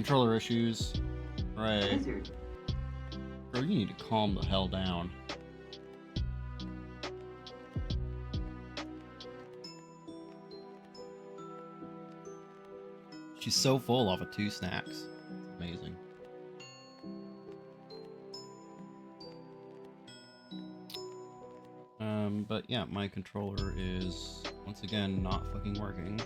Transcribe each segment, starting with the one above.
controller issues. Right. Lizard. Bro, you need to calm the hell down. She's so full off of 2 snacks. It's amazing. But yeah, my controller is once again not fucking working.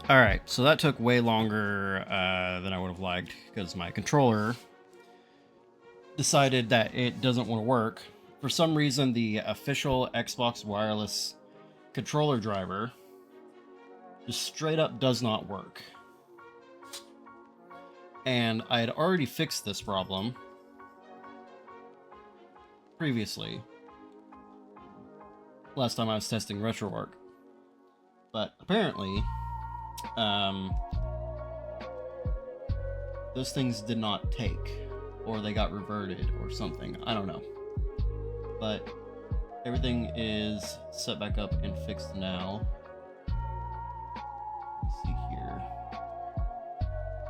Alright, so that took way longer than I would have liked, because my controller decided that it doesn't want to work. For some reason, the official Xbox wireless controller driver just straight up does not work. And I had already fixed this problem previously, last time I was testing RetroArch. But apparently, those things did not take, or they got reverted or something. I don't know. But everything is set back up and fixed now. Let's see here.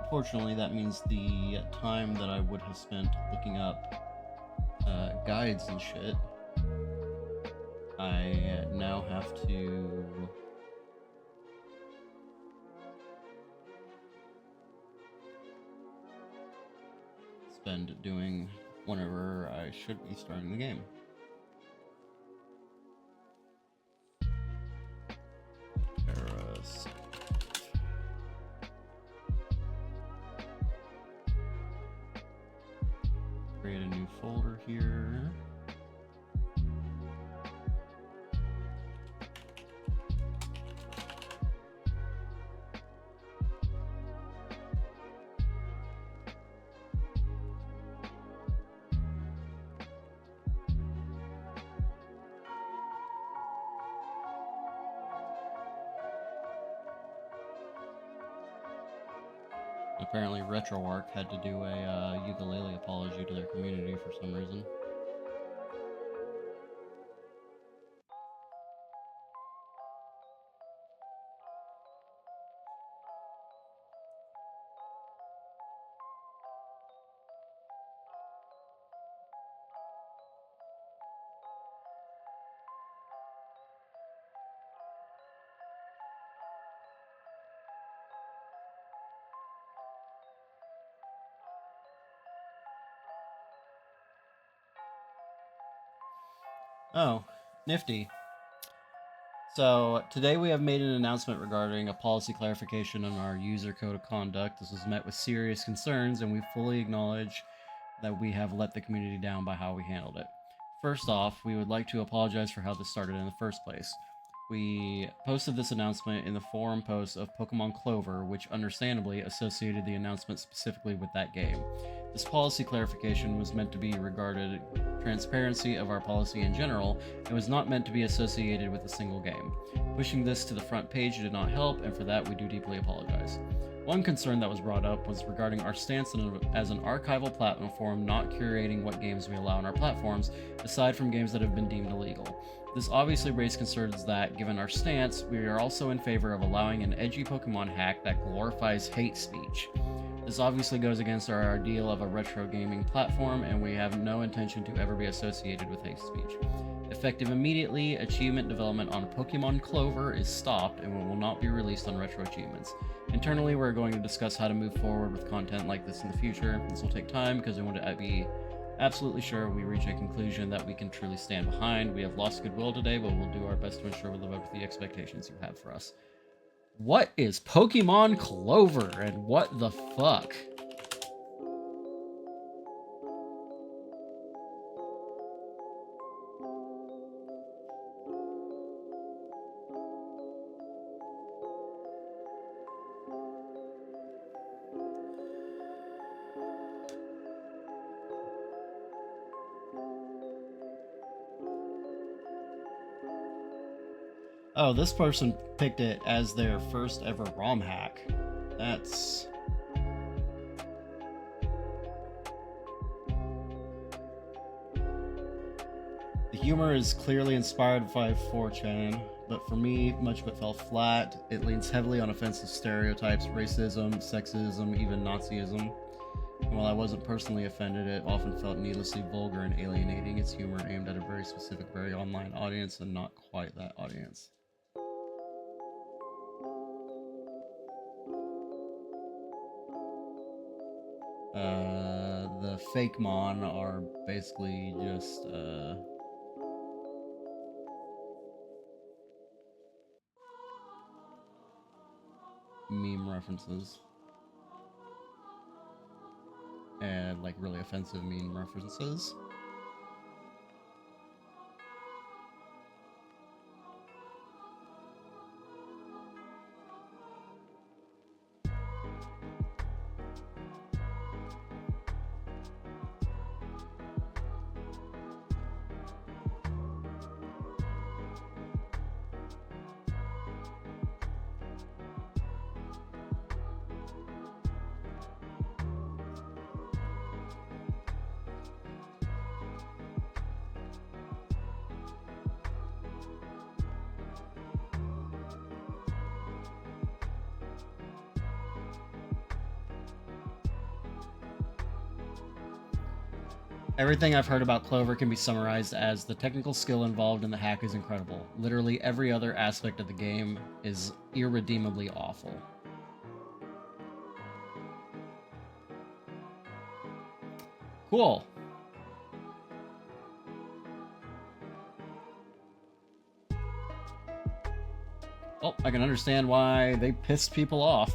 Unfortunately, that means the time that I would have spent looking up guides and shit, I now have to spend doing whenever I should be starting the game. Parasite. Create a new folder here. Apparently RetroArch had to do a ukulele apology to their community for some reason. Oh, nifty. So today we have made an announcement regarding a policy clarification on our user code of conduct. This was met with serious concerns, and we fully acknowledge that we have let the community down by how we handled it. First off, we would like to apologize for how this started in the first place. We posted this announcement in the forum post of Pokemon Clover, which understandably associated the announcement specifically with that game. This policy clarification was meant to be regarded transparency of our policy in general, and was not meant to be associated with a single game. Pushing this to the front page did not help, and for that we do deeply apologize. One concern that was brought up was regarding our stance as an archival platform, not curating what games we allow on our platforms, aside from games that have been deemed illegal. This obviously raised concerns that, given our stance, we are also in favor of allowing an edgy Pokemon hack that glorifies hate speech. This obviously goes against our ideal of a retro gaming platform, and we have no intention to ever be associated with hate speech. Effective immediately, achievement development on Pokemon Clover is stopped and will not be released on retro achievements. Internally, we're going to discuss how to move forward with content like this in the future. This will take time because we want to be absolutely sure we reach a conclusion that we can truly stand behind. We have lost goodwill today, but we'll do our best to ensure we live up to the expectations you have for us. What is Pokemon Clover, and what the fuck? Oh, this person picked it as their first ever ROM hack. That's... The humor is clearly inspired by 4chan, but for me, much of it fell flat. It leans heavily on offensive stereotypes, racism, sexism, even Nazism. And while I wasn't personally offended, it often felt needlessly vulgar and alienating. Its humor aimed at a very specific, very online audience, and not quite that audience. The fake Mon are basically just, meme references. And like really offensive meme references. Everything I've heard about Clover can be summarized as the technical skill involved in the hack is incredible. Literally every other aspect of the game is irredeemably awful. Cool. Well, I can understand why they pissed people off.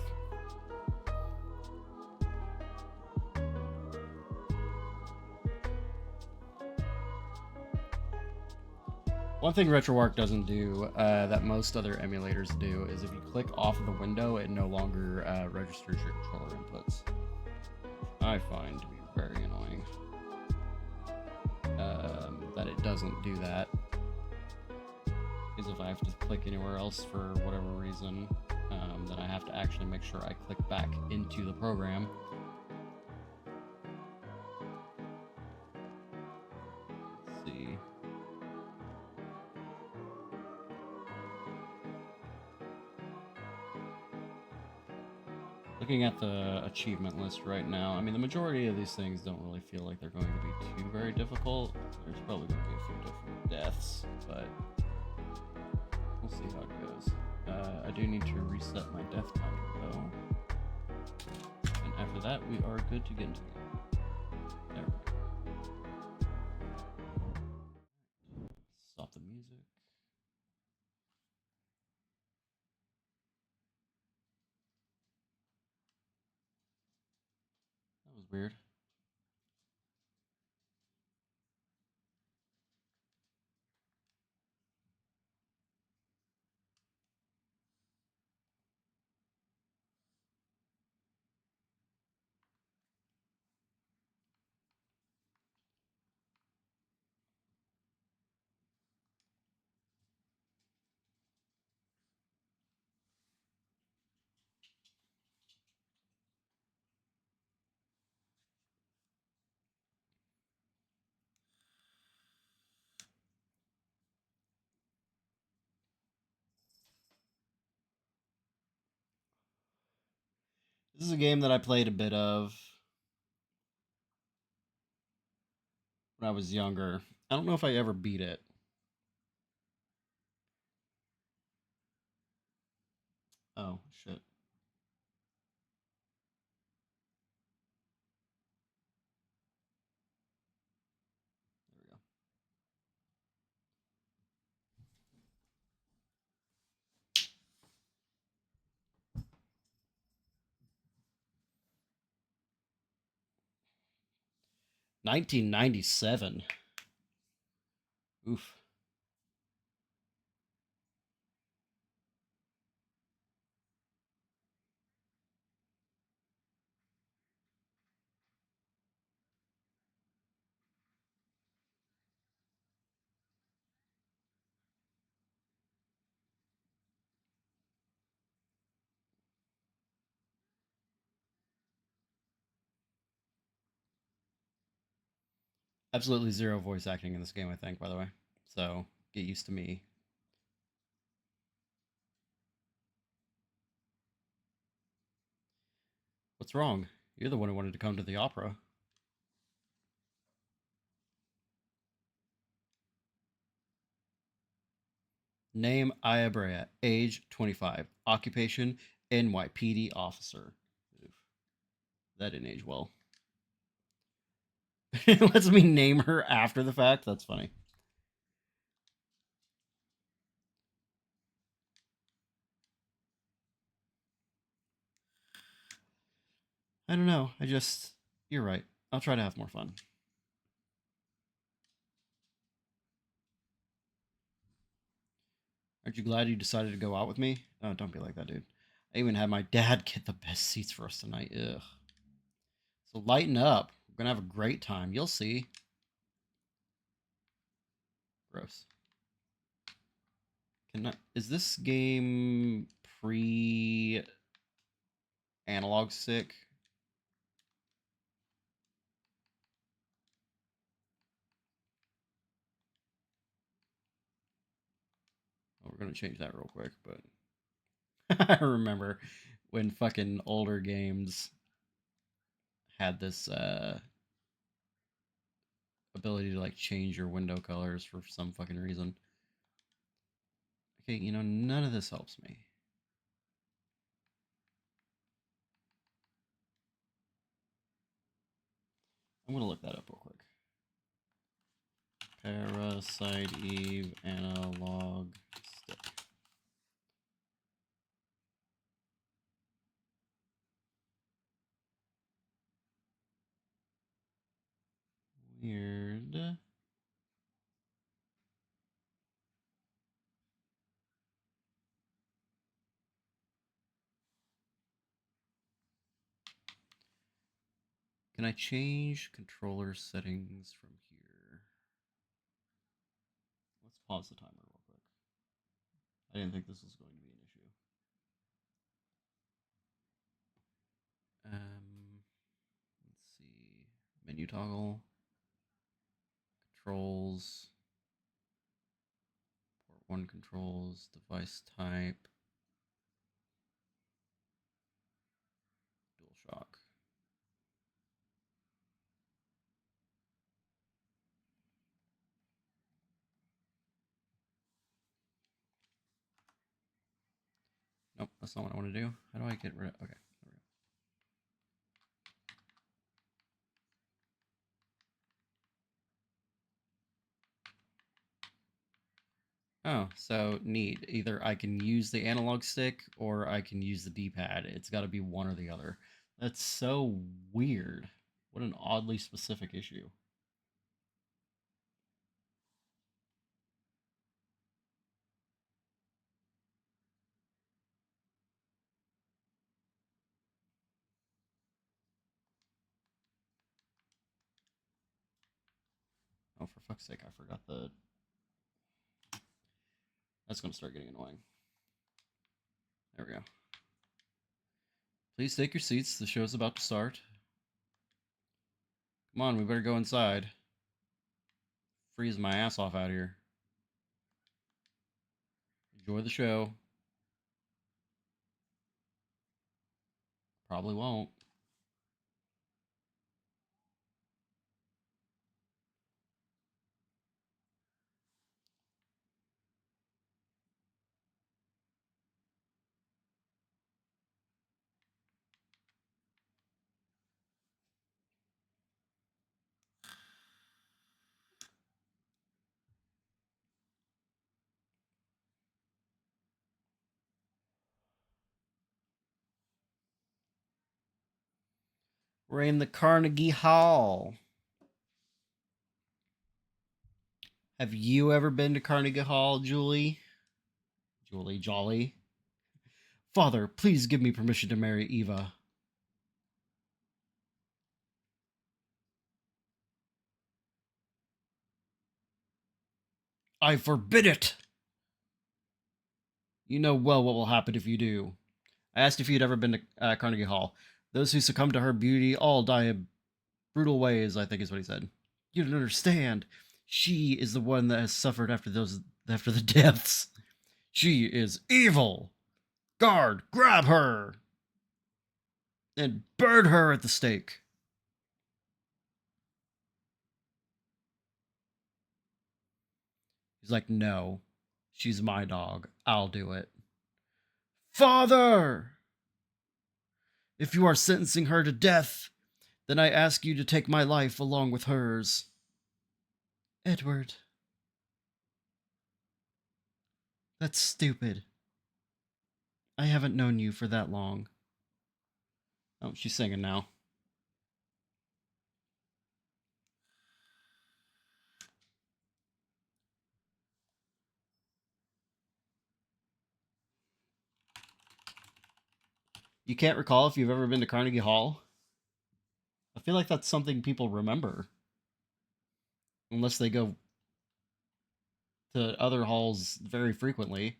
One thing RetroArch doesn't do that most other emulators do is if you click off of the window, it no longer registers your controller inputs. I find to be very annoying that it doesn't do that. Because if I have to click anywhere else for whatever reason, then I have to actually make sure I click back into the program. Let's see. Looking at the achievement list right now, I mean, the majority of these things don't really feel like they're going to be too very difficult. There's probably going to be a few different deaths, but we'll see how it goes. I do need to reset my death counter, though. And after that, we are good to get into the game. There we go. Stop the music. That was weird. This is a game that I played a bit of when I was younger. I don't know if I ever beat it. Oh, shit. There we go. 1997. Oof. Absolutely zero voice acting in this game, I think, by the way. So get used to me. What's wrong? You're the one who wanted to come to the opera. Name Ayabrea. Age 25. Occupation NYPD officer. Oof. That didn't age well. It lets me name her after the fact. That's funny. I don't know. You're right. I'll try to have more fun. Aren't you glad you decided to go out with me? Oh, don't be like that, dude. I even had my dad get the best seats for us tonight. Ugh. So lighten up. We're gonna have a great time. You'll see. Gross. Is this game pre analog stick? Oh, we're gonna change that real quick, but I remember when fucking older games had this ability to like change your window colors for some fucking reason. Okay, none of this helps me. I'm gonna look that up real quick. Parasite Eve analog stick. Weird. Can I change controller settings from here? Let's pause the timer real quick. I didn't think this was going to be an issue. Let's see. Menu toggle. Controls. Port 1 controls. Device type. DualShock. Nope, that's not what I want to do. How do I get rid of... Okay, there we go. Oh, so neat. Either I can use the analog stick or I can use the D-pad. It's got to be one or the other. That's so weird. What an oddly specific issue. Oh, for fuck's sake, I forgot the... That's going to start getting annoying. There we go. Please take your seats. The show's about to start. Come on, we better go inside. Freeze my ass off out here. Enjoy the show. Probably won't. We're in the Carnegie Hall. Have you ever been to Carnegie Hall, Julie? Julie Jolly. Father, please give me permission to marry Eva. I forbid it! You know well what will happen if you do. I asked if you'd ever been to Carnegie Hall. Those who succumb to her beauty all die in brutal ways, I think is what he said. You don't understand. She is the one that has suffered after the deaths. She is evil. Guard, grab her and burn her at the stake. He's like, no, she's my dog. I'll do it. Father! If you are sentencing her to death, then I ask you to take my life along with hers. Edward. That's stupid. I haven't known you for that long. Oh, she's singing now. You can't recall if you've ever been to Carnegie Hall? I feel like that's something people remember, unless they go to other halls very frequently.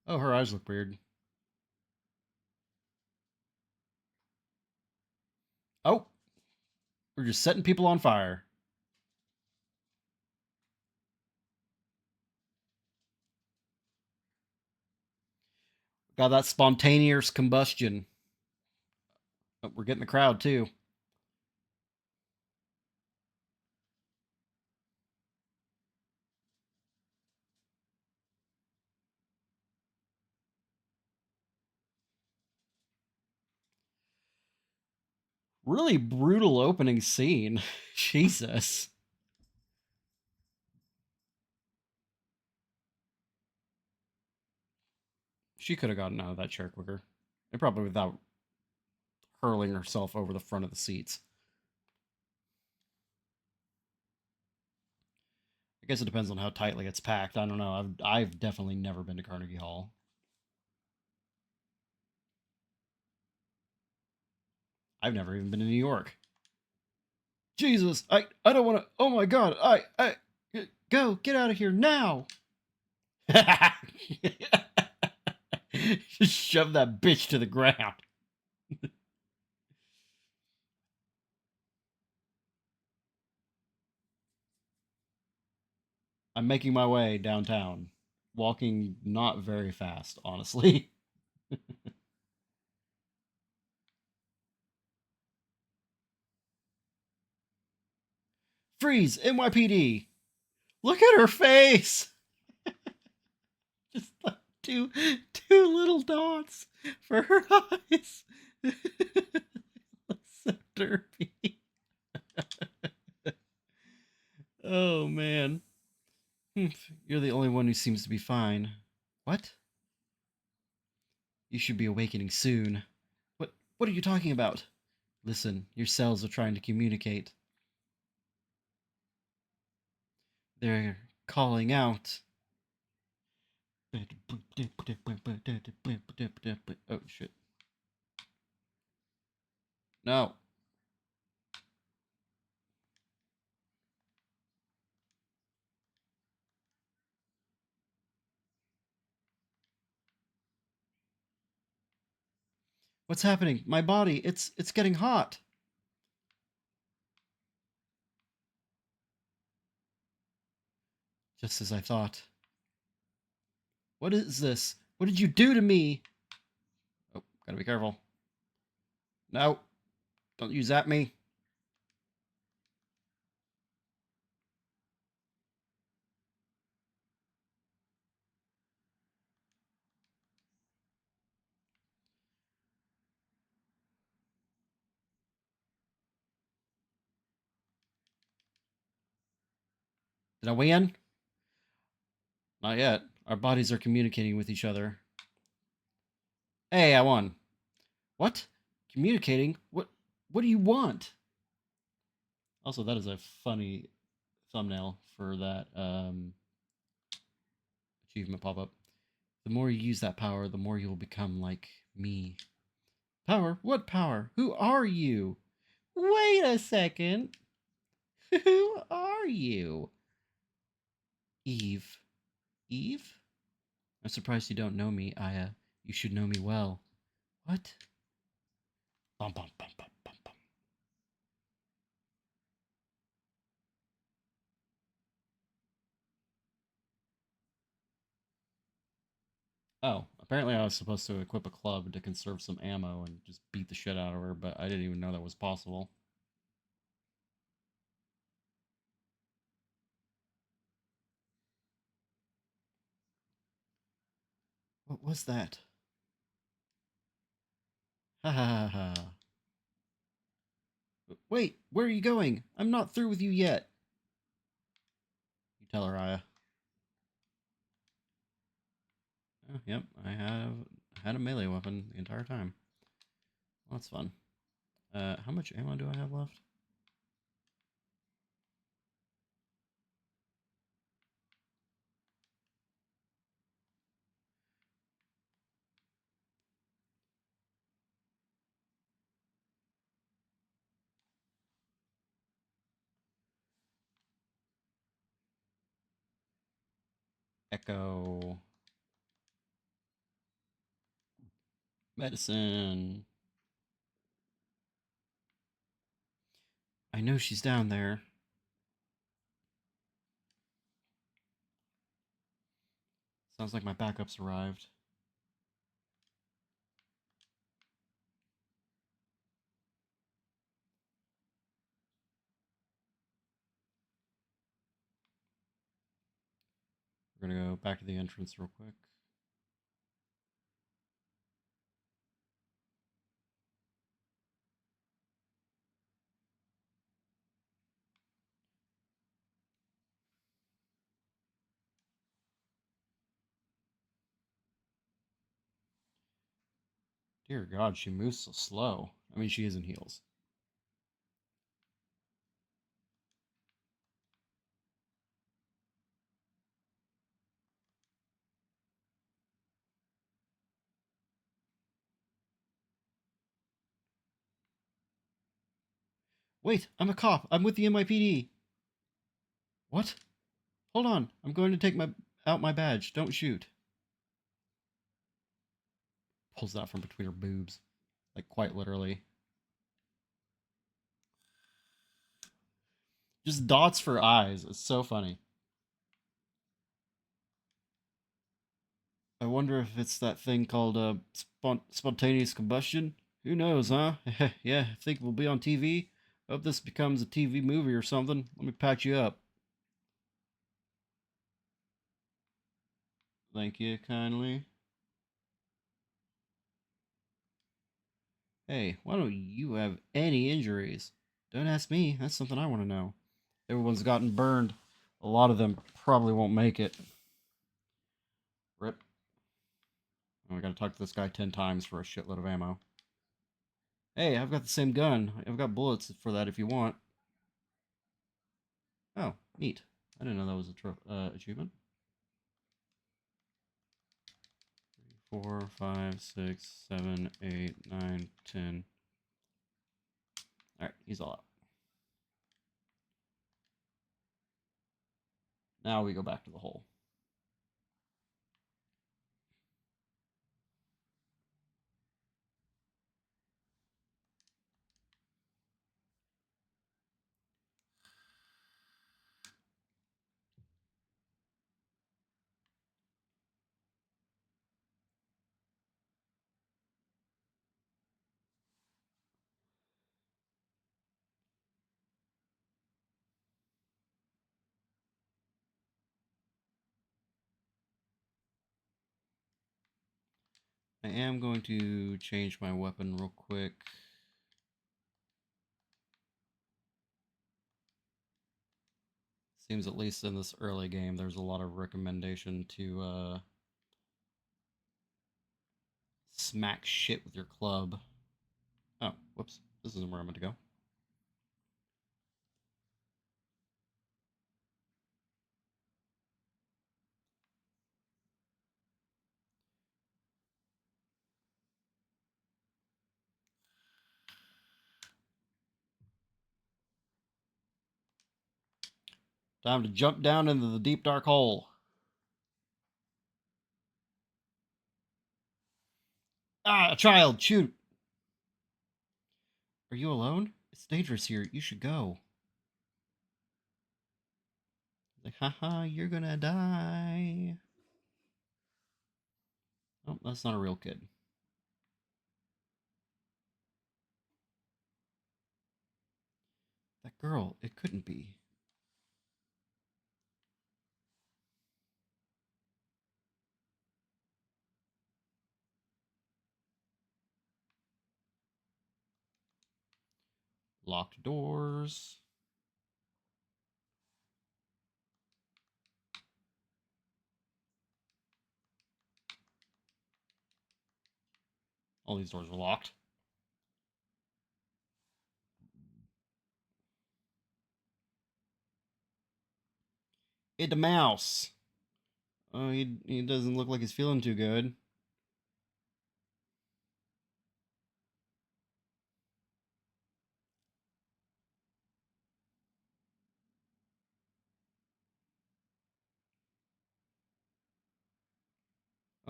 Oh, her eyes look weird. Oh, we're just setting people on fire. Got that spontaneous combustion. Oh, we're getting the crowd too. Really brutal opening scene. Jesus. She could have gotten out of that chair quicker. And probably without hurling herself over the front of the seats. I guess it depends on how tightly it's packed. I don't know. I've definitely never been to Carnegie Hall. I've never even been to New York. Jesus, I don't want to. Oh my God, I go get out of here now. Just shove that bitch to the ground. I'm making my way downtown, walking not very fast, honestly. Freeze, NYPD. Look at her face. Just like two little dots for her eyes. So derpy. Oh man. You're the only one who seems to be fine. What? You should be awakening soon. What are you talking about? Listen, your cells are trying to communicate. They're calling out. Oh shit. No. What's happening? My body, it's getting hot. Just as I thought. What is this? What did you do to me? Oh, gotta be careful. No, don't use at me. Did I win? Not yet. Our bodies are communicating with each other. Hey, I won. What? Communicating? What do you want? Also, that is a funny thumbnail for that achievement pop-up. The more you use that power, the more you will become like me. Power? What power? Who are you? Wait a second. Who are you? Eve. Eve? I'm surprised you don't know me, Aya. You should know me well. What? Bum, bum, bum, bum, bum, bum. Oh, apparently I was supposed to equip a club to conserve some ammo and just beat the shit out of her, but I didn't even know that was possible. What was that? Ha ha ha ha. Wait, where are you going? I'm not through with you yet. You tell her, Aya. Oh, yep, I have had a melee weapon the entire time. Well, that's fun. How much ammo do I have left? Echo. Medicine. I know she's down there. Sounds like my backups arrived. We're gonna go back to the entrance real quick. Dear God, she moves so slow. I mean, she is in heels. Wait, I'm a cop. I'm with the NYPD. What? Hold on. I'm going to take out my badge. Don't shoot. Pulls that from between her boobs. Like, quite literally. Just dots for eyes. It's so funny. I wonder if it's that thing called spontaneous combustion. Who knows, huh? Yeah, I think we'll be on TV. Hope this becomes a TV movie or something. Let me patch you up. Thank you kindly. Hey, why don't you have any injuries? Don't ask me. That's something I want to know. Everyone's gotten burned. A lot of them probably won't make it. Rip. Oh, I gotta talk to this guy 10 times for a shitload of ammo. Hey, I've got the same gun. I've got bullets for that if you want. Oh, neat. I didn't know that was a achievement. 4, 5, 6, 7, 8, 9, 10. Alright, he's all out. Now we go back to the hole. I am going to change my weapon real quick. Seems at least in this early game there's a lot of recommendation to smack shit with your club. Oh, whoops. This isn't where I'm meant to go. Time to jump down into the deep dark hole. Ah, a child, shoot! Are you alone? It's dangerous here. You should go. Like, haha, you're gonna die. Oh, that's not a real kid. That girl, it couldn't be. Locked doors. All these doors are locked. It's a mouse. Oh, he doesn't look like he's feeling too good.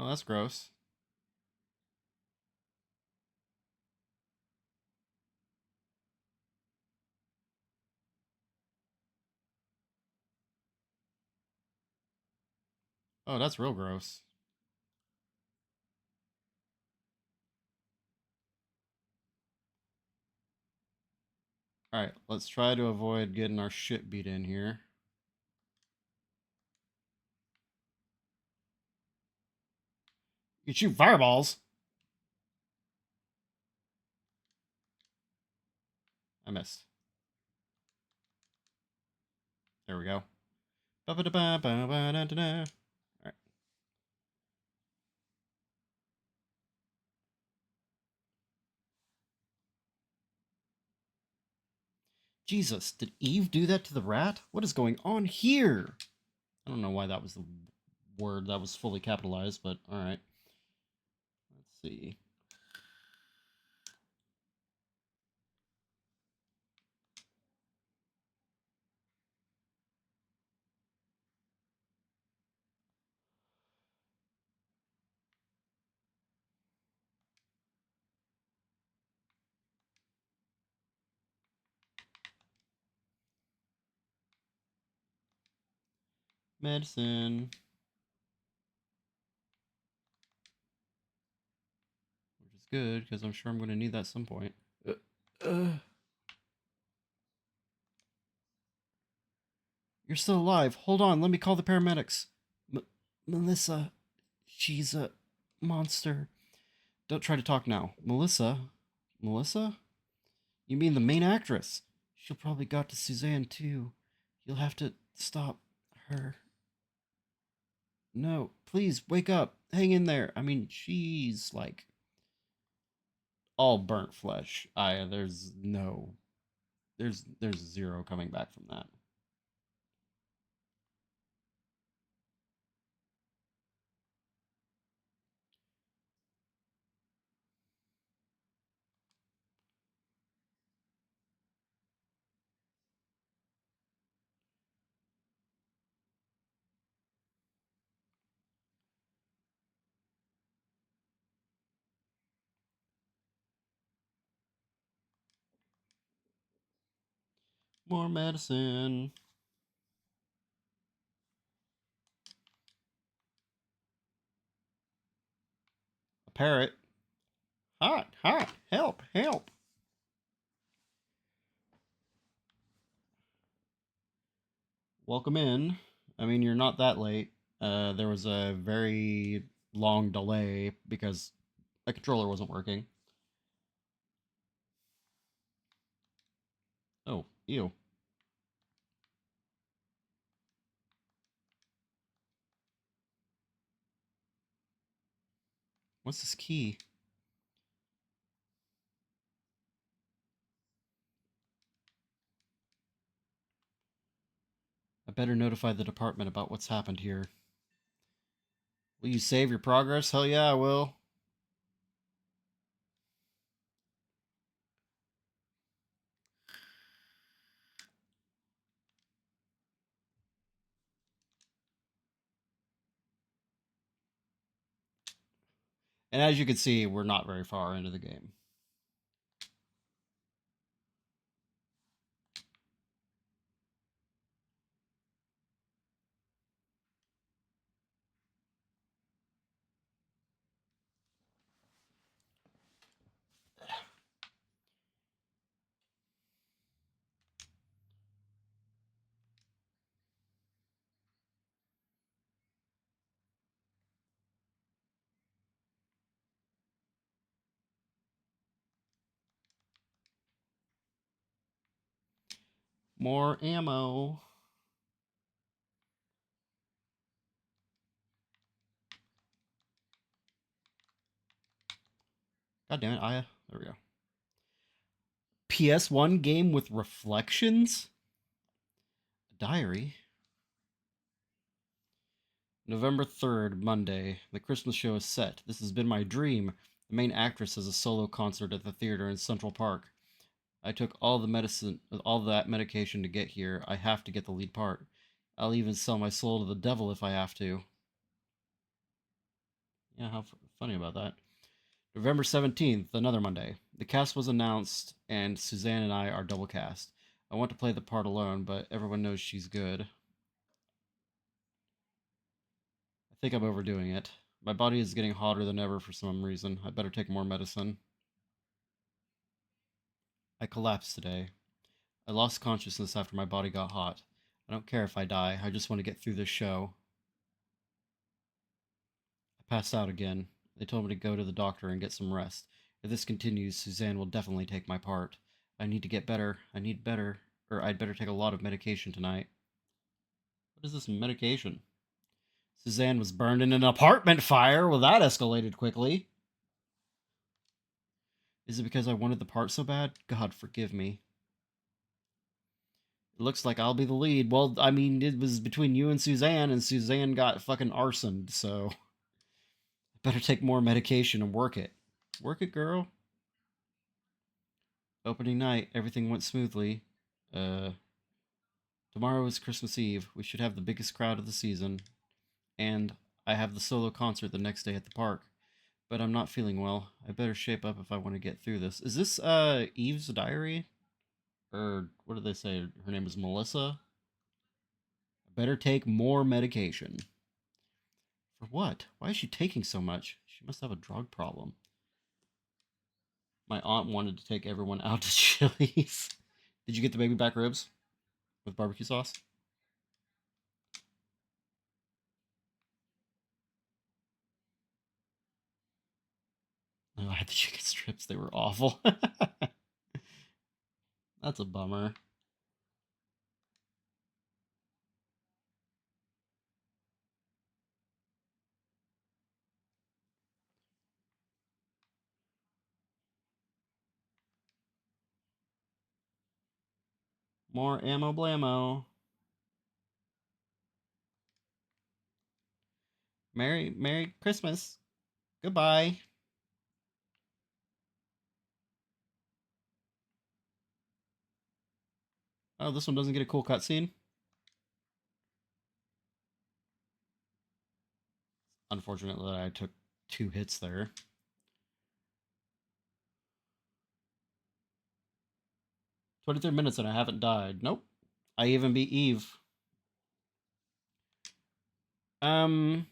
Oh, that's gross. Oh, that's real gross. Alright, let's try to avoid getting our shit beat in here. You shoot fireballs! I missed. There we go. Alright. Jesus, did Eve do that to the rat? What is going on here? I don't know why that was the word that was fully capitalized, but alright. Let's see. Medicine. Which is good, because I'm sure I'm going to need that at some point. You're still alive. Hold on, let me call the paramedics. Melissa, she's a monster. Don't try to talk now. Melissa? Melissa? You mean the main actress? She'll probably got to Suzanne too. You'll have to stop her. No, please wake up. Hang in there. I mean, she's like all burnt flesh. There's zero coming back from that. More medicine. A parrot. Hot, hot. Help, help. Welcome in. I mean, you're not that late. There was a very long delay because the controller wasn't working. Oh, ew. What's this key? I better notify the department about what's happened here. Will you save your progress? Hell yeah, I will. And as you can see, we're not very far into the game. More ammo. God damn it, Aya. There we go. PS1 game with reflections? Diary? November 3rd, Monday. The Christmas show is set. This has been my dream. The main actress has a solo concert at the theater in Central Park. I took all that medication to get here. I have to get the lead part. I'll even sell my soul to the devil if I have to. Yeah, how funny about that. November 17th, another Monday. The cast was announced, and Suzanne and I are double cast. I want to play the part alone, but everyone knows she's good. I think I'm overdoing it. My body is getting hotter than ever for some reason. I better take more medicine. I collapsed today. I lost consciousness after my body got hot. I don't care if I die. I just want to get through this show. I passed out again. They told me to go to the doctor and get some rest. If this continues, Suzanne will definitely take my part. I need to get better. I'd better take a lot of medication tonight. What is this medication? Suzanne was burned in an apartment fire. Well, that escalated quickly. Is it because I wanted the part so bad? God forgive me. It looks like I'll be the lead. Well, I mean, it was between you and Suzanne got fucking arsoned, so I better take more medication and work it. Work it, girl. Opening night, everything went smoothly. Uh, Tomorrow is Christmas Eve. We should have the biggest crowd of the season. And I have the solo concert the next day at the park. But I'm not feeling well. I better shape up if I want to get through this. Is this Eve's diary? Or what did they say? Her name is Melissa? I better take more medication. For what? Why is she taking so much? She must have a drug problem. My aunt wanted to take everyone out to Chili's. Did you get the baby back ribs with barbecue sauce? No, I had the chicken strips. They were awful. That's a bummer. More ammo blammo. Merry Christmas. Goodbye. Oh, this one doesn't get a cool cutscene? Unfortunate that I took 2 hits there. 23 minutes and I haven't died. Nope. I even beat Eve. Um,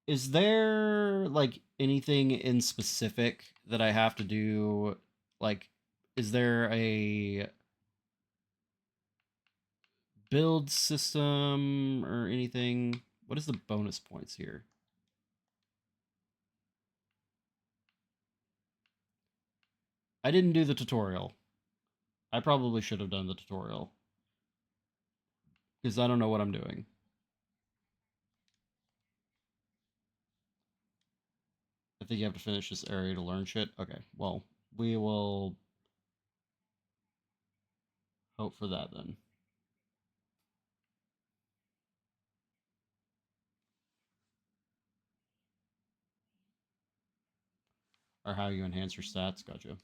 is there like anything in specific that I have to do? Like, is there a build system or anything? What is the bonus points here? I didn't do the tutorial. I probably should have done the tutorial because I don't know what I'm doing. I think you have to finish this area to learn shit. Okay, well, we will hope for that then. Or how you enhance your stats. Gotcha.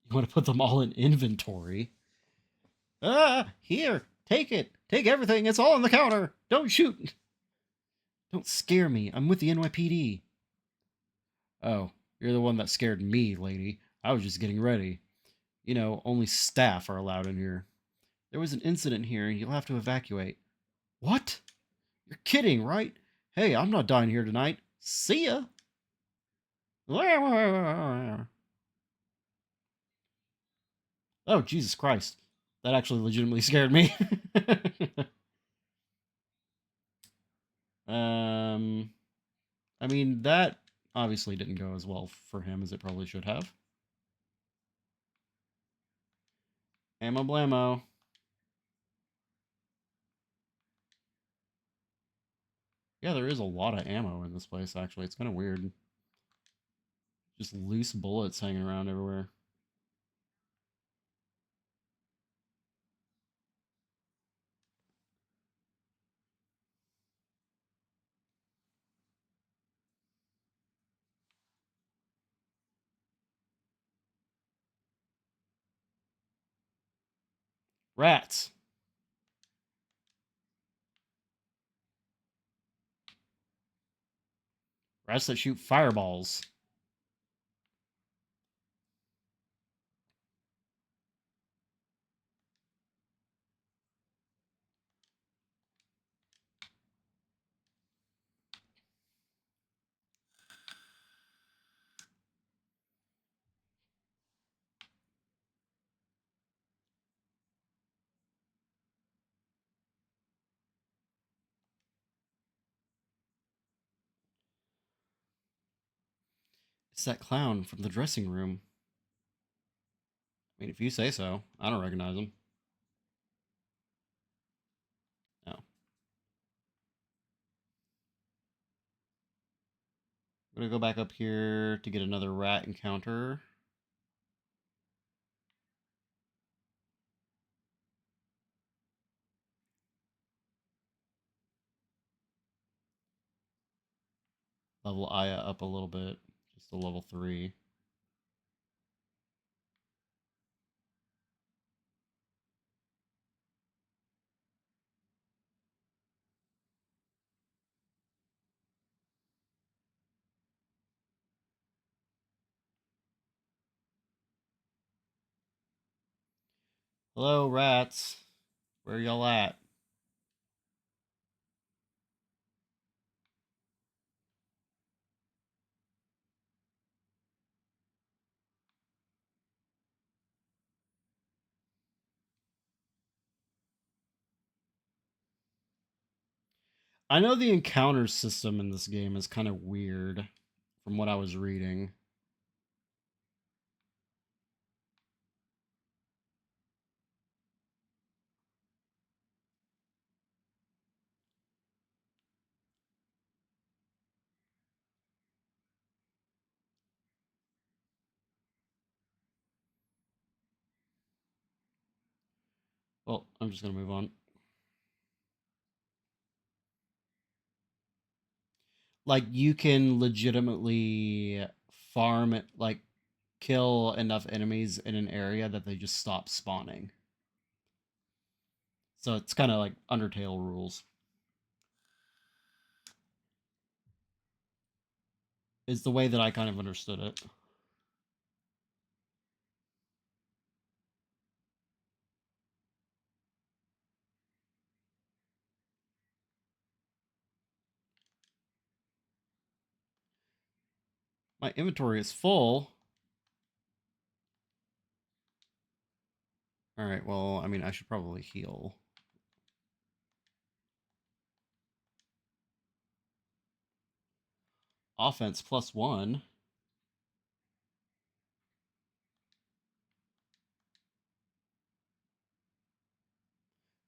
You want to put them all in inventory? Ah, here, take it. Take everything. It's all on the counter. Don't shoot. Don't scare me. I'm with the NYPD. Oh, you're the one that scared me, lady. I was just getting ready. You know, only staff are allowed in here. There was an incident here, and you'll have to evacuate. What? You're kidding, right? Hey, I'm not dying here tonight. See ya. Oh, Jesus Christ. That actually legitimately scared me. um, I mean, that obviously didn't go as well for him as it probably should have. Ammo blammo. Yeah, there is a lot of ammo in this place, actually. It's kind of weird. Just loose bullets hanging around everywhere. Rats. Rats that shoot fireballs. It's that clown from the dressing room. I mean, if you say so. I don't recognize him. No. I'm gonna go back up here to get another rat encounter. Level Aya up a little bit. Just to level 3. Hello, rats. Where y'all at? I know the encounter system in this game is kind of weird from what I was reading. Well, I'm just going to move on. Like, you can legitimately farm it, like, kill enough enemies in an area that they just stop spawning. So it's kind of like Undertale rules. Is the way that I kind of understood it. My inventory is full. All right, well, I mean, I should probably heal. Offense +1.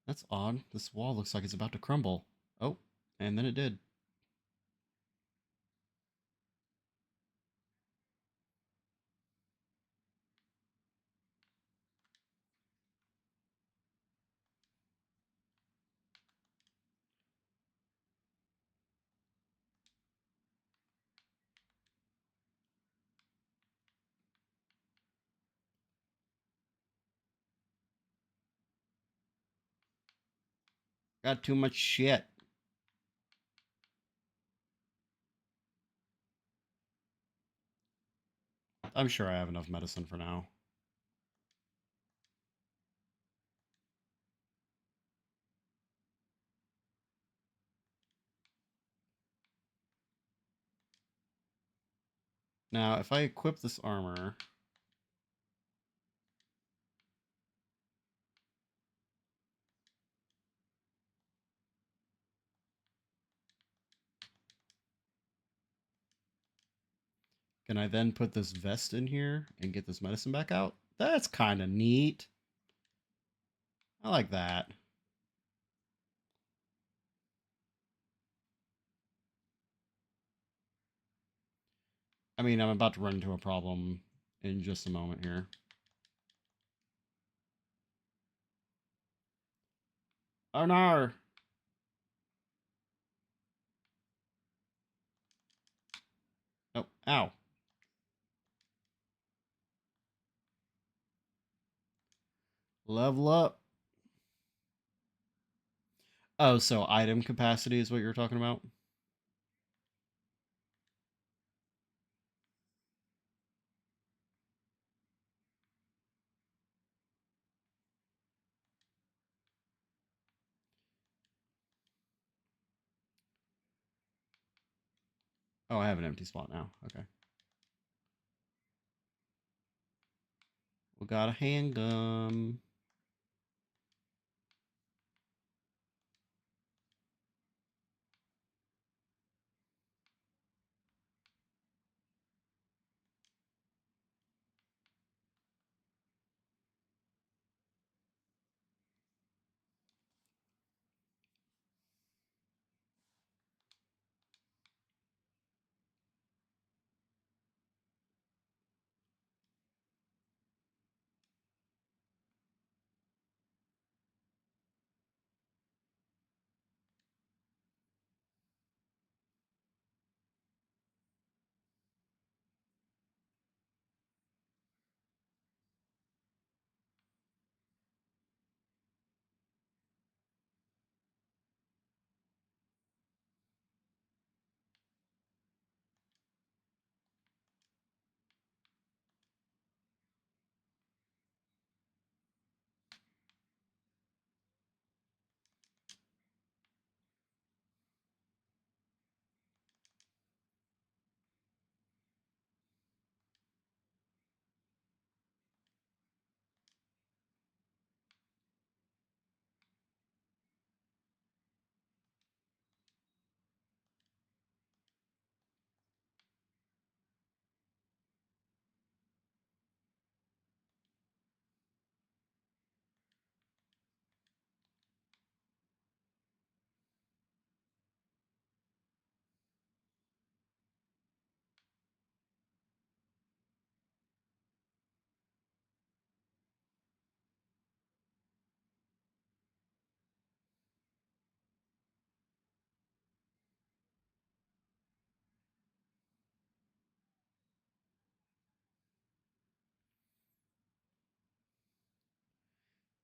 That's odd. This wall looks like it's about to crumble. Oh, and then it did. Got too much shit. I'm sure I have enough medicine for now. Now, if I equip this armor, can I then put this vest in here and get this medicine back out? That's kind of neat. I like that. I mean, I'm about to run into a problem in just a moment here. Oh no! Oh, ow. Level up. Oh, so item capacity is what you're talking about? Oh, I have an empty spot now. Okay. We got a handgun.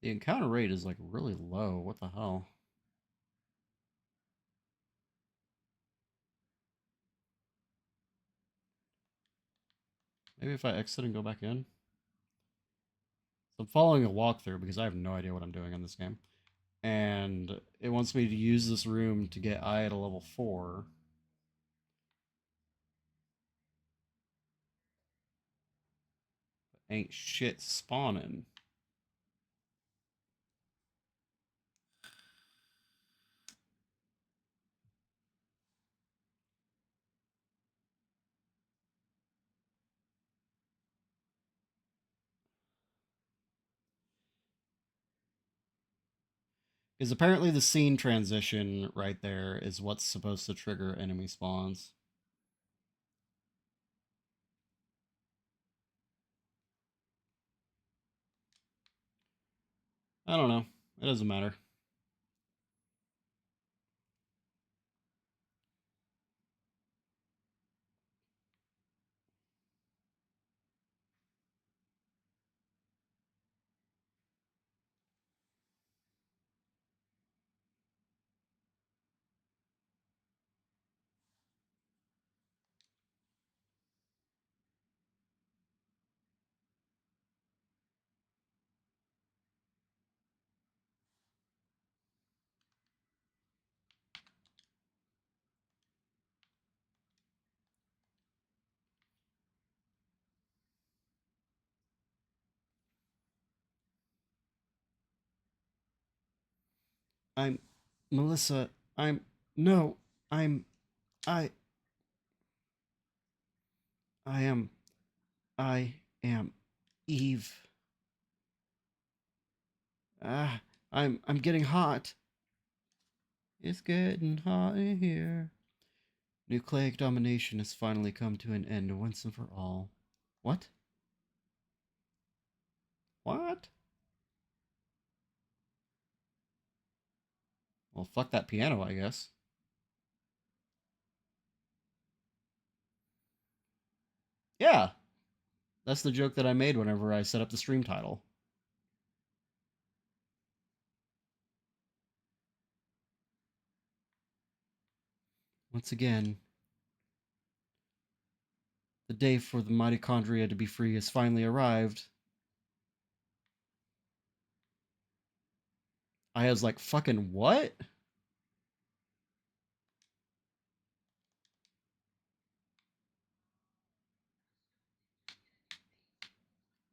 The encounter rate is like really low. What the hell? Maybe if I exit and go back in. So I'm following a walkthrough because I have no idea what I'm doing in this game. And it wants me to use this room to get I at a level 4. Ain't shit spawning. Because apparently the scene transition right there is what's supposed to trigger enemy spawns. I don't know. It doesn't matter. I'm Melissa. I'm no. I'm I I am I am Eve. Ah, I'm getting hot. It's getting hot in here. Nucleic domination has finally come to an end once and for all. What? What? Well, fuck that piano, I guess. Yeah, that's the joke that I made whenever I set up the stream title. Once again, the day for the mitochondria to be free has finally arrived. I was like, fucking what?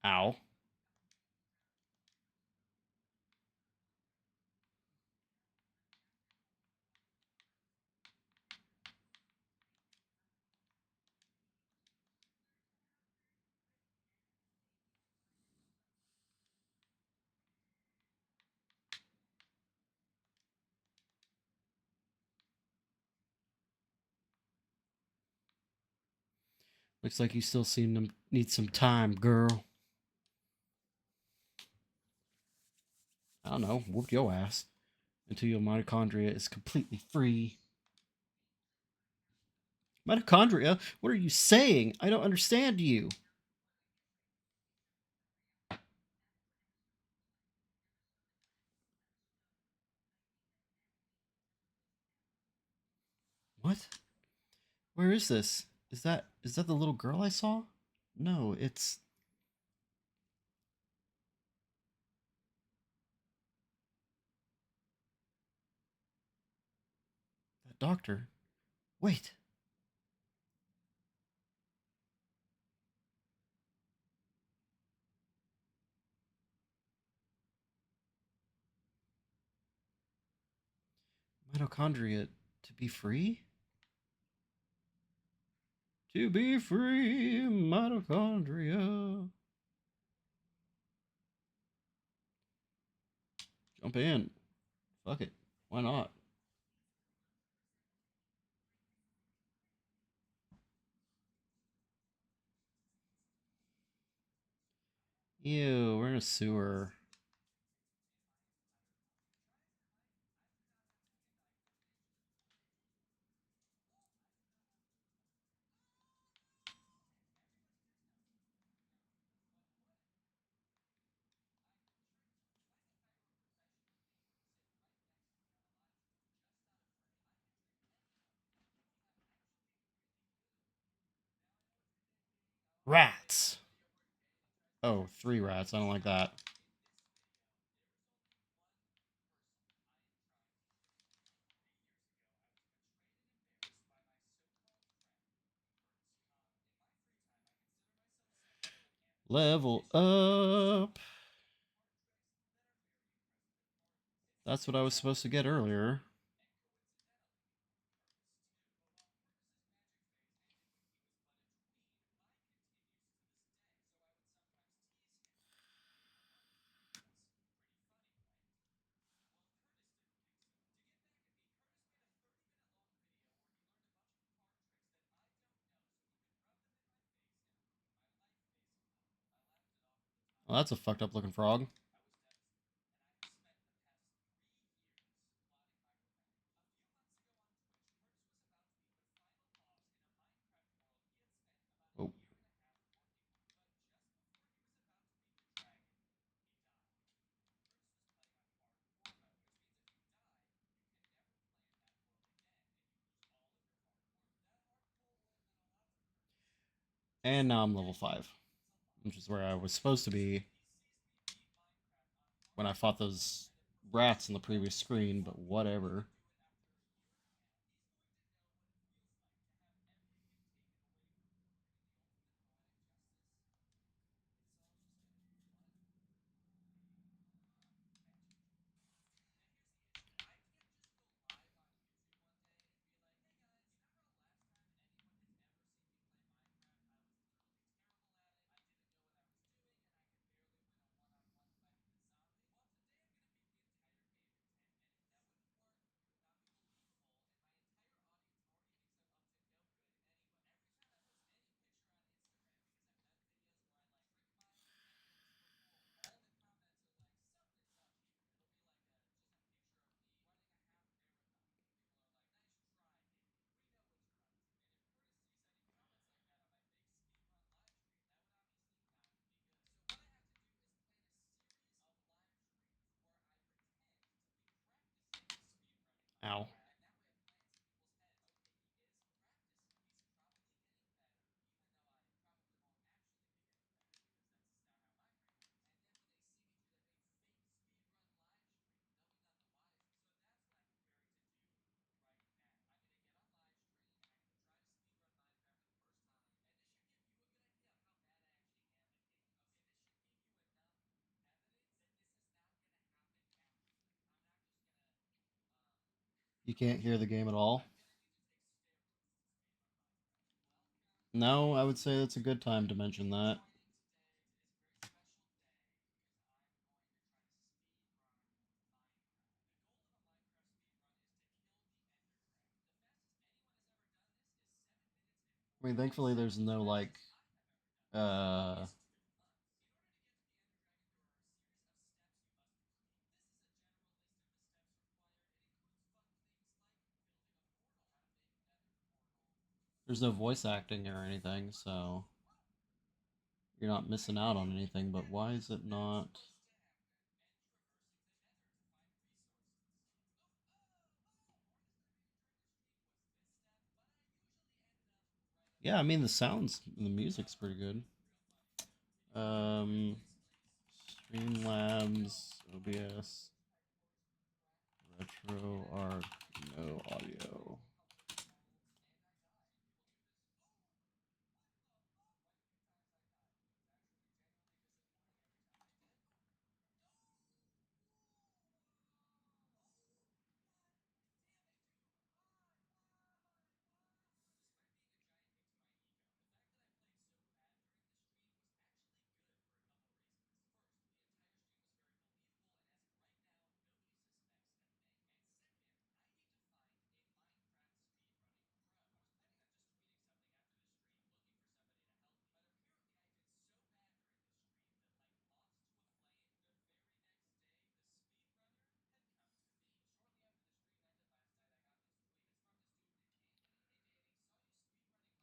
Ow. Looks like you still seem to need some time, girl. I don't know. Whoop your ass until your mitochondria is completely free. Mitochondria? What are you saying? I don't understand you. What? Where is this? Is that the little girl I saw? No, it's that doctor. Wait. Mitochondria to be free? To be free, mitochondria. Jump in. Fuck it. Why not? Ew, we're in a sewer. Rats. Oh, 3 rats. I don't like that. Level up. That's what I was supposed to get earlier. Well, that's a fucked up looking frog. Oh. And now I'm level 5, which is where I was supposed to be when I fought those rats in the previous screen, but whatever. Ow. You can't hear the game at all? No, I would say that's a good time to mention that. I mean, thankfully there's no like uh there's no voice acting or anything, so you're not missing out on anything, but why is it not? Yeah, I mean the sounds, the music's pretty good. Um, Streamlabs, OBS, RetroArch, no audio.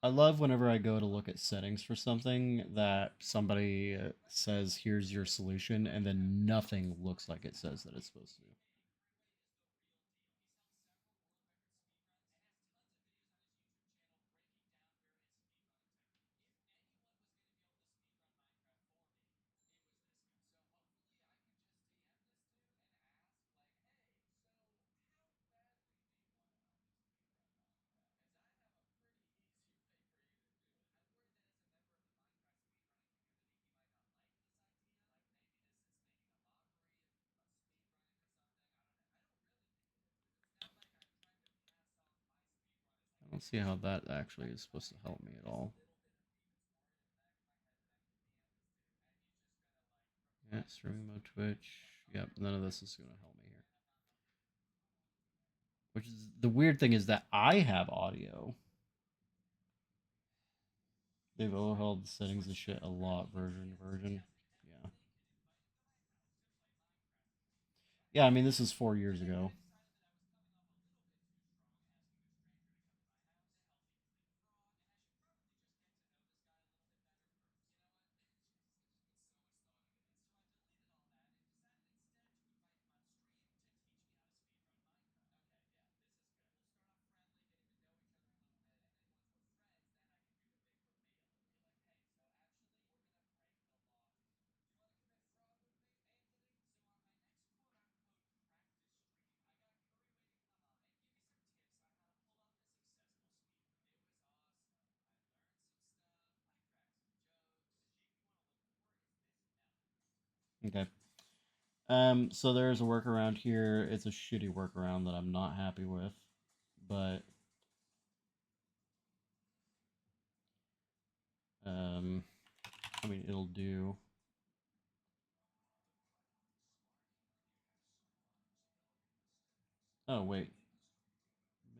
I love whenever I go to look at settings for something that somebody says, here's your solution, and then nothing looks like it says that it's supposed to. I don't see how that actually is supposed to help me at all. Yeah, streaming mode Twitch. Yep, none of this is going to help me here. Which is the weird thing is that I have audio. They've overhauled the settings and shit a lot, version. Yeah. Yeah, I mean, this is 4 years ago. Okay. So there's a workaround here. It's a shitty workaround that I'm not happy with, but um, I mean, it'll do. Oh wait,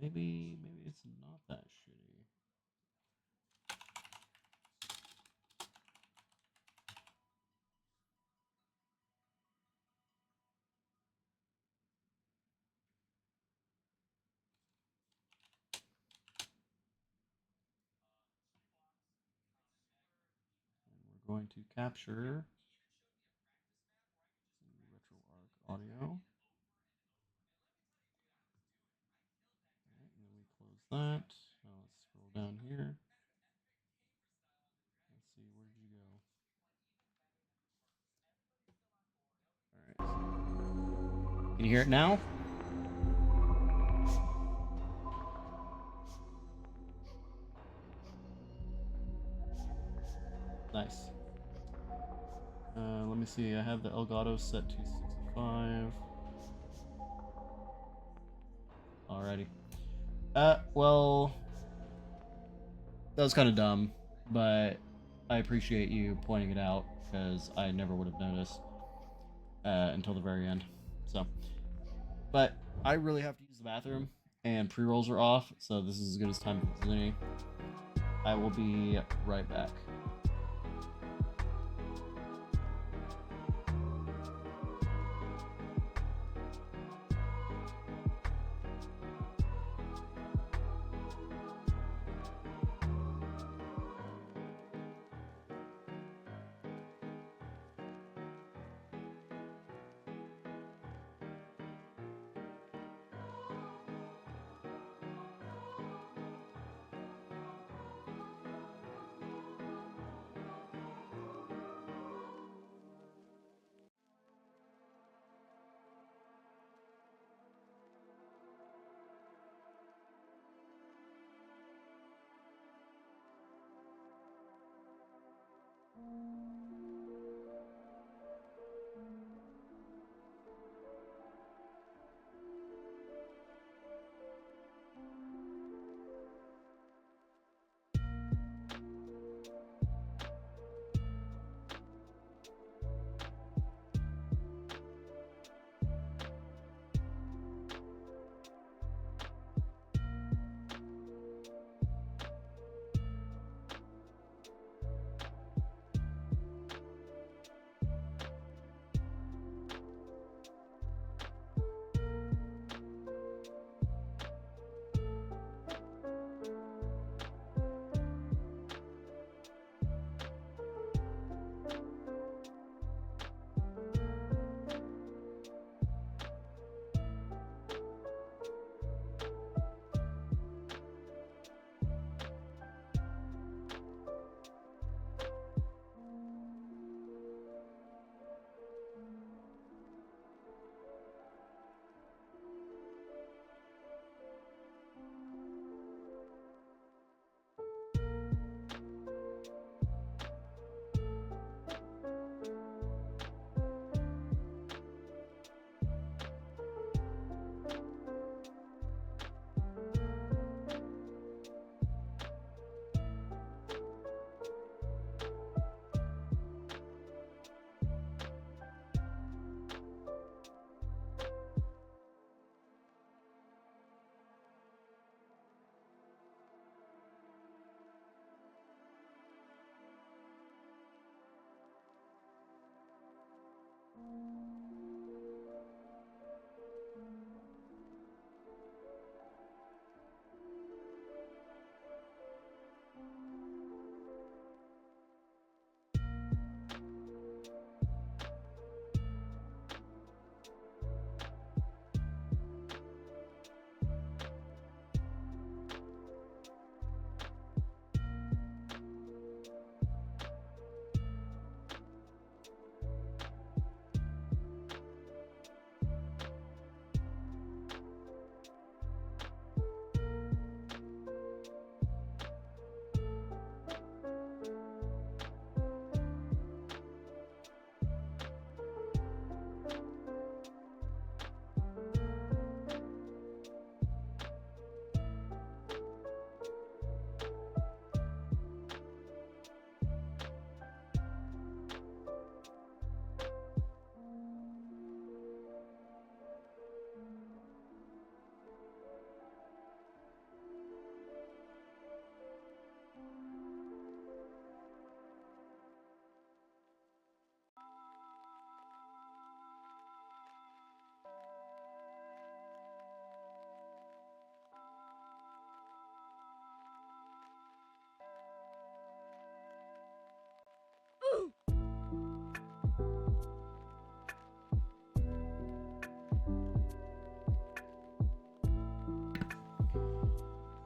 maybe it's not that shitty. And we're going to capture RetroArch audio. Right, and then we close that. Now let's scroll down here. Let's see, where did you go? All right. Can you hear it now? Nice. Let me see. I have the Elgato set to 65. Alrighty. Well, that was kind of dumb, but I appreciate you pointing it out because I never would have noticed until the very end. So, but I really have to use the bathroom, and pre-rolls are off, so this is as good as time as any. I will be right back.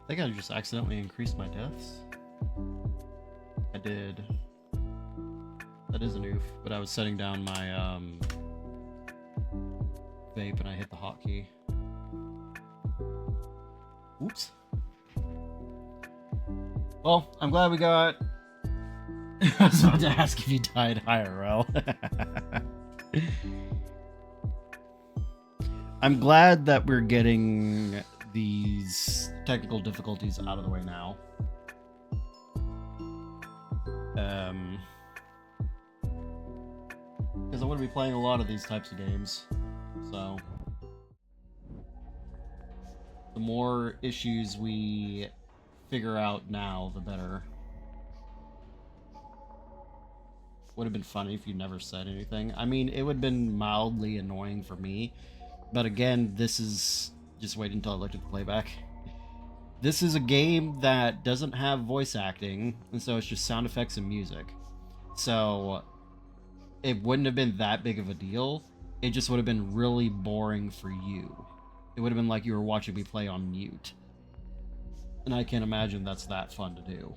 I think I just accidentally increased my deaths. I did. That is an oof, but I was setting down my vape and I hit the hotkey. Oops. Well, I'm glad we got... I was about to ask if you died IRL. I'm glad that we're getting these technical difficulties out of the way now. Because I want to be playing a lot of these types of games, so the more issues we figure out now, the better. Would have been funny if you never said anything. I mean, it would have been mildly annoying for me, but again, this is... Just wait until I looked at the playback. This is a game that doesn't have voice acting, and so it's just sound effects and music. So it wouldn't have been that big of a deal. It just would have been really boring for you. It would have been like you were watching me play on mute. And I can't imagine that's that fun to do.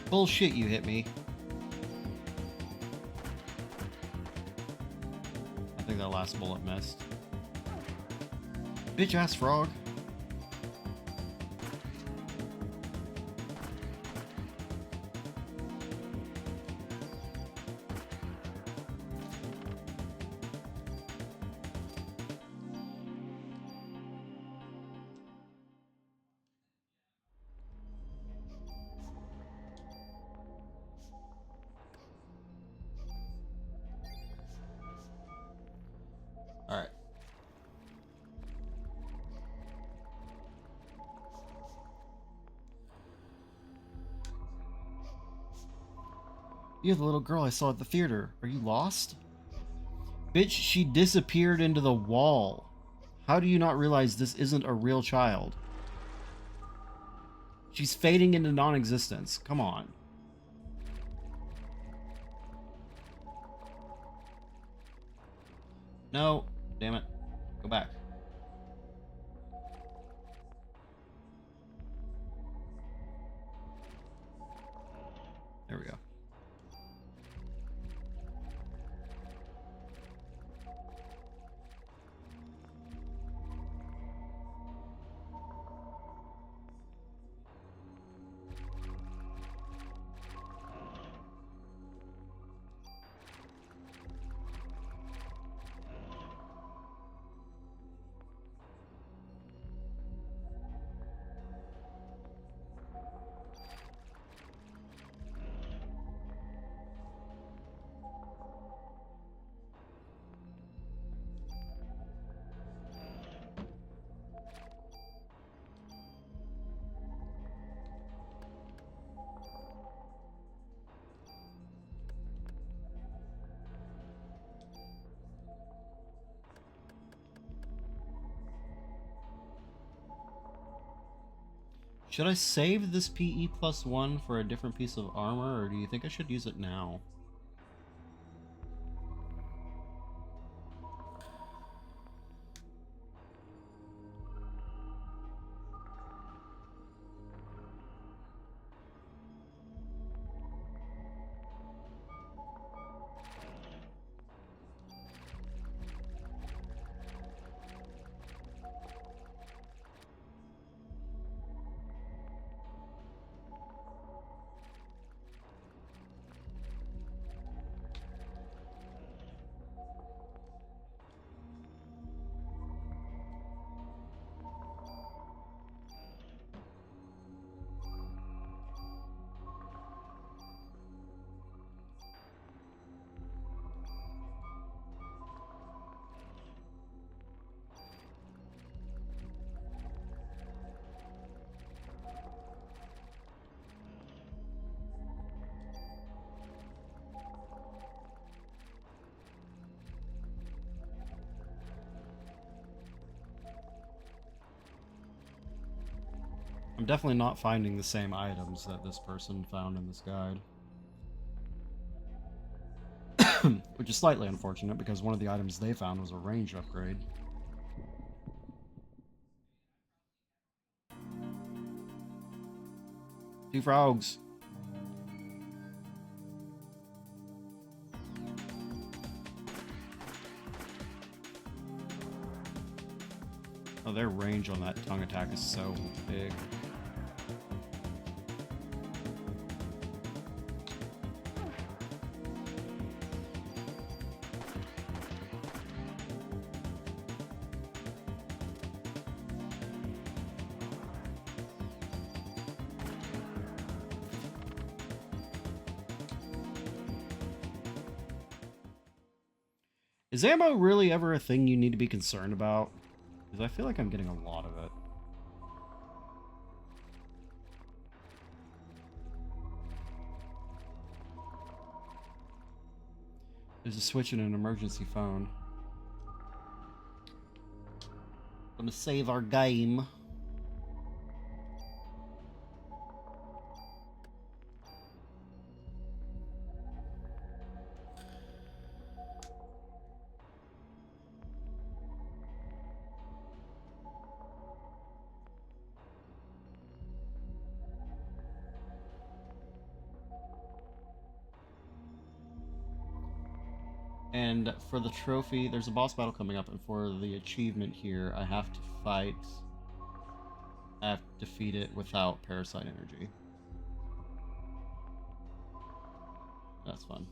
Bullshit, you hit me. I think that last bullet missed. Bitch ass frog. Alright. You're the little girl I saw at the theater. Are you lost? Bitch, she disappeared into the wall. How do you not realize this isn't a real child? She's fading into non-existence. Come on. No. Damn it. Go back. There we go. Should I save this PE +1 for a different piece of armor, or do you think I should use it now? I'm definitely not finding the same items that this person found in this guide. which is slightly unfortunate because one of the items they found was a range upgrade. Two frogs. Oh, their range on that tongue attack is so big. Is ammo really ever a thing you need to be concerned about? Because I feel like I'm getting a lot of it. There's a switch in an emergency phone. Gonna save our game. And for the trophy, there's a boss battle coming up, and for the achievement here, I have to fight. I have to defeat it without parasite energy. That's fun.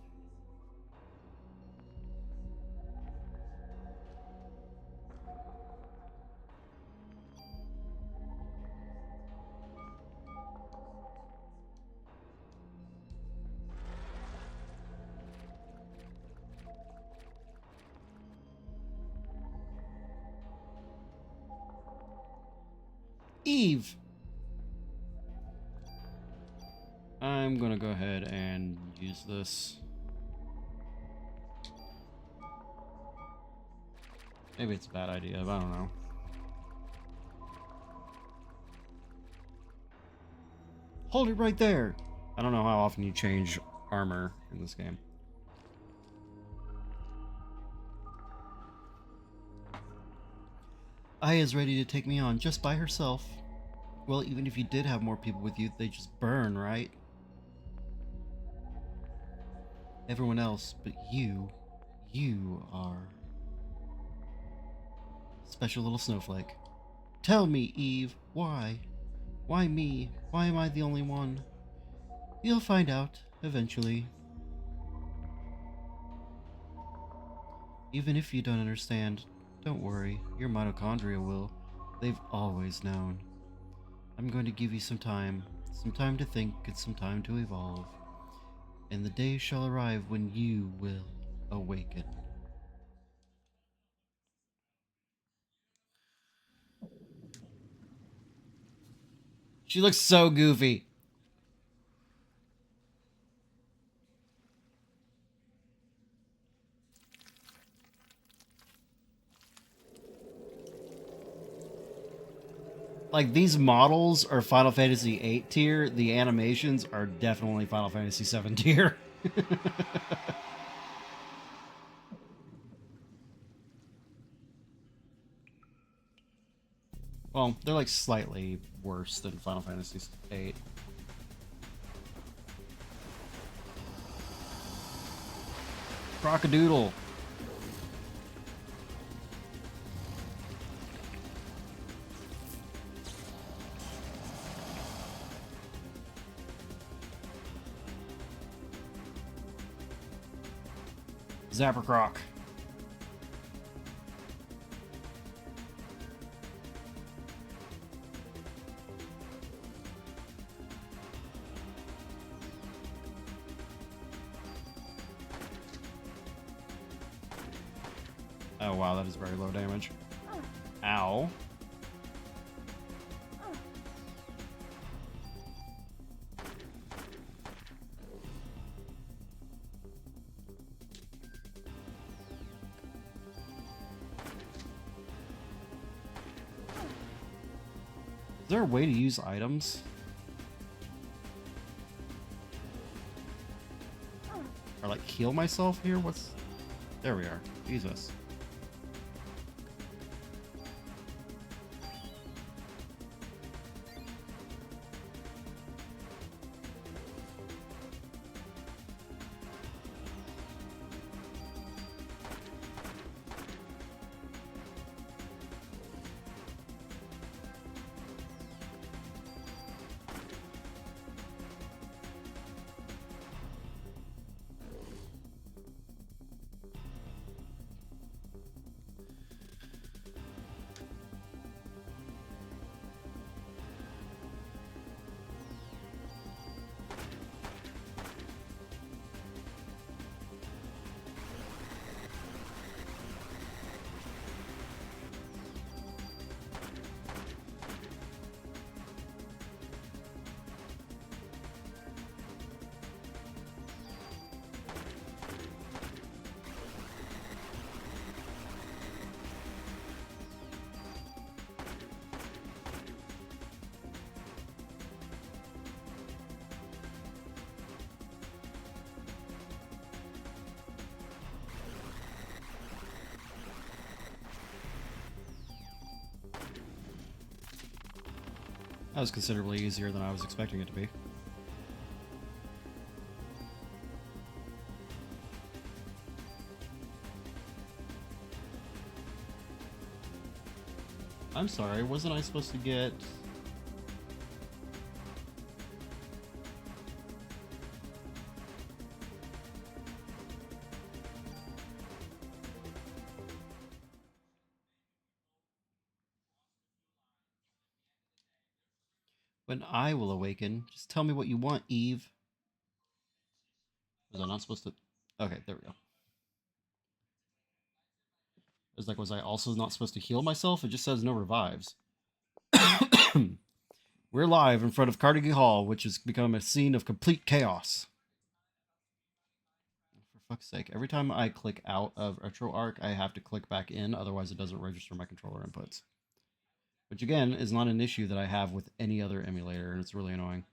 Eve! I'm gonna go ahead and use this. Maybe it's a bad idea, but I don't know. Hold it right there! I don't know how often you change armor in this game. Aya's ready to take me on just by herself. Well, even if you did have more people with you, they just burn, right? Everyone else, but you are... special little snowflake. Tell me, Eve, why? Why me? Why am I the only one? You'll find out, eventually. Even if you don't understand, don't worry, your mitochondria will. They've always known. I'm going to give you some time to think and some time to evolve. And the day shall arrive when you will awaken. She looks so goofy. Like, these models are Final Fantasy 8 tier. The animations are definitely Final Fantasy 7 tier. Well, they're like slightly worse than Final Fantasy 8. Crocodile. Zappercroc. Oh wow, that is very low damage. Ow. Is there a way to use items? Or like heal myself here? What's... There we are. Jesus. That was considerably easier than I was expecting it to be. I'm sorry, wasn't I supposed to get... When I will awaken, just tell me what you want, Eve. Was I not supposed to... Okay, there we go. It was like, was I also not supposed to heal myself? It just says no revives. We're live in front of Carnegie Hall, which has become a scene of complete chaos. For fuck's sake, every time I click out of RetroArch, I have to click back in, otherwise it doesn't register my controller inputs. Which again, is not an issue that I have with any other emulator, and it's really annoying.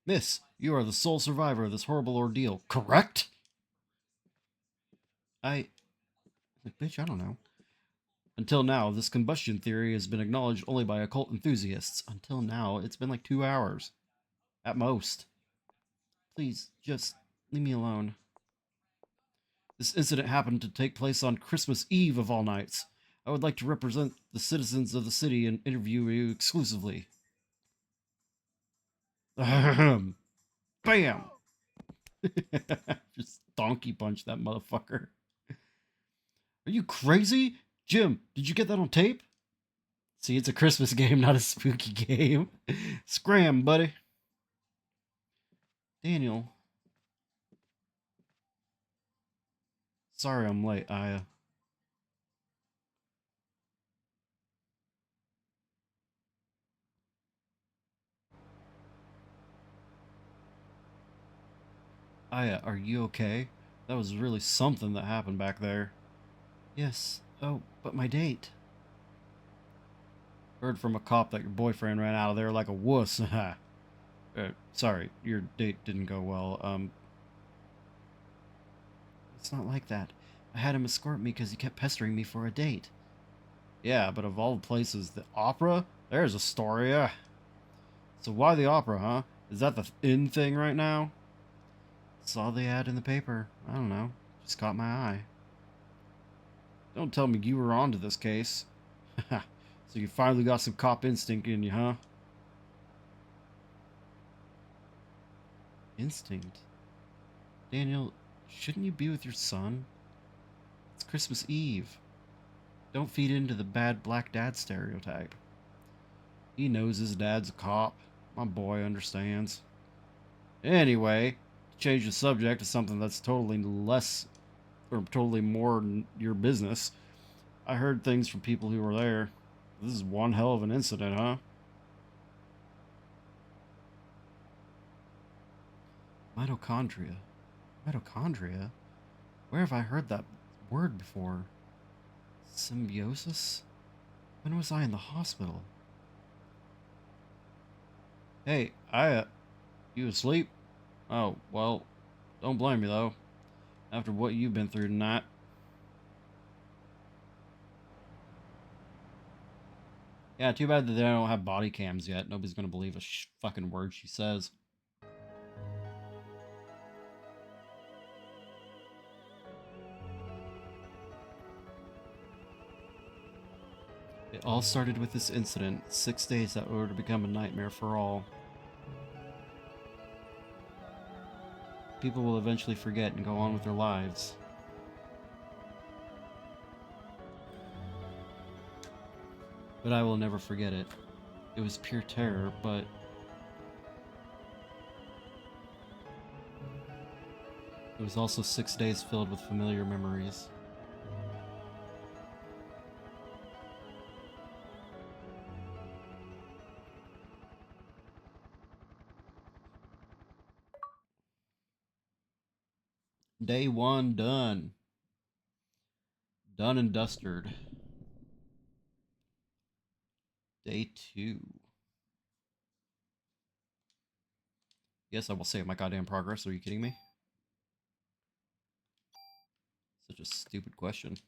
Miss, you are the sole survivor of this horrible ordeal, correct? Like, bitch, I don't know. Until now, this combustion theory has been acknowledged only by occult enthusiasts. Until now, it's been like 2 hours. At most. Please, just leave me alone. This incident happened to take place on Christmas Eve of all nights. I would like to represent the citizens of the city and interview you exclusively. Ahem. Bam! Just donkey punch that motherfucker. Are you crazy? Jim, did you get that on tape? See, it's a Christmas game, not a spooky game. Scram, buddy. Daniel. Sorry I'm late, Aya. Aya, are you okay? That was really something that happened back there. Yes. Oh, but my date. Heard from a cop that your boyfriend ran out of there like a wuss. Sorry, your date didn't go well. It's not like that. I had him escort me because he kept pestering me for a date. Yeah, but of all the places, the opera? There's a story, So why the opera, huh? Is that the in thing right now? Saw the ad in the paper. I don't know. Just caught my eye. Don't tell me you were onto this case. So you finally got some cop instinct in you, huh? Instinct? Daniel, shouldn't you be with your son? It's Christmas Eve. Don't feed into the bad black dad stereotype. He knows his dad's a cop. My boy understands. Anyway, to change the subject to something that's totally less, or totally more your business, I heard things from people who were there. This is one hell of an incident, huh? Mitochondria. Mitochondria? Where have I heard that word before? Symbiosis? When was I in the hospital? Hey, you asleep? Oh, well, don't blame me, though. After what you've been through tonight. Yeah, too bad that they don't have body cams yet. Nobody's gonna believe a fucking word she says. It all started with this incident. 6 days that were to become a nightmare for all. People will eventually forget and go on with their lives. But I will never forget it. It was pure terror, but it was also 6 days filled with familiar memories. Day 1 done. Done and dusted. Day 2. Yes, I will save my goddamn progress. Are you kidding me? Such a stupid question.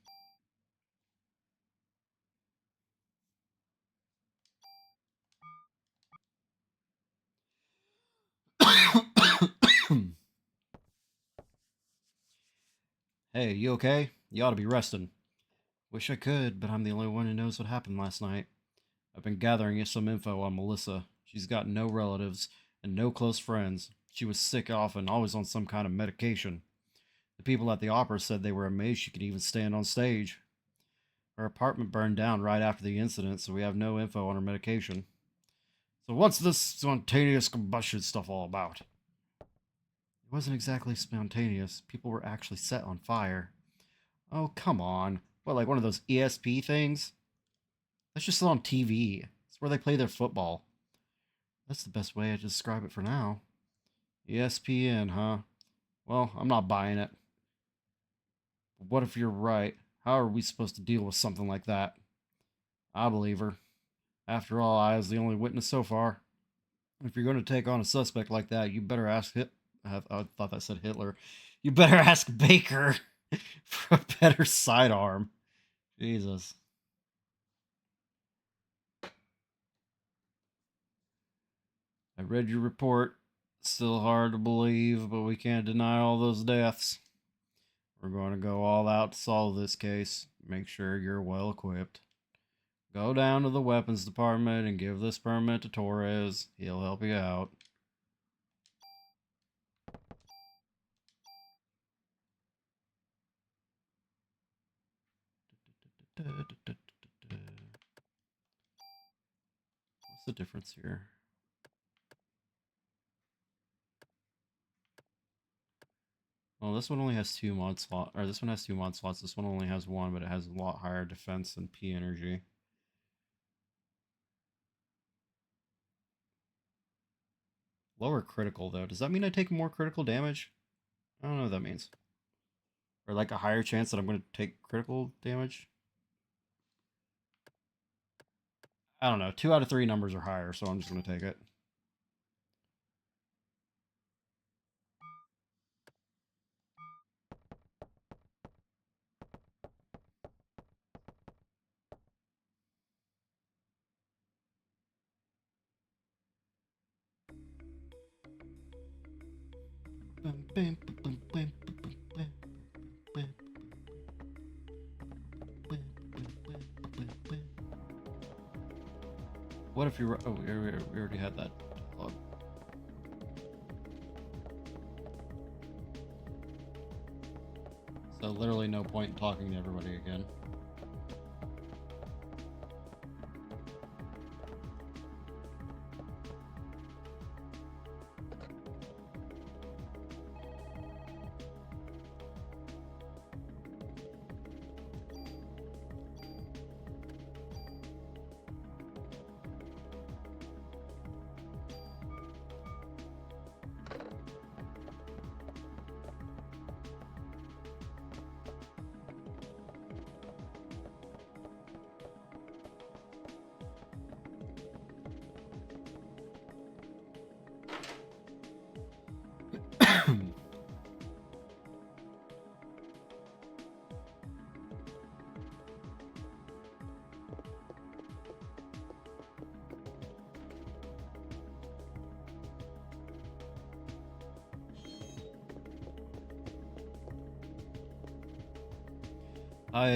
Hey, you okay? You ought to be resting. Wish I could, but I'm the only one who knows what happened last night. I've been gathering some info on Melissa. She's got no relatives and no close friends. She was sick often, always on some kind of medication. The people at the opera said they were amazed she could even stand on stage. Her apartment burned down right after the incident, so we have no info on her medication. So what's this spontaneous combustion stuff all about? It wasn't exactly spontaneous. People were actually set on fire. Oh, come on. What, like one of those ESP things? That's just on TV. It's where they play their football. That's the best way to describe it for now. ESPN, huh? Well, I'm not buying it. But what if you're right? How are we supposed to deal with something like that? I believe her. After all, I was the only witness so far. If you're going to take on a suspect like that, you better ask I thought that said Hitler. You better ask Baker for a better sidearm. Jesus. I read your report. Still hard to believe, but we can't deny all those deaths. We're going to go all out to solve this case. Make sure you're well equipped. Go down to the weapons department and give this permit to Torres. He'll help you out. What's the difference here? Well, this one only has 2 mod slots, or this one has 2 mod slots. This one only has 1, but it has a lot higher defense and P energy. Lower critical, though. Does that mean I take more critical damage? I don't know what that means. Or like a higher chance that I'm going to take critical damage? I don't know. 2 out of 3 numbers are higher, so I'm just going to take it. What if you... Oh, we already had that dialogue. So literally no point in talking to everybody again.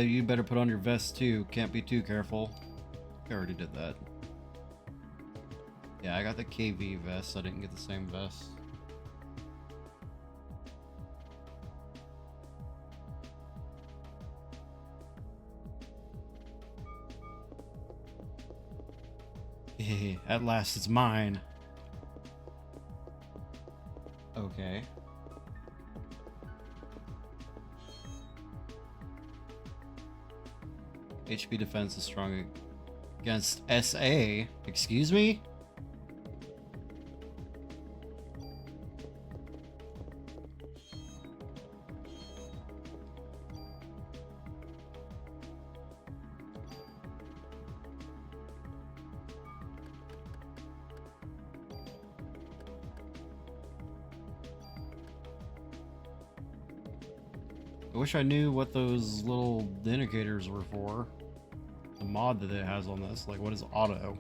You better put on your vest too. Can't be too careful. I already did that. Yeah, I got the KV vest. I didn't get the same vest. At last, it's mine. Okay. HP defense is strong against SA. Excuse me? I wish I knew what those little indicators were for. The mod that it has on this. Like, what is auto?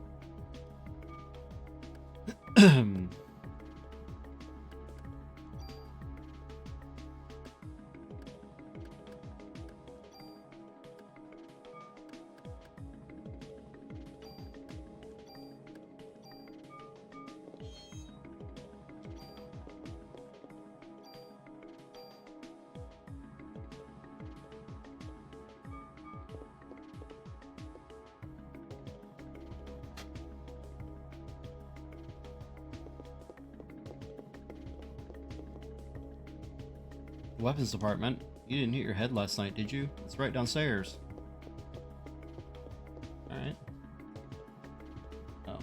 Weapons department. You didn't hit your head last night, did you? It's right downstairs. Alright. Oh.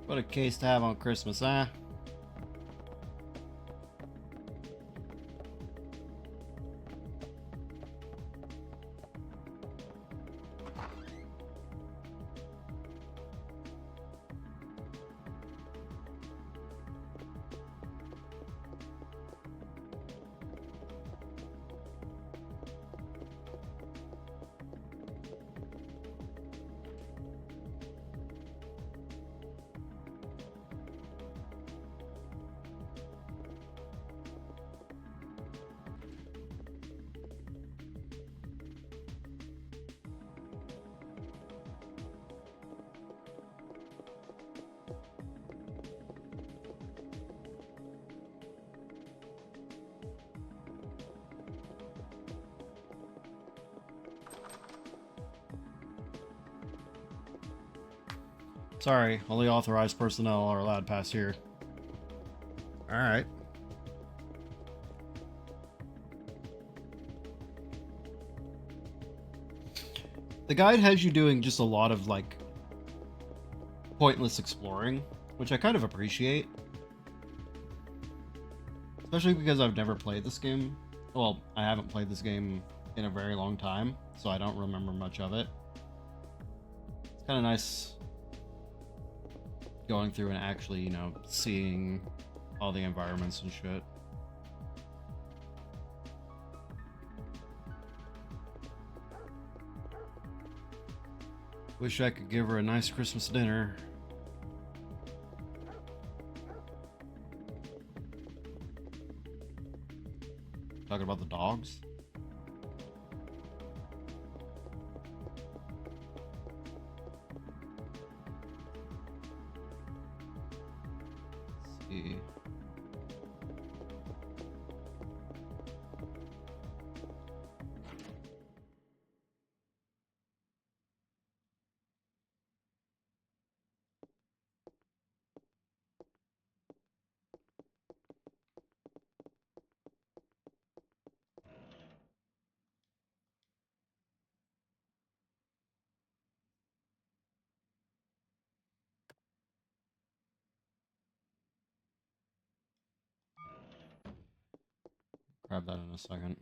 What a case to have on Christmas, huh? Sorry, only authorized personnel are allowed past here. Alright. The guide has you doing just a lot of, like, pointless exploring, which I kind of appreciate. Especially because I've never played this game. Well, I haven't played this game in a very long time, so I don't remember much of it. It's kind of nice going through and actually, you know, seeing all the environments and shit. Wish I could give her a nice Christmas dinner. Talking about the dogs? Let's see. grab that in a second.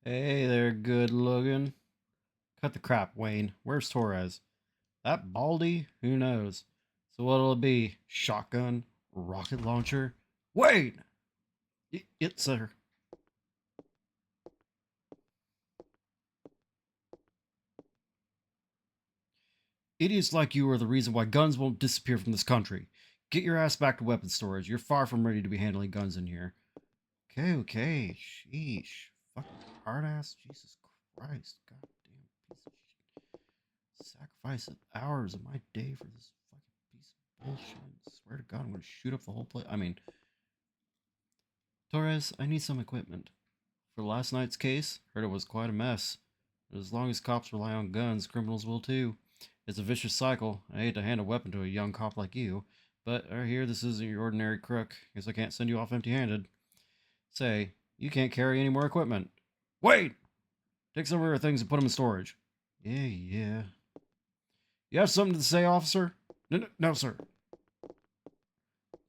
Hey there, good looking. Cut the crap, Wayne. Where's Torres? That Baldy? Who knows? So what'll it be? Shotgun? Rocket launcher? Wait! It's sir. Idiots like you are the reason why guns won't disappear from this country. Get your ass back to weapons storage. You're far from ready to be handling guns in here. Okay. Sheesh. Fucking hard ass. Jesus Christ. Goddamn piece of shit. Sacrifice hours of my day for this fucking piece of bullshit. I swear to God, I'm gonna shoot up the whole place. I mean, Torres, I need some equipment. For last night's case, heard it was quite a mess. But as long as cops rely on guns, criminals will too. It's a vicious cycle. I hate to hand a weapon to a young cop like you, but I hear this isn't your ordinary crook. Guess I can't send you off empty-handed. Say, you can't carry any more equipment. Wait! Take some of your things and put them in storage. Yeah. You have something to say, officer? No, sir.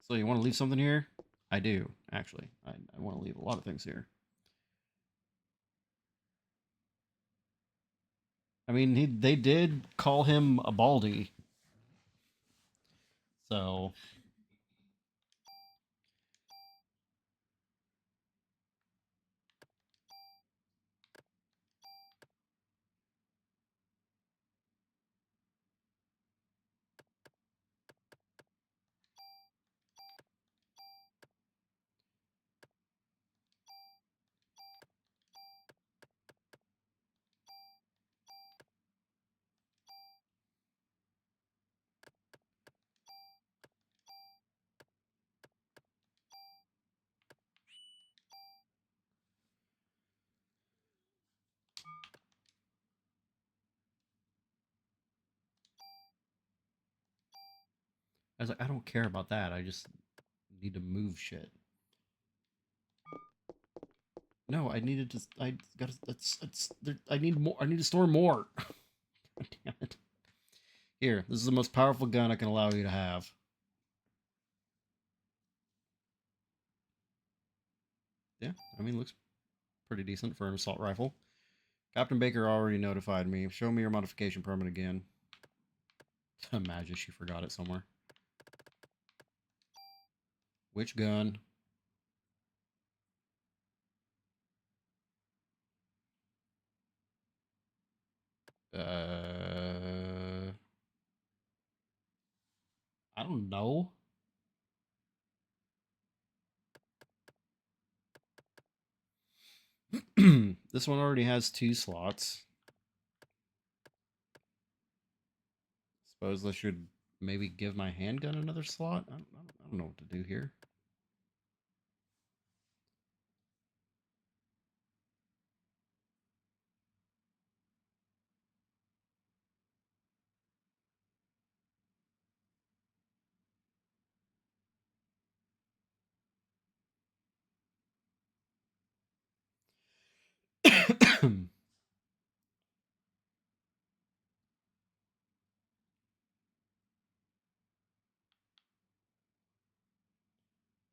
So you want to leave something here? I do, actually. I want to leave a lot of things here. I mean, they did call him a baldy. So I was like, I don't care about that. I just need to move shit. No, I needed to. I gotta. I need more. I need to store more. Damn it. Here, this is the most powerful gun I can allow you to have. Yeah, I mean, looks pretty decent for an assault rifle. Captain Baker already notified me. Show me your modification permit again. Imagine she forgot it somewhere. Which gun? I don't know. This one already has 2 slots. Suppose I should maybe give my handgun another slot? I don't know what to do here.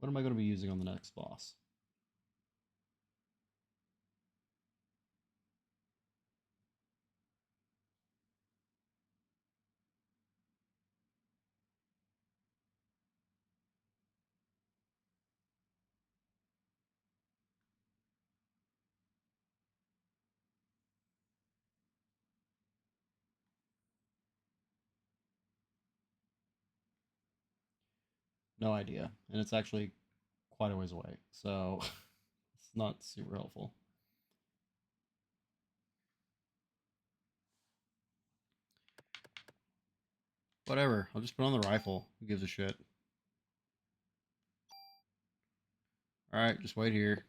What am I going to be using on the next boss? No idea. And it's actually quite a ways away. So it's not super helpful. Whatever. I'll just put on the rifle. Who gives a shit? Alright, just wait here.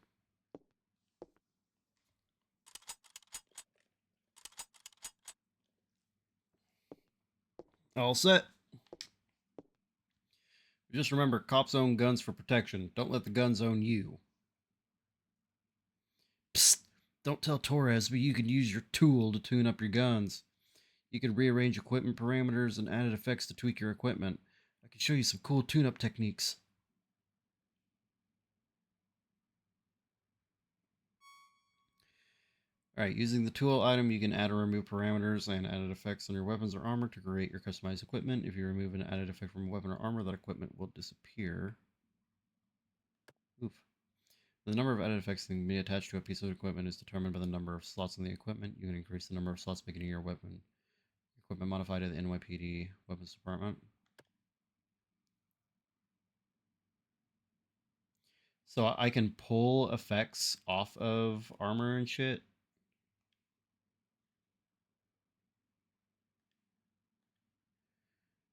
All set. Just remember, cops own guns for protection. Don't let the guns own you. Psst! Don't tell Torres, but you can use your tool to tune up your guns. You can rearrange equipment parameters and added effects to tweak your equipment. I can show you some cool tune-up techniques. Alright, using the tool item, you can add or remove parameters and added effects on your weapons or armor to create your customized equipment. If you remove an added effect from a weapon or armor, that equipment will disappear. Oof. The number of added effects that can be attached to a piece of equipment is determined by the number of slots in the equipment. You can increase the number of slots making your weapon equipment modified at the NYPD weapons department. So I can pull effects off of armor and shit.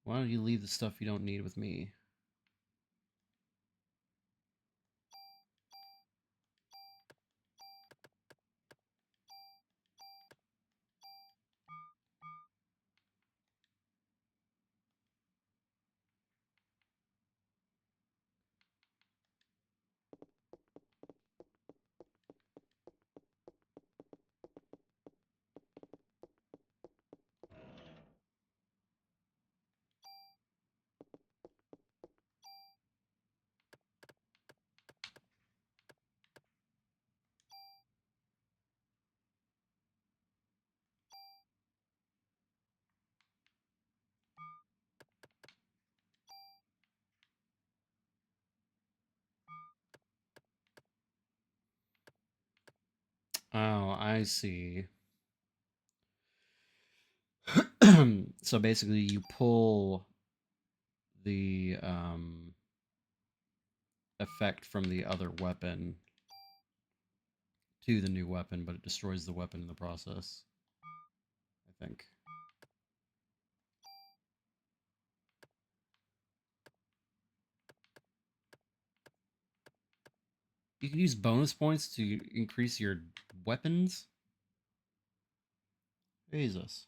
Why don't you leave the stuff you don't need with me? Oh, I see. So basically, you pull the effect from the other weapon to the new weapon, but it destroys the weapon in the process, I think. You can use bonus points to increase your weapons? Jesus.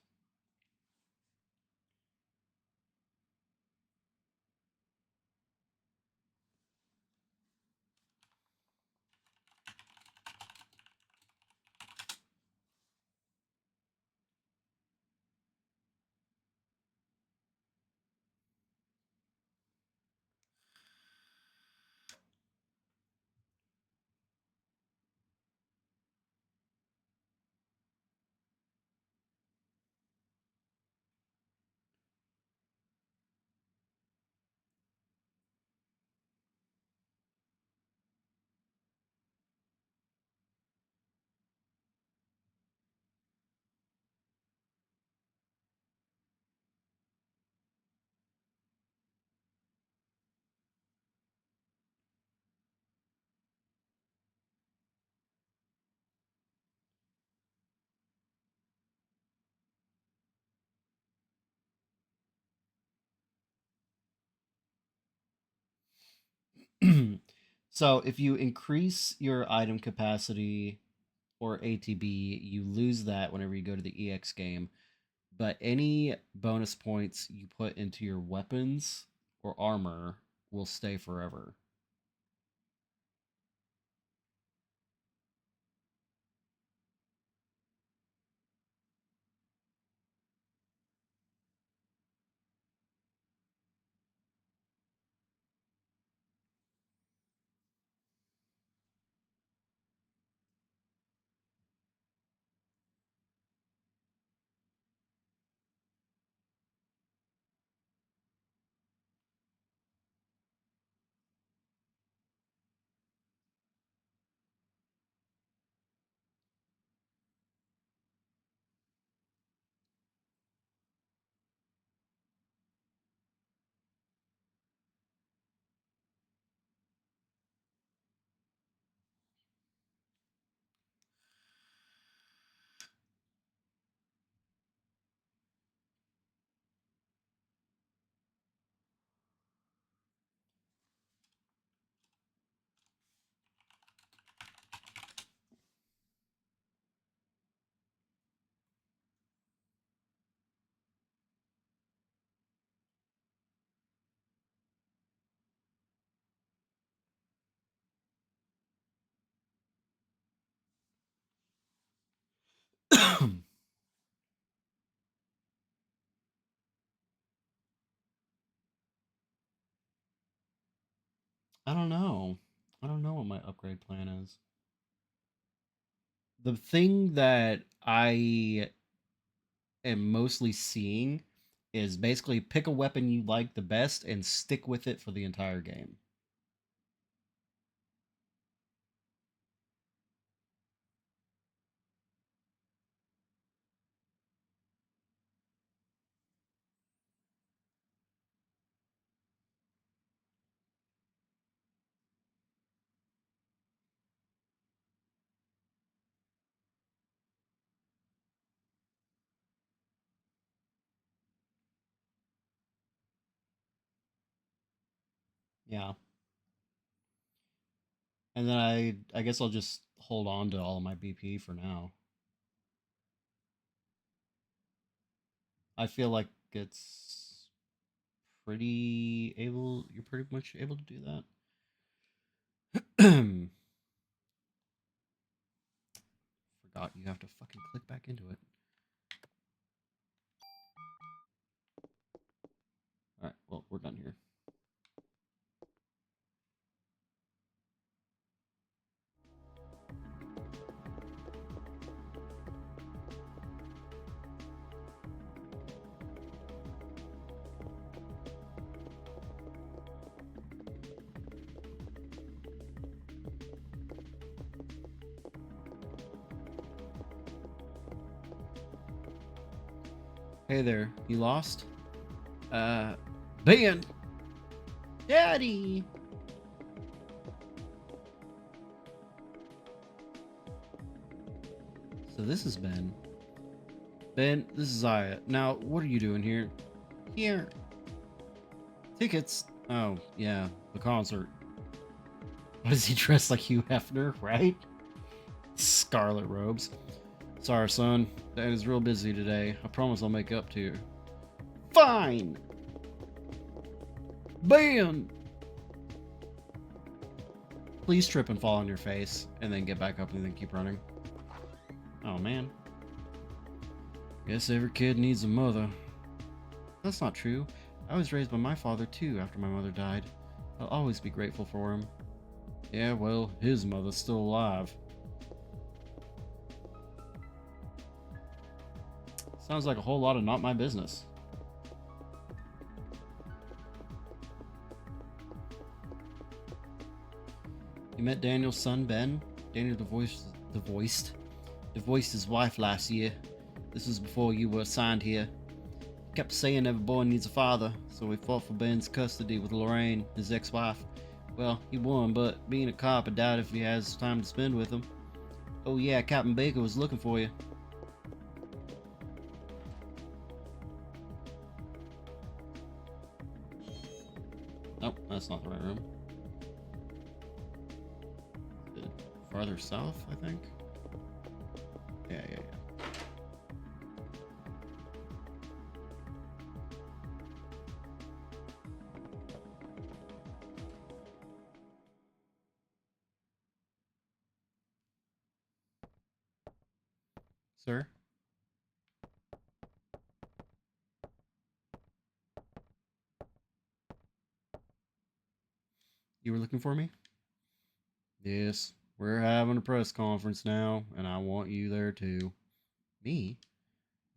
So if you increase your item capacity or ATB, you lose that whenever you go to the EX game. But any bonus points you put into your weapons or armor will stay forever. I don't know. I don't know what my upgrade plan is. The thing that I am mostly seeing is basically pick a weapon you like the best and stick with it for the entire game. Yeah. And then I guess I'll just hold on to all of my BP for now. I feel like it's pretty able you're pretty much able to do that. Forgot you have to fucking click back into it. All right, well, we're done here. Hey there, you lost? Uh, Ben! Daddy! So this is Ben. Ben, this is Zaya. Now, what are you doing here? Here. Tickets? Oh, yeah, the concert. Why does he dress like Hugh Hefner, right? Scarlet robes. Sorry, son. Dad is real busy today. I promise I'll make up to you. Fine! Ben! Please trip and fall on your face, and then get back up and then keep running. Oh, man. Guess every kid needs a mother. That's not true. I was raised by my father, too, after my mother died. I'll always be grateful for him. Yeah, well, his mother's still alive. Sounds like a whole lot of not my business. You met Daniel's son, Ben? Daniel divorced his wife last year. This was before you were assigned here. He kept saying every boy needs a father, so we fought for Ben's custody with Lorraine, his ex-wife. Well, he won, but being a cop, I doubt if he has time to spend with him. Oh yeah, Captain Baker was looking for you. Nope, that's not the right room. Farther south, I think? Yeah. Sir? You were looking for me? Yes. We're having a press conference now, and I want you there too. Me?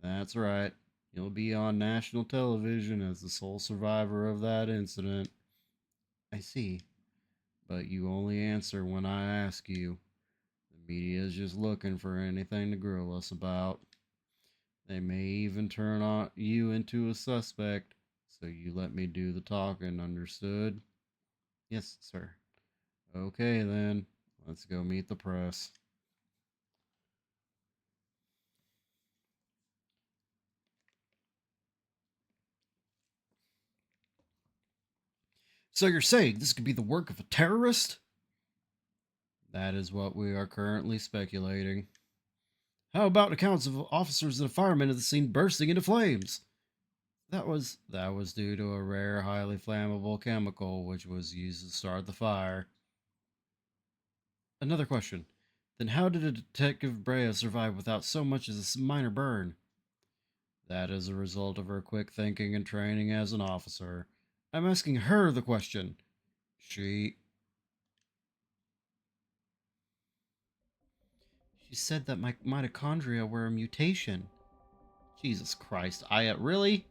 That's right. You'll be on national television as the sole survivor of that incident. I see. But you only answer when I ask you. The media is just looking for anything to grill us about. They may even turn on you into a suspect, so you let me do the talking, understood? Yes, sir. Okay then, let's go meet the press. So you're saying this could be the work of a terrorist? That is what we are currently speculating. How about accounts of officers and firemen at the scene bursting into flames? That was due to a rare, highly flammable chemical which was used to start the fire. Another question. Then how did a Detective Brea survive without so much as a minor burn? That is a result of her quick thinking and training as an officer. I'm asking her the question. She She said that my mitochondria were a mutation. Jesus Christ. Really?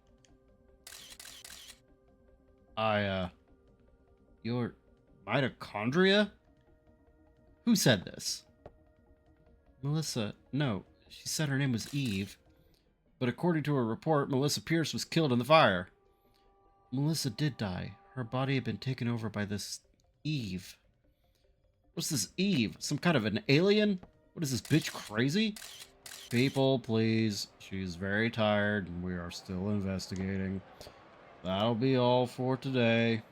Your mitochondria? Who said this? Melissa, no. She said her name was Eve. But according to a report, Melissa Pierce was killed in the fire. Melissa did die. Her body had been taken over by this Eve. What's this Eve? Some kind of an alien? What is this bitch, crazy? People, please. She's very tired, and we are still investigating. That'll be all for today.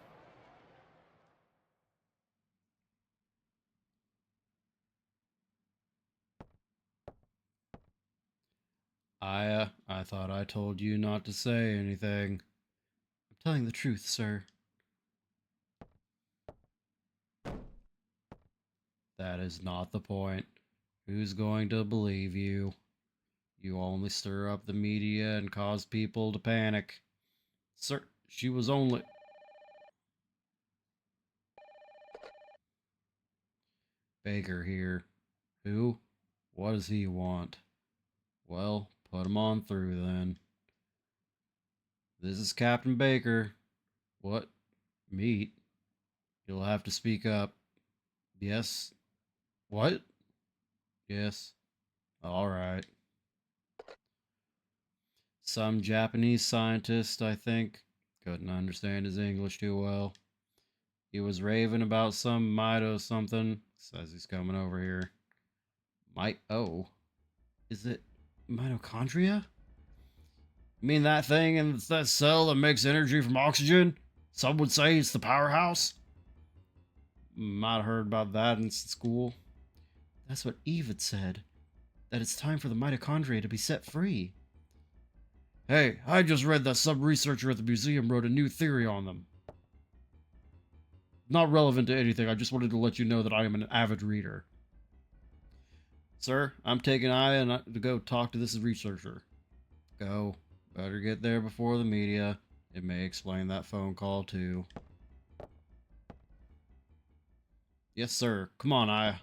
I thought I told you not to say anything. I'm telling the truth, sir. That is not the point. Who's going to believe you? You only stir up the media and cause people to panic. Sir, she was only... Baker here. Who? What does he want? Well, put him on through then. This is Captain Baker. What? Meat? You'll have to speak up. Yes? What? Yes. Alright. Some Japanese scientist, I think. Couldn't understand his English too well. He was raving about some mito something. Says he's coming over here. Is it mitochondria? You mean that thing in that cell that makes energy from oxygen? Some would say it's the powerhouse. Might have heard about that in school. That's what Eve had said. That it's time for the mitochondria to be set free. Hey, I just read that some researcher at the museum wrote a new theory on them. Not relevant to anything, I just wanted to let you know that I am an avid reader. Sir, I'm taking Aya to go talk to this researcher. Go. Better get there before the media. It may explain that phone call, too. Yes, sir. Come on, Aya.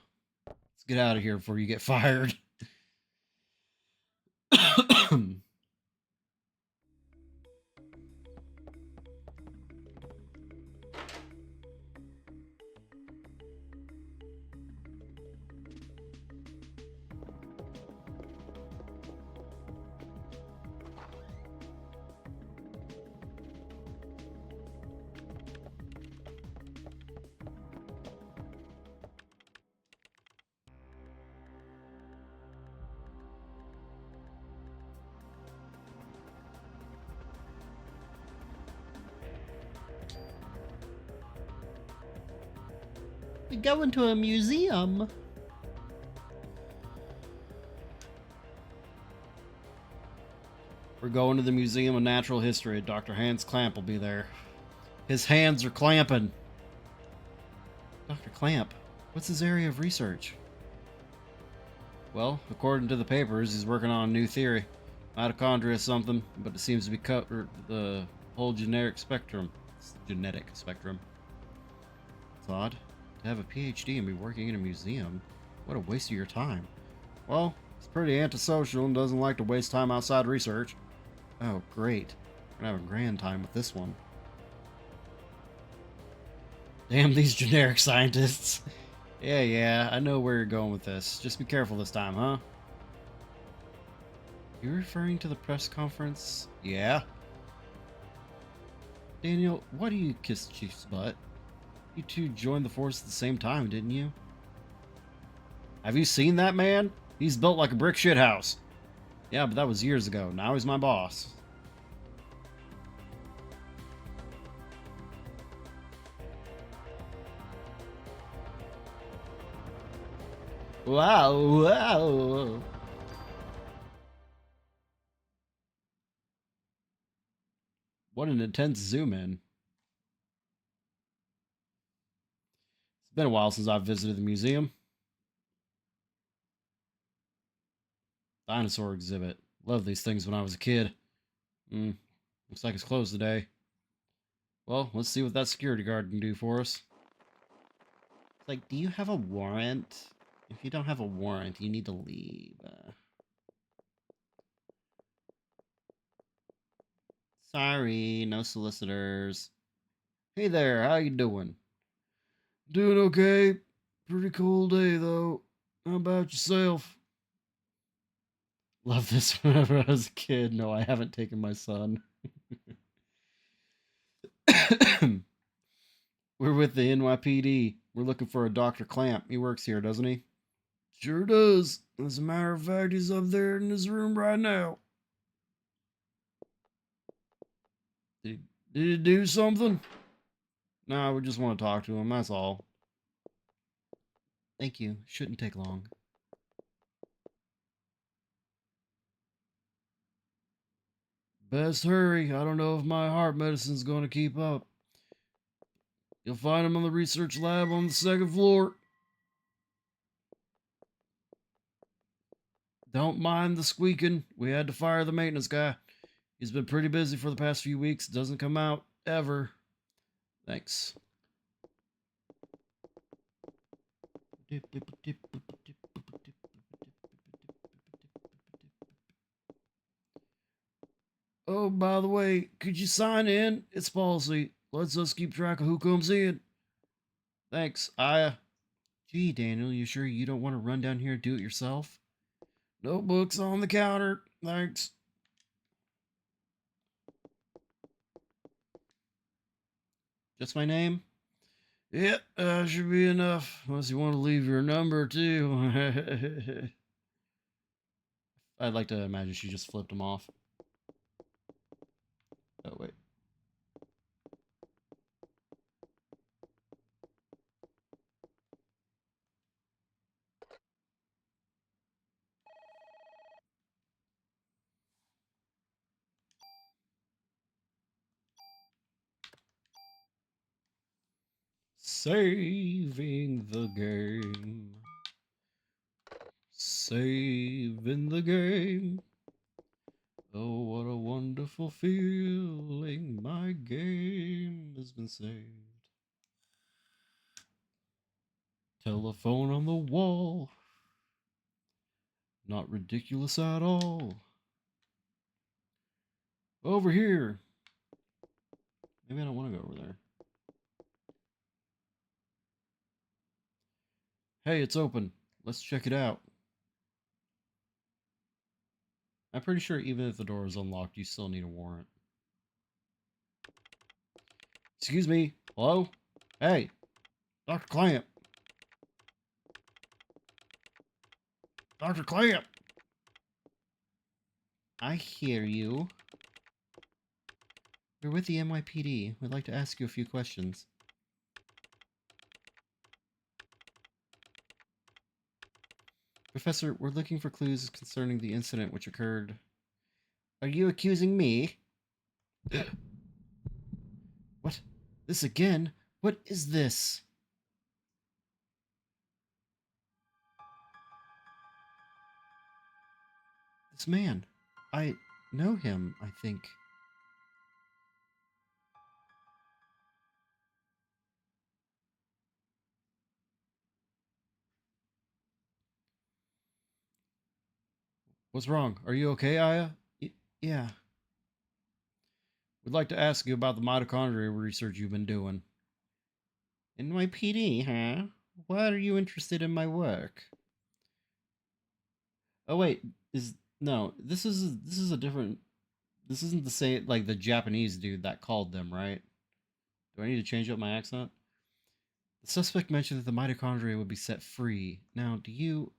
Let's get out of here before you get fired. We go into a museum. We're going to the Museum of Natural History. Dr. Hans Clamp will be there. His hands are clamping. Dr. Clamp, what's his area of research? Well, according to the papers, he's working on a new theory. Mitochondria something, but it seems to be covered the whole genetic spectrum. Genetic spectrum. It's odd. To have a PhD and be working in a museum. What a waste of your time. Well, he's pretty antisocial and doesn't like to waste time outside research. Oh, great. We're gonna have a grand time with this one. Damn these generic scientists. Yeah, I know where you're going with this. Just be careful this time, huh? You referring to the press conference? Yeah. Daniel, why do you kiss Chief's butt? You two joined the force at the same time, didn't you? Have you seen that man? He's built like a brick shithouse. Yeah, but that was years ago. Now he's my boss. Wow. What an intense zoom in. It's been a while since I've visited the museum. Dinosaur exhibit. Loved these things when I was a kid. Looks like it's closed today. Well, let's see what that security guard can do for us. Like, do you have a warrant? If you don't have a warrant, you need to leave. Sorry, no solicitors. Hey there, how you doing? Doing okay. Pretty cool day, though. How about yourself? Love this whenever I was a kid. No, I haven't taken my son. We're with the NYPD. We're looking for a Dr. Clamp. He works here, doesn't he? Sure does. As a matter of fact, he's up there in his room right now. Did, did he do something? Nah, we just want to talk to him, that's all. Thank you. Shouldn't take long. Best hurry. I don't know if my heart medicine's going to keep up. You'll find him on the research lab on the second floor. Don't mind the squeaking. We had to fire the maintenance guy. He's been pretty busy for the past few weeks. Doesn't come out ever. Thanks. Oh, by the way, could you sign in? It's policy. Lets us keep track of who comes in. Thanks, Aya. Gee, Daniel, you sure you don't want to run down here and do it yourself? Notebooks on the counter. Thanks. Just my name? Yep, should be enough. Unless you want to leave your number, too. I'd like to imagine she just flipped him off. Oh, wait. Saving the game. Saving the game. Oh, what a wonderful feeling. My game has been saved. Telephone on the wall. Not ridiculous at all. Over here. Maybe I don't want to go over there. Hey, it's open. Let's check it out. I'm pretty sure even if the door is unlocked, you still need a warrant. Excuse me. Hello? Hey, Dr. Clamp. Dr. Clamp. I hear you. We're with the NYPD. We'd like to ask you a few questions. Professor, we're looking for clues concerning the incident which occurred. Are you accusing me? What? This again? What is this? This man. I know him, I think. What's wrong? Are you okay, Aya? Yeah. We'd like to ask you about the mitochondria research you've been doing. NYPD, huh? Why are you interested in my work? Oh wait, is no, this is a different this isn't the same like the Japanese dude that called them, right? Do I need to change up my accent? The suspect mentioned that the mitochondria would be set free. Now, do you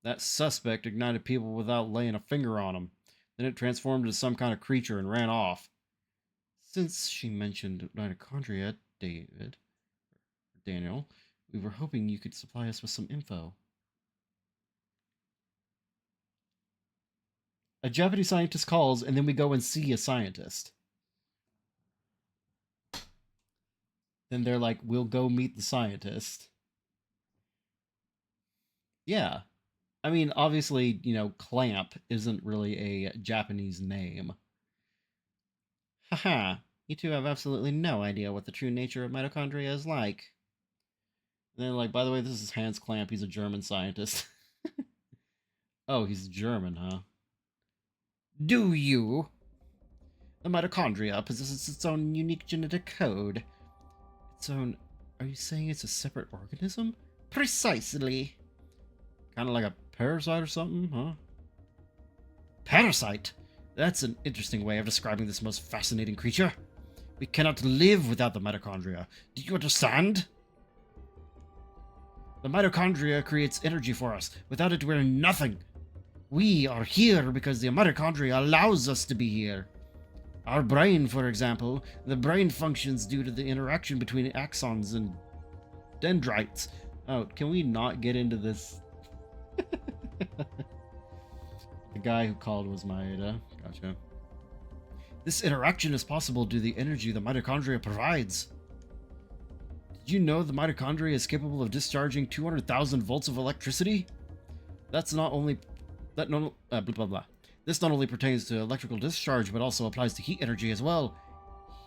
that suspect ignited people without laying a finger on them. Then it transformed into some kind of creature and ran off. Since she mentioned mitochondria, Daniel, we were hoping you could supply us with some info. A Japanese scientist calls, and then we go and see a scientist. Then they're like, we'll go meet the scientist. Yeah. I mean, obviously, Clamp isn't really a Japanese name. Haha, you two have absolutely no idea what the true nature of mitochondria is like. And then, like, by the way, this is Hans Clamp. He's a German scientist. Oh, he's German, huh? Do you? The mitochondria possesses its own unique genetic code. Its own... Are you saying it's a separate organism? Precisely. Kind of like a parasite or something, huh? Parasite? That's an interesting way of describing this most fascinating creature. We cannot live without the mitochondria. Do you understand? The mitochondria creates energy for us. Without it, we're nothing. We are here because the mitochondria allows us to be here. Our brain, for example, the brain functions due to the interaction between axons and dendrites. Oh, can we not get into this? The guy who called was Maeda. Gotcha. This interaction is possible due to the energy the mitochondria provides. Did you know the mitochondria is capable of discharging 200,000 volts of electricity? That's not only... That no... blah, blah, blah. This not only pertains to electrical discharge, but also applies to heat energy as well.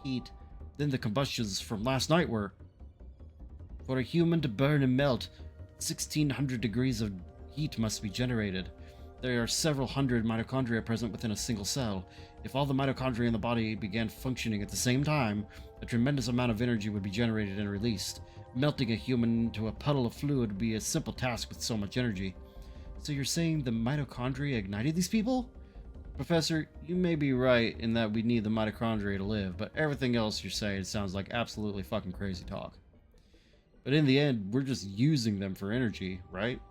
Heat. Then the combustions from last night were... For a human to burn and melt, 1,600 degrees of heat must be generated. There are several hundred mitochondria present within a single cell. If all the mitochondria in the body began functioning at the same time, a tremendous amount of energy would be generated and released. Melting a human into a puddle of fluid would be a simple task with so much energy. So you're saying the mitochondria ignited these people? Professor, you may be right in that we need the mitochondria to live, but everything else you're saying sounds like absolutely fucking crazy talk. But in the end, we're just using them for energy, right?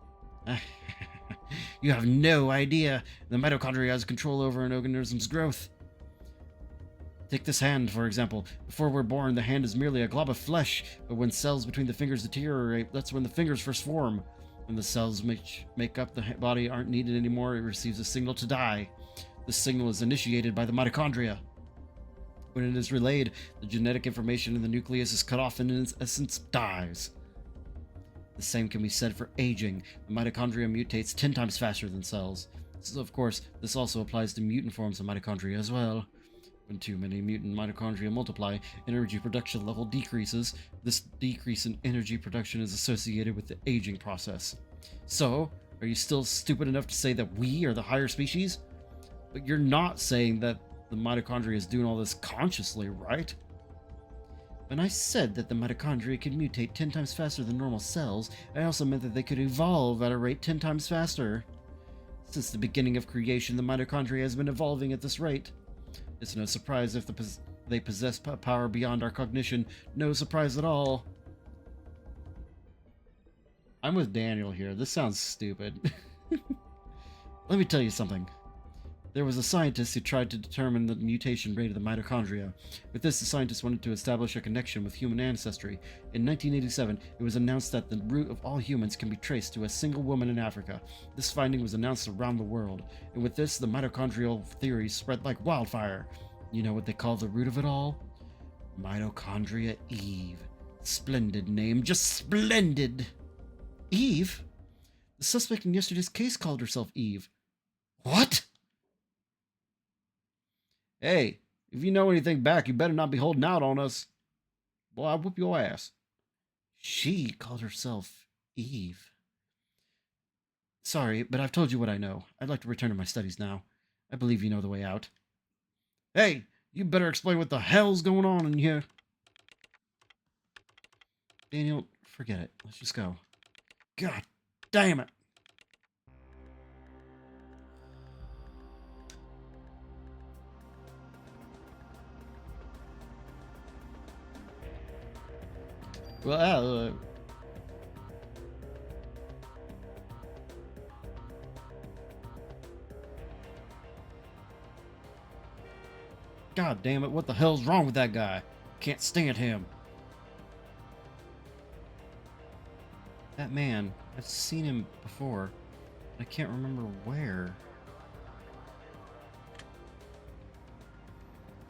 You have no idea. The mitochondria has control over an organism's growth. Take this hand, for example. Before we're born, the hand is merely a glob of flesh, but when cells between the fingers deteriorate, that's when the fingers first form. When the cells which make up the body aren't needed anymore, it receives a signal to die. This signal is initiated by the mitochondria. When it is relayed, the genetic information in the nucleus is cut off and in its essence dies. The same can be said for aging. The mitochondria mutates 10 times faster than cells. So, of course, this also applies to mutant forms of mitochondria as well. When too many mutant mitochondria multiply, energy production level decreases. This decrease in energy production is associated with the aging process. So, are you still stupid enough to say that we are the higher species? But you're not saying that the mitochondria is doing all this consciously, right? When I said that the mitochondria could mutate 10 times faster than normal cells, I also meant that they could evolve at a rate 10 times faster. Since the beginning of creation, the mitochondria has been evolving at this rate. It's no surprise if they possess power beyond our cognition. No surprise at all. I'm with Daniel here. This sounds stupid. Let me tell you something. There was a scientist who tried to determine the mutation rate of the mitochondria. With this, the scientist wanted to establish a connection with human ancestry. In 1987, it was announced that the root of all humans can be traced to a single woman in Africa. This finding was announced around the world, and with this, the mitochondrial theory spread like wildfire. You know what they call the root of it all? Mitochondria Eve. Splendid name, just splendid! Eve? The suspect in yesterday's case called herself Eve. What? Hey, if you know anything back, you better not be holding out on us. Boy, I'll whoop your ass. She called herself Eve. Sorry, but I've told you what I know. I'd like to return to my studies now. I believe you know the way out. Hey, you better explain what the hell's going on in here. Daniel, forget it. Let's just go. God damn it. Well, God damn it, what the hell's wrong with that guy? Can't stand him. That man, I've seen him before. I can't remember where.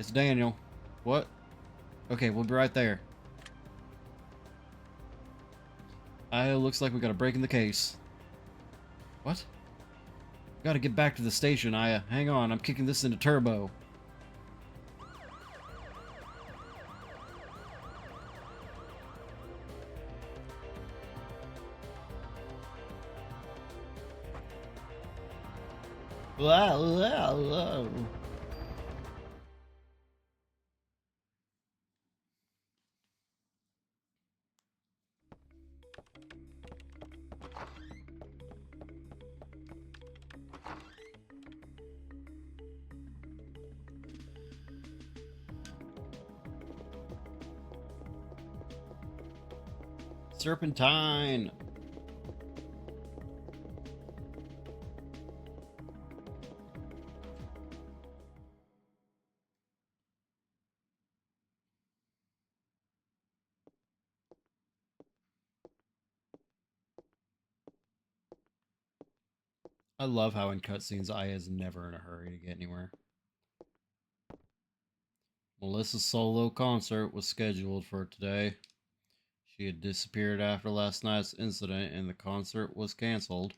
It's Daniel. What? Okay, we'll be right there. Looks like we got a break in the case. What? Gotta get back to the station, Aya. Hang on, I'm kicking this into turbo. Wow, wow, wow. Serpentine. I love how in cutscenes Aya is never in a hurry to get anywhere. Melissa's solo concert was scheduled for today. She had disappeared after last night's incident and the concert was cancelled,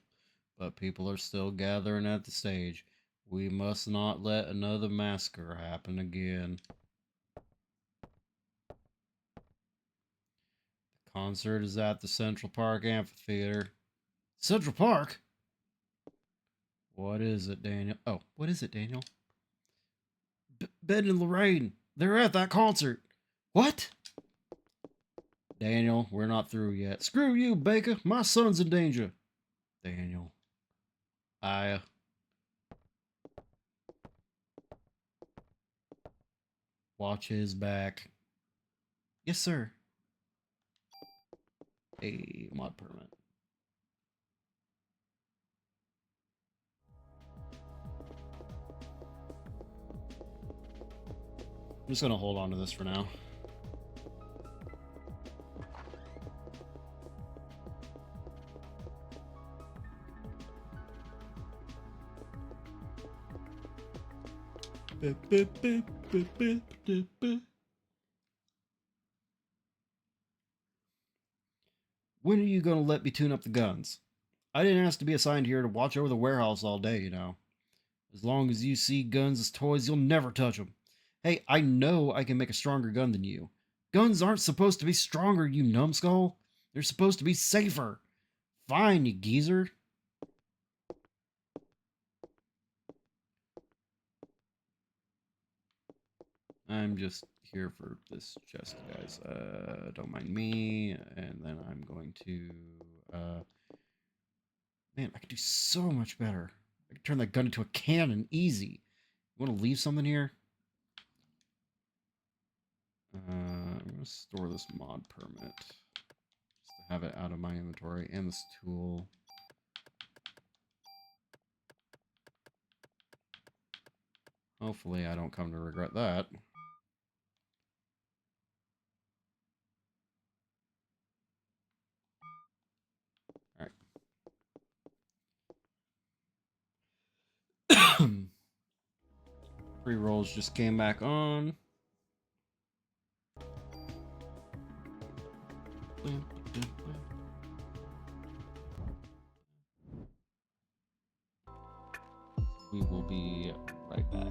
but people are still gathering at the stage. We must not let another massacre happen again. The concert is at the Central Park Amphitheater. Central Park? What is it, Daniel? Oh, what is it, Daniel? Ben and Lorraine, they're at that concert. What? Daniel, we're not through yet. Screw you, Baker. My son's in danger. Daniel. I watch his back. Yes, sir. A mod permit. I'm just gonna hold on to this for now. When are you gonna let me tune up the guns? I didn't ask to be assigned here to watch over the warehouse all day, you know. As long as you see guns as toys, you'll never touch them. Hey, I know I can make a stronger gun than you. Guns aren't supposed to be stronger, you numbskull. They're supposed to be safer. Fine, you geezer. I'm just here for this chest, guys. Don't mind me. And then I'm going to... Man, I could do so much better. I could turn that gun into a cannon, easy. You want to leave something here? I'm going to store this mod permit. Just to have it out of my inventory. And this tool. Hopefully I don't come to regret that. Alright. Pre-rolls just came back on. We will be right back.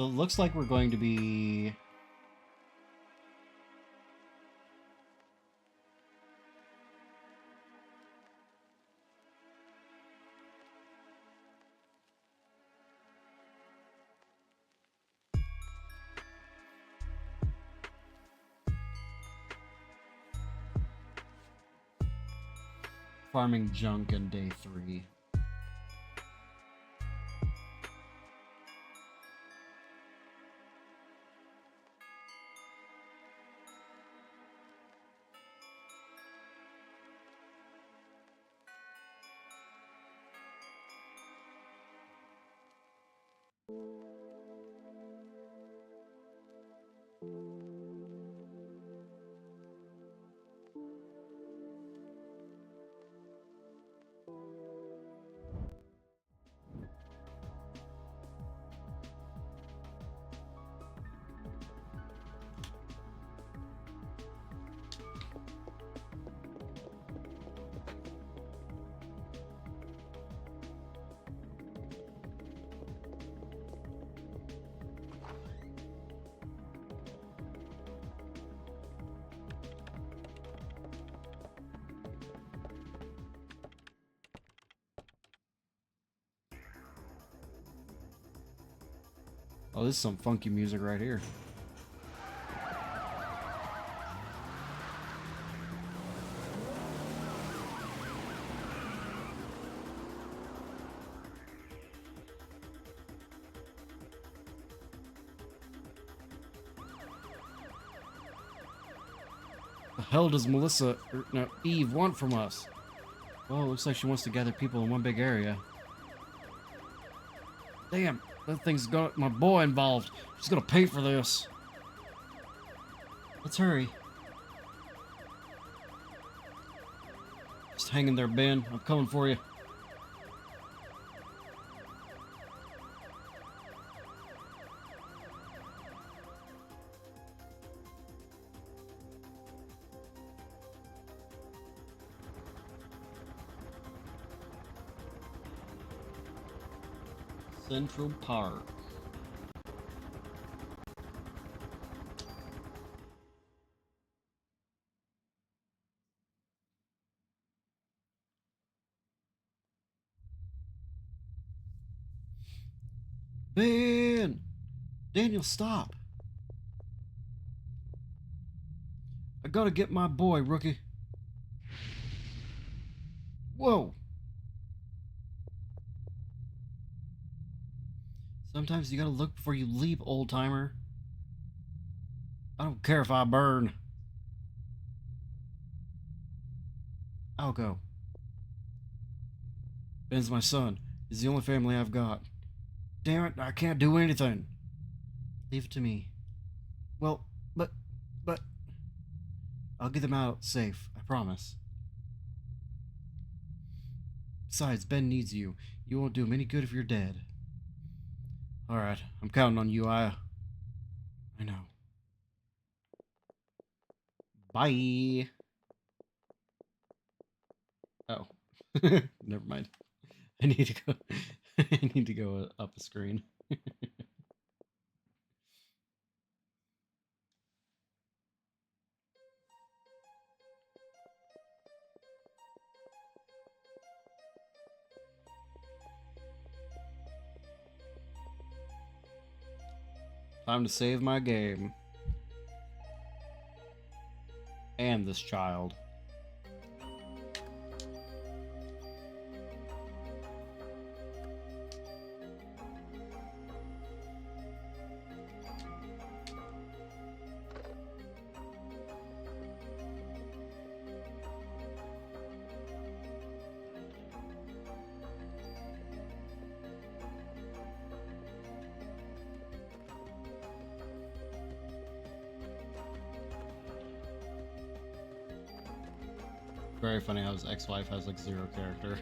So it looks like we're going to be... farming junk in day 3. Oh, this is some funky music right here. The hell does Eve want from us? Well, it looks like she wants to gather people in one big area. Damn, that thing's got my boy involved. She's gonna pay for this. Let's hurry. Just hang in there, Ben. I'm coming for you. Central Park. Ben! Daniel, stop! I gotta get my boy, rookie. Whoa! Sometimes you gotta look before you leap, old-timer. I don't care if I burn. I'll go. Ben's my son. He's the only family I've got. Damn it, I can't do anything. Leave it to me. Well, but... I'll get them out safe, I promise. Besides, Ben needs you. You won't do him any good if you're dead. Alright, I'm counting on you, Aya. I know. Bye! Oh. Never mind. I need to go... I need to go up a screen. Time to save my game. And this child. Very funny how his ex-wife has like 0 character.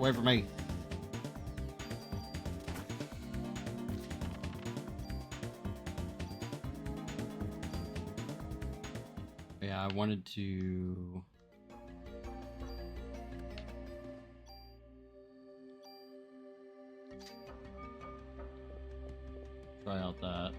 away from me. Yeah, I wanted to... try out that.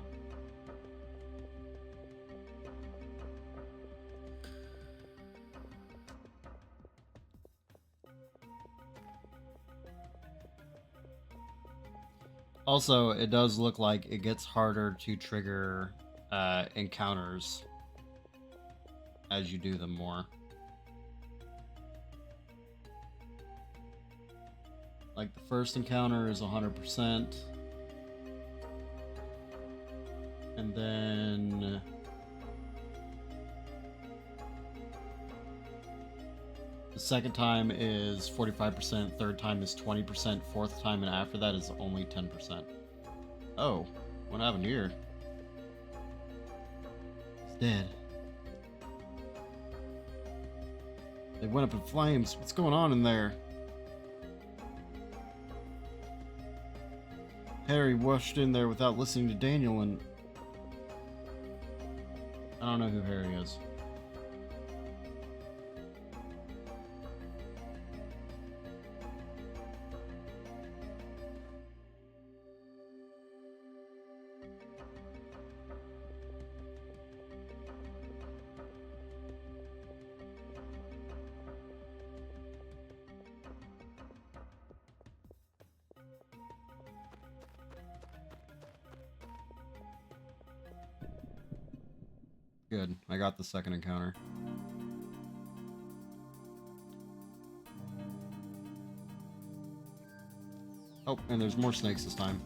Also, it does look like it gets harder to trigger encounters as you do them more. Like the first encounter is 100%. And then the second time is 45%, third time is 20%, fourth time and after that is only 10%. Oh, what happened here? He's dead. They went up in flames. What's going on in there? Harry rushed in there without listening to Daniel and... I don't know who Harry is. Good. I got the second encounter. Oh, and there's more snakes this time.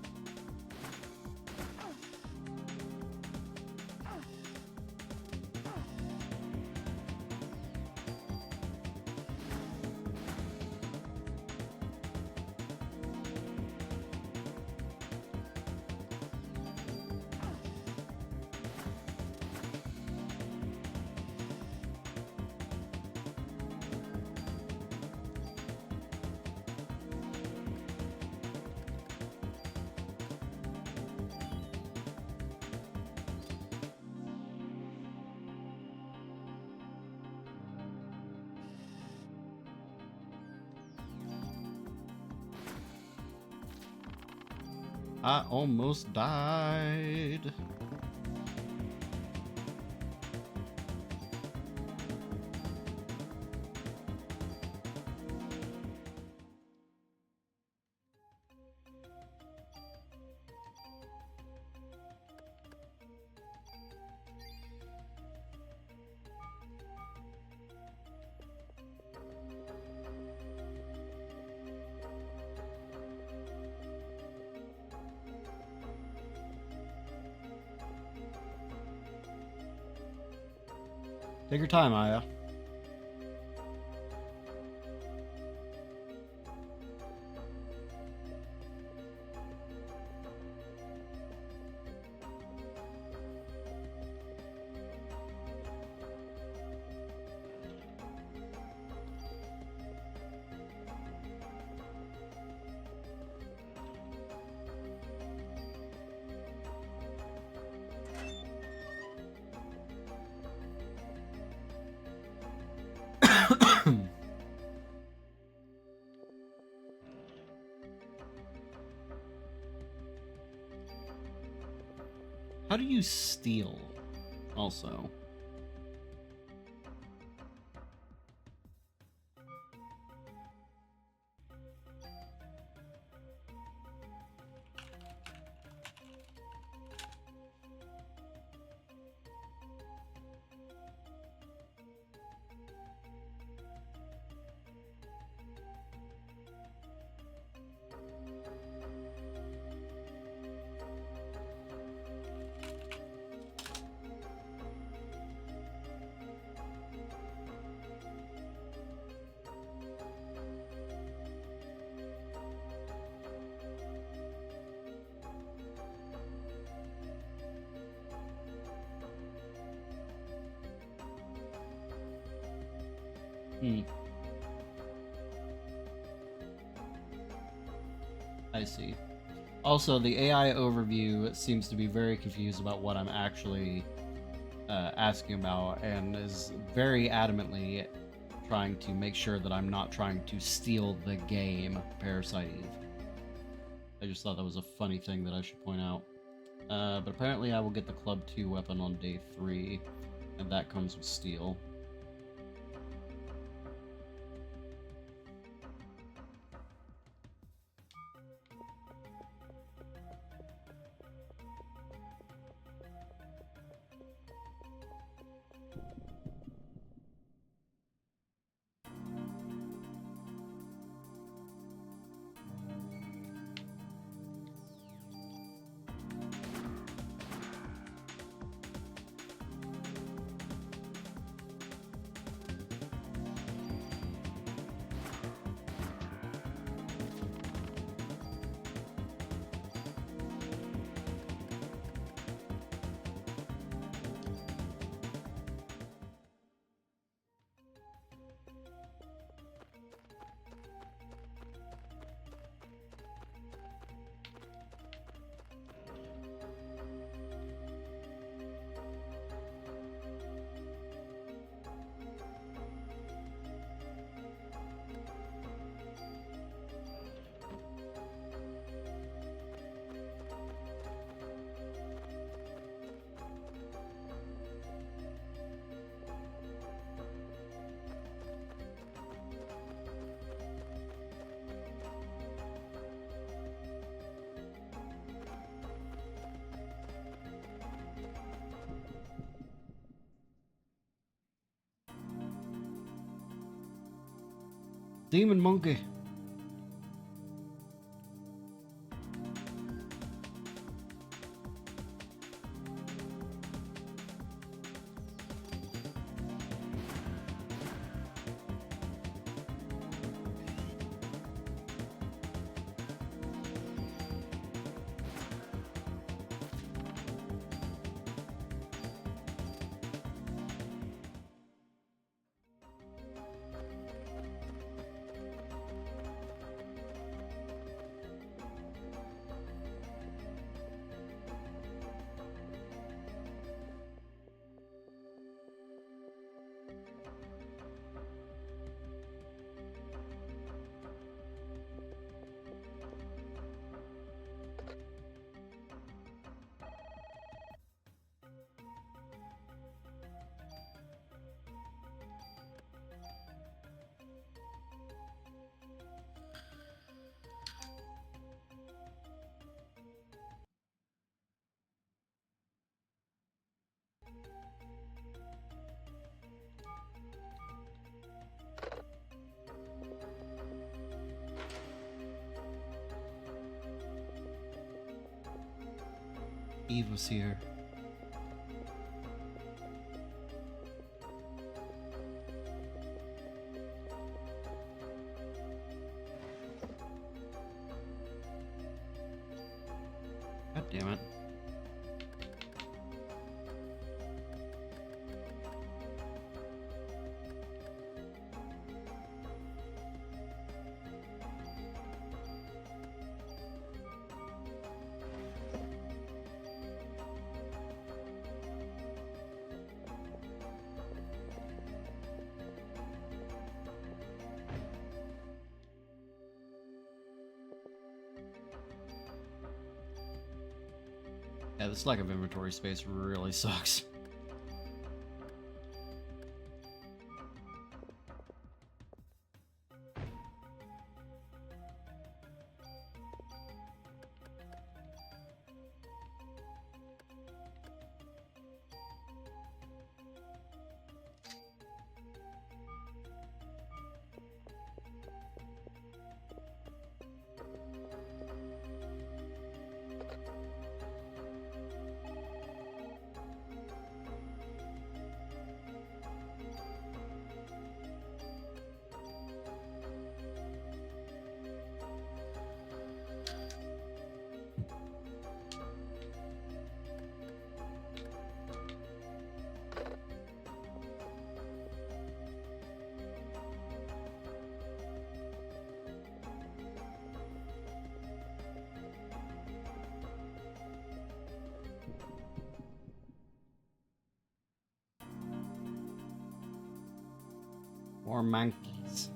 I almost died. Take your time, Aya. How do you steal, also? I see. Also, the AI overview seems to be very confused about what I'm actually asking about, and is very adamantly trying to make sure that I'm not trying to steal the game Parasite Eve. I just thought that was a funny thing that I should point out. But apparently I will get the Club 2 weapon on day 3, and that comes with steel. Demon Monkey! Eve was here. God damn it. Yeah, this lack of inventory space really sucks. More monkeys.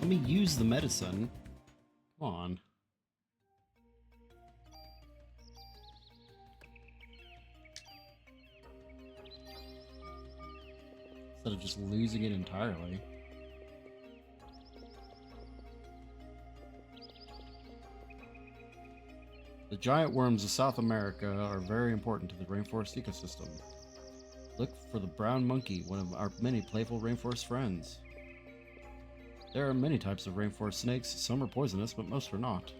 Let me use the medicine. Come on. Instead of just losing it entirely. The giant worms of South America are very important to the rainforest ecosystem. Look for the brown monkey, one of our many playful rainforest friends. There are many types of rainforest snakes. Some are poisonous, but most are not.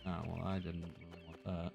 Ah, well, I didn't really want that.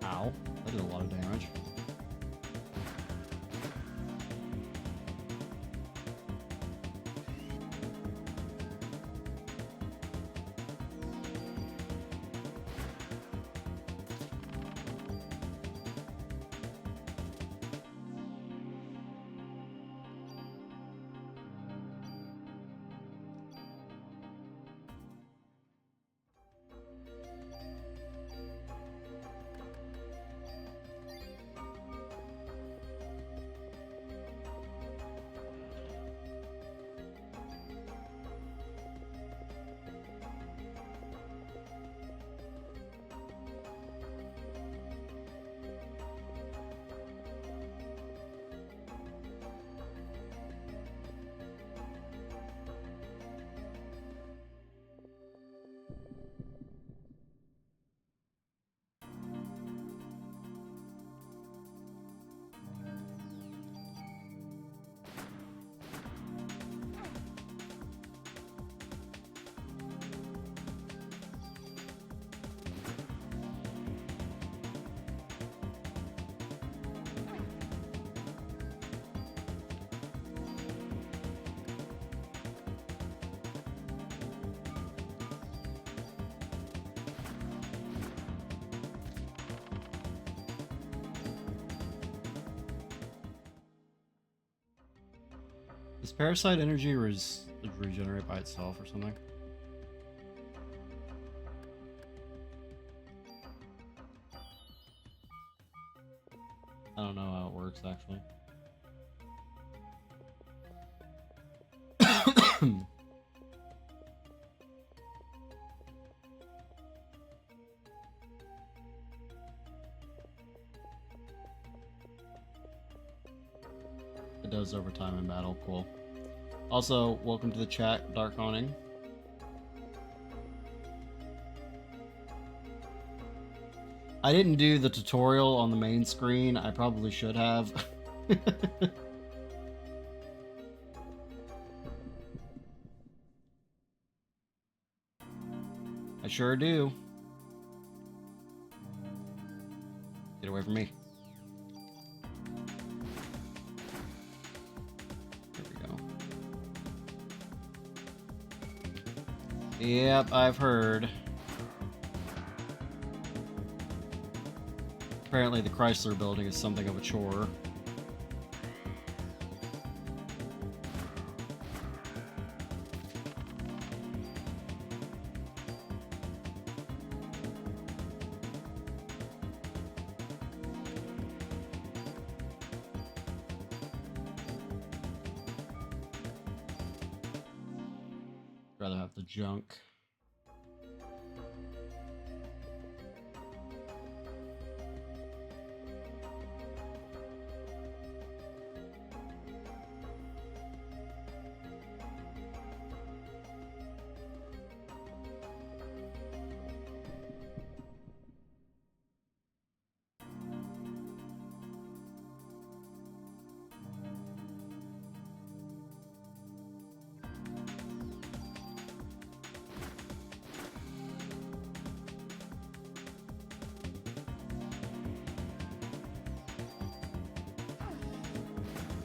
Ow, that did a lot of damage. Does parasite energy regenerate by itself or something? I don't know how it works actually. It does over time in battle. Cool. Also, welcome to the chat, Dark Haunting. I didn't do the tutorial on the main screen. I probably should have. I sure do. Get away from me. There we go. Yep, I've heard. Apparently the Chrysler building is something of a chore. Rather have the junk.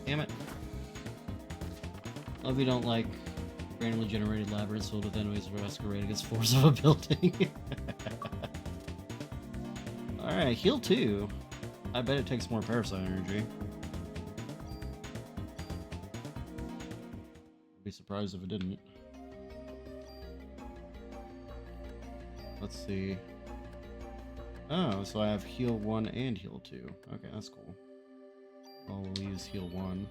Damn it. Love you don't like randomly generated labyrinths filled with enemies masquerade against force of a building. Alright, heal 2. I bet it takes more parasite energy. I'd be surprised if it didn't. Let's see. Oh, so I have heal 1 and heal 2. Okay, that's cool. Well, we'll use heal 1.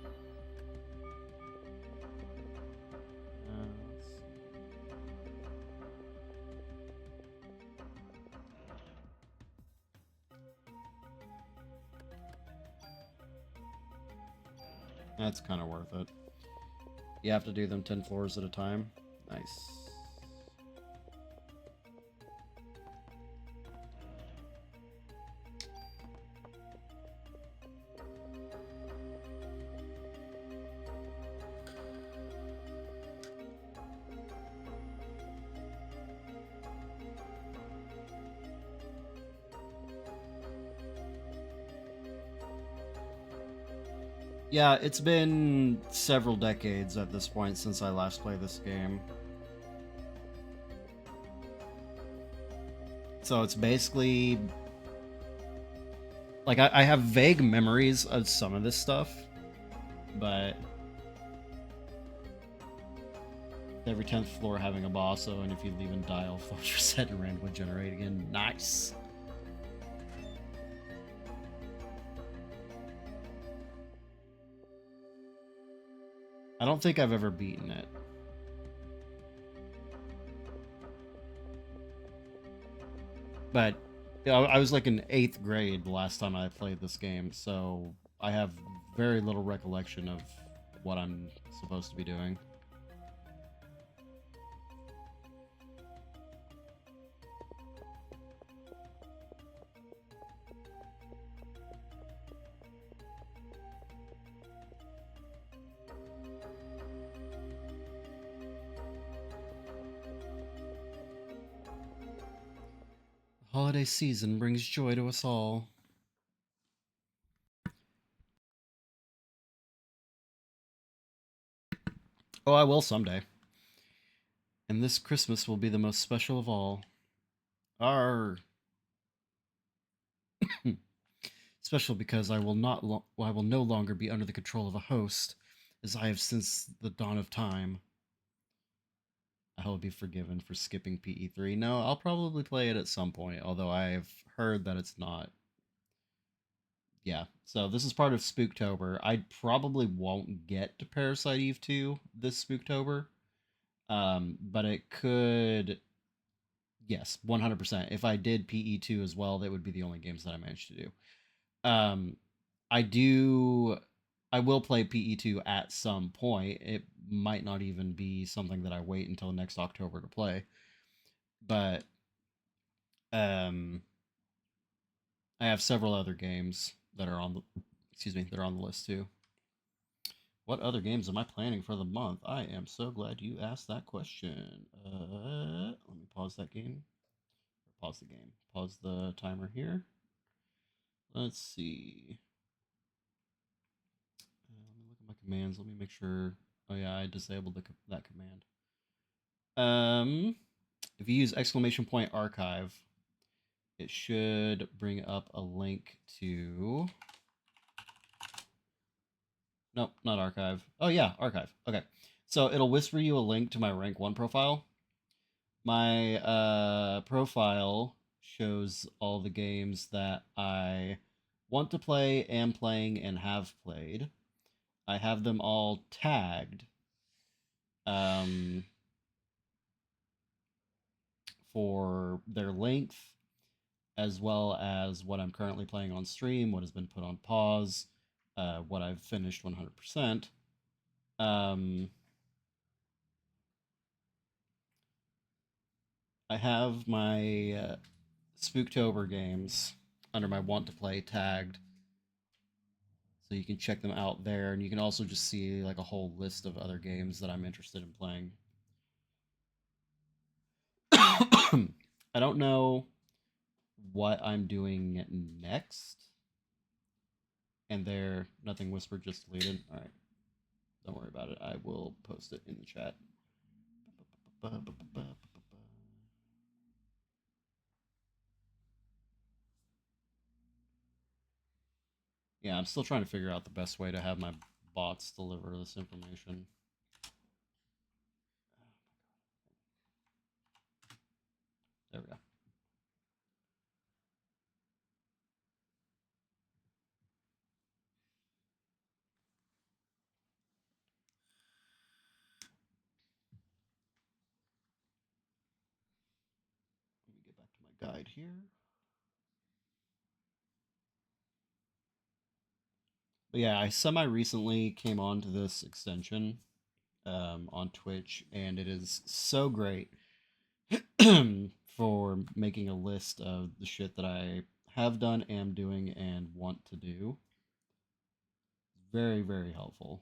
That's kind of worth it. You have to do them 10 floors at a time. Nice. Yeah, it's been several decades at this point since I last played this game. So it's basically... Like, I have vague memories of some of this stuff, but... Every 10th floor having a boss, and if you leave and die, all floors reset and randomly generate again. Nice! I don't think I've ever beaten it. But you know, I was like in 8th grade the last time I played this game, so I have very little recollection of what I'm supposed to be doing. Holiday season brings joy to us all. Oh, I will someday. And this Christmas will be the most special of all. Arr. Special because I will no longer be under the control of a host, as I have since the dawn of time. I will be forgiven for skipping PE3. No, I'll probably play it at some point, although I've heard that it's not. Yeah, so this is part of Spooktober. I probably won't get to Parasite Eve 2 this Spooktober, but it could. Yes, 100%. If I did PE2 as well, that would be the only games that I managed to do. Um, I do. I will play PE2 at some point. It might not even be something that I wait until next October to play, but um, I have several other games that are on the that are on the list too. What other games am I planning for the month? I am so glad you asked that question. Let me pause that game. Pause the game. Pause the timer here. Let's see. Let me look at my commands. Let me make sure. Oh yeah, I disabled that command. If you use exclamation point archive, it should bring up a link to. Nope, not archive. Oh yeah, archive. Okay, so it'll whisper you a link to my rank 1 profile. My profile shows all the games that I want to play, am playing, and have played. I have them all tagged um, for their length, as well as what I'm currently playing on stream, what has been put on pause, what I've finished 100%. I have my Spooktober games under my want to play tagged, so you can check them out there, and you can also just see like a whole list of other games that I'm interested in playing. I don't know what I'm doing next. And there, nothing whispered, just deleted. All right, don't worry about it. I will post it in the chat. Yeah, I'm still trying to figure out the best way to have my bots deliver this information. There we go. Let me get back to my guide here. But yeah, I semi recently came onto this extension on Twitch, and it is so great for making a list of the shit that I have done, am doing, and want to do. Very, very helpful.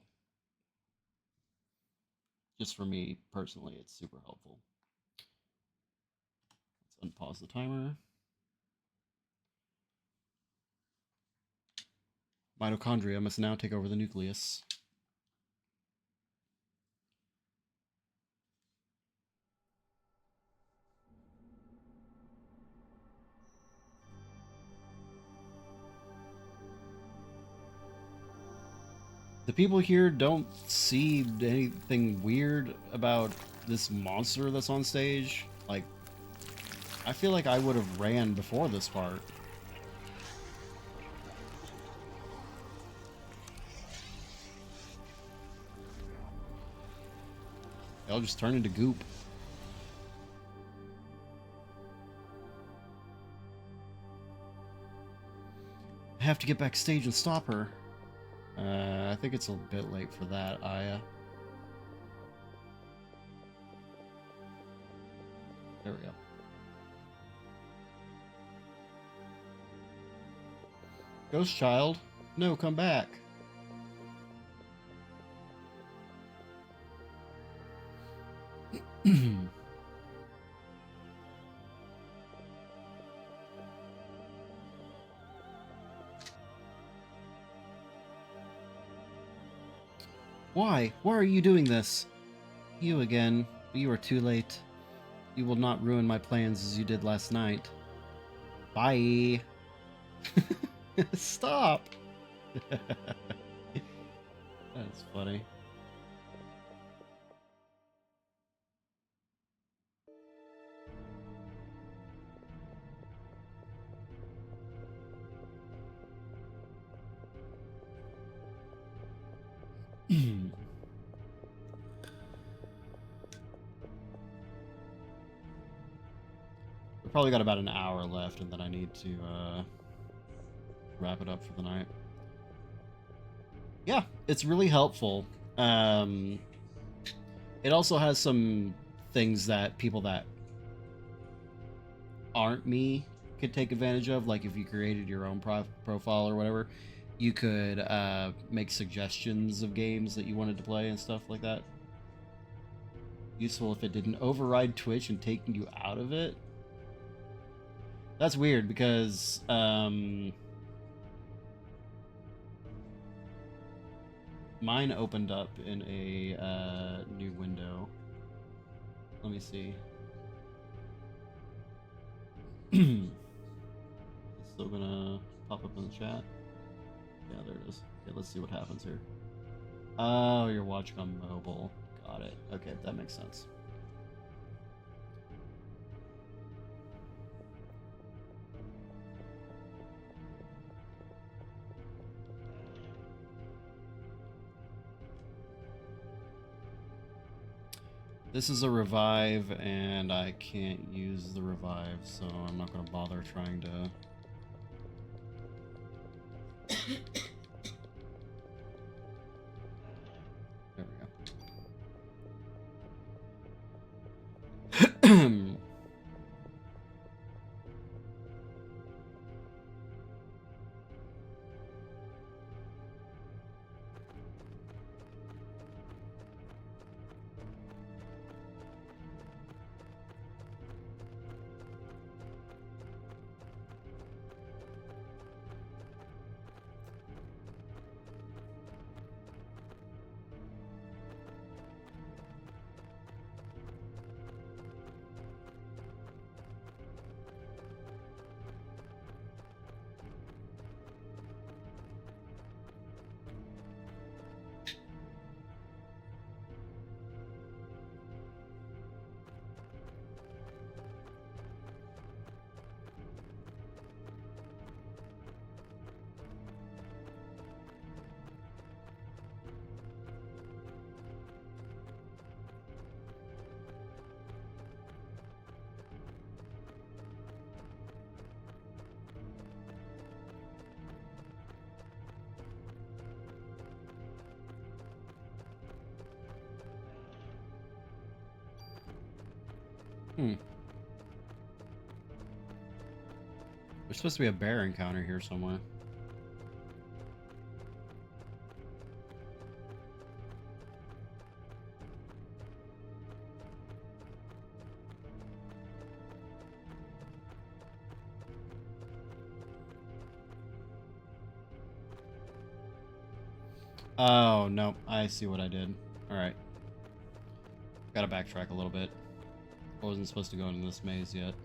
Just for me personally, it's super helpful. Let's unpause the timer. Mitochondria must now take over the nucleus. The people here don't see anything weird about this monster that's on stage. Like, I feel like I would have ran before this part. They'll just turn into goop. I have to get backstage and stop her. I think it's a bit late for that, Aya. There we go. Ghost Child? No, come back. Why? Why are you doing this? You again. You are too late. You will not ruin my plans as you did last night. Bye. Stop. That's funny. probably got about an hour left, and then I need to wrap it up for the night. Yeah, it's really helpful. It also has some things that people that aren't me could take advantage of. Like if you created your own profile or whatever, you could make suggestions of games that you wanted to play and stuff like that. Useful if it didn't override Twitch and taking you out of it. That's weird because mine opened up in a new window. Let me see. It's still gonna pop up in the chat. Yeah, there it is. Okay, let's see what happens here. Oh, you're watching on mobile. Got it. Okay, that makes sense. This is a revive, and I can't use the revive, so I'm not going to bother trying to... There we go. There's supposed to be a bear encounter here somewhere. Oh, no. I see what I did. Alright. Gotta backtrack a little bit. I wasn't supposed to go into this maze yet.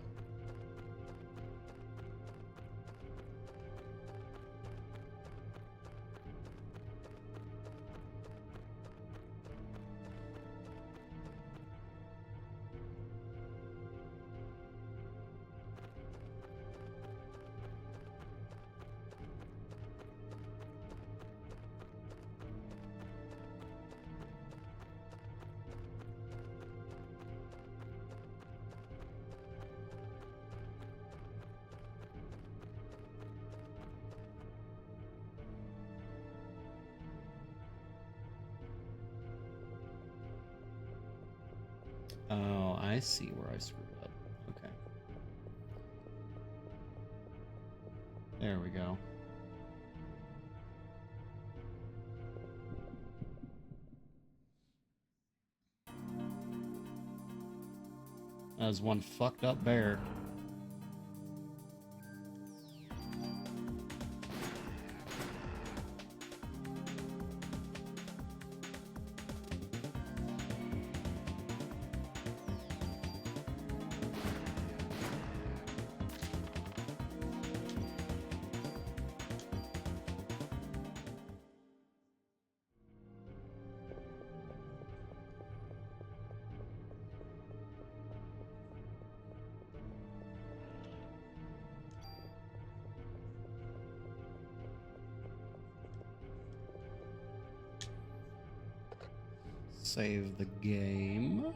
Oh, I see where I screwed up. Okay. There we go. That was one fucked up bear. Save the game.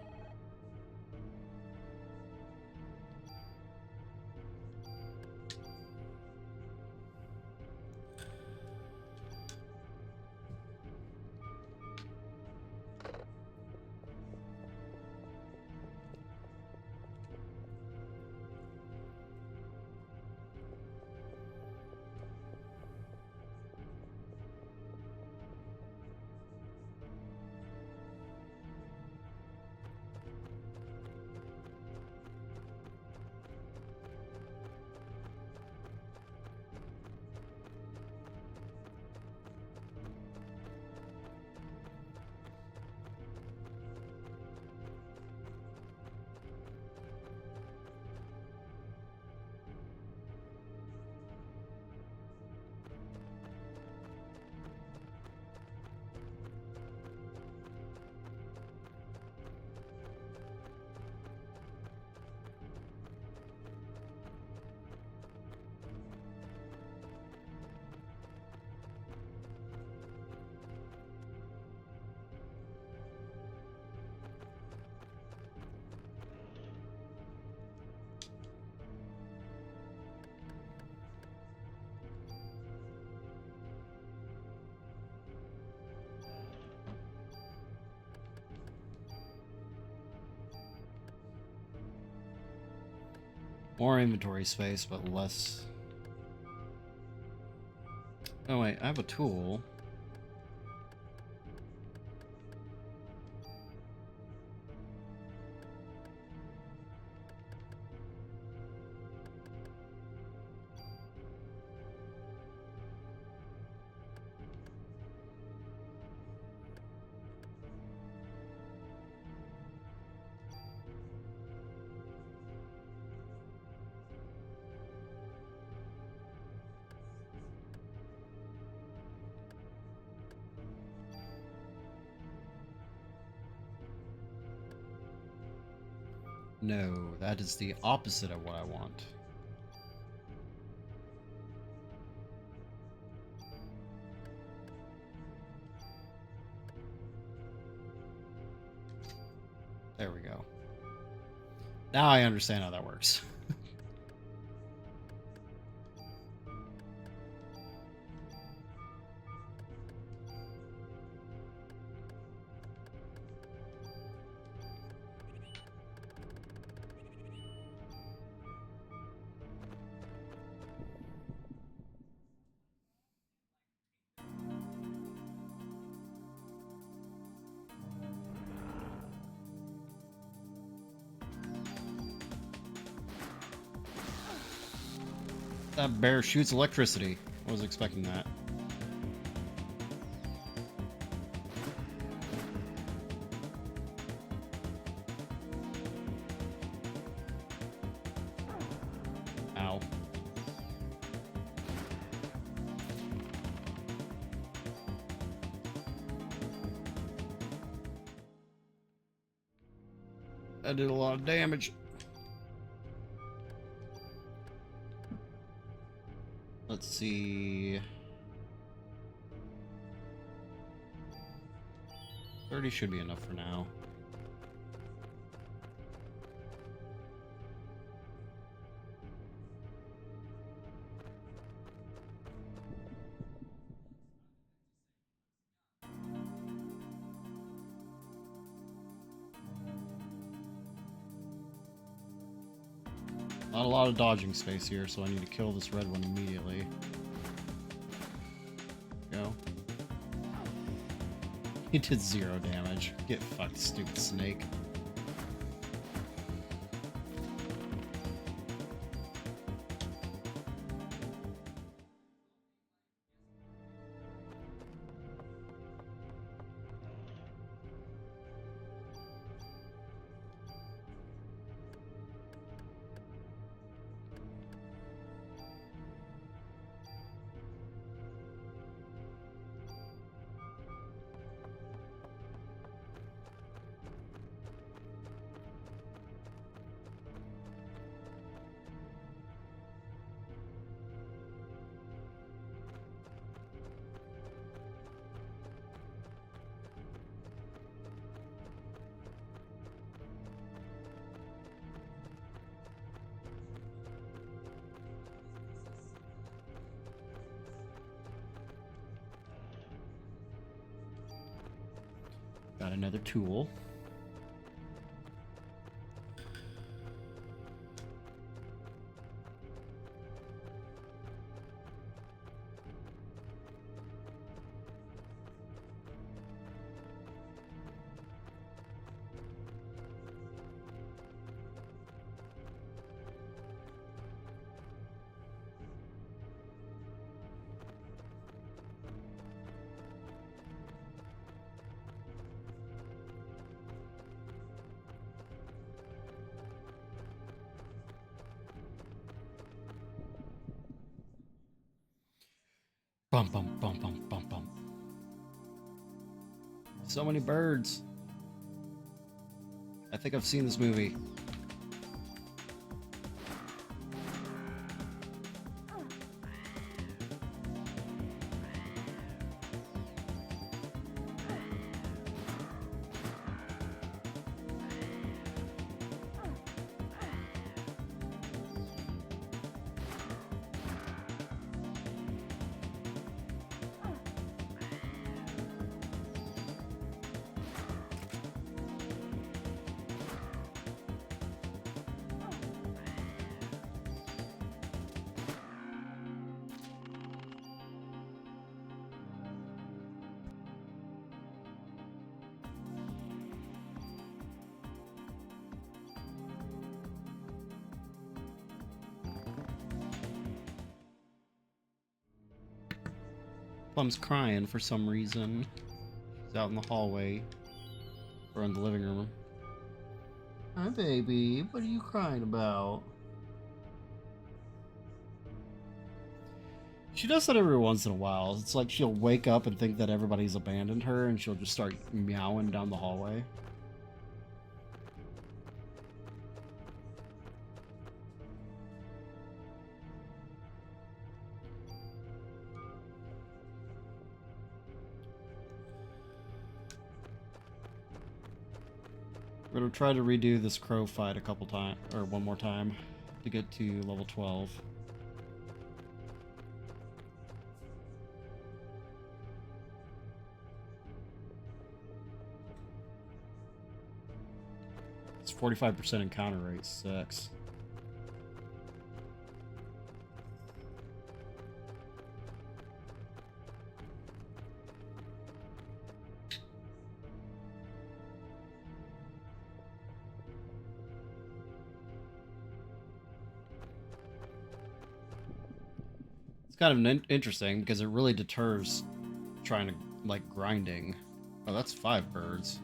More inventory space, but less... Oh wait, I have a tool. No, that is the opposite of what I want. There we go. Now I understand how that works. That bear shoots electricity. I was expecting that. Ow. That did a lot of damage. Let's see. 30 should be enough for now. Not a lot of dodging space here, so I need to kill this red one immediately. Go. He did 0 damage. Get fucked, stupid snake. Got another tool. Bum bum bum bum bum bum. So many birds. I think I've seen this movie. Plum's crying for some reason. She's out in the hallway. Or in the living room. Hi, baby. What are you crying about? She does that every once in a while. It's like she'll wake up and think that everybody's abandoned her, and she'll just start meowing down the hallway. We're gonna try to redo this crow fight a couple times, or one more time, to get to level 12. It's 45% encounter rate, sucks. It's kind of interesting because it really deters trying to, like, grinding. Oh, that's 5 birds.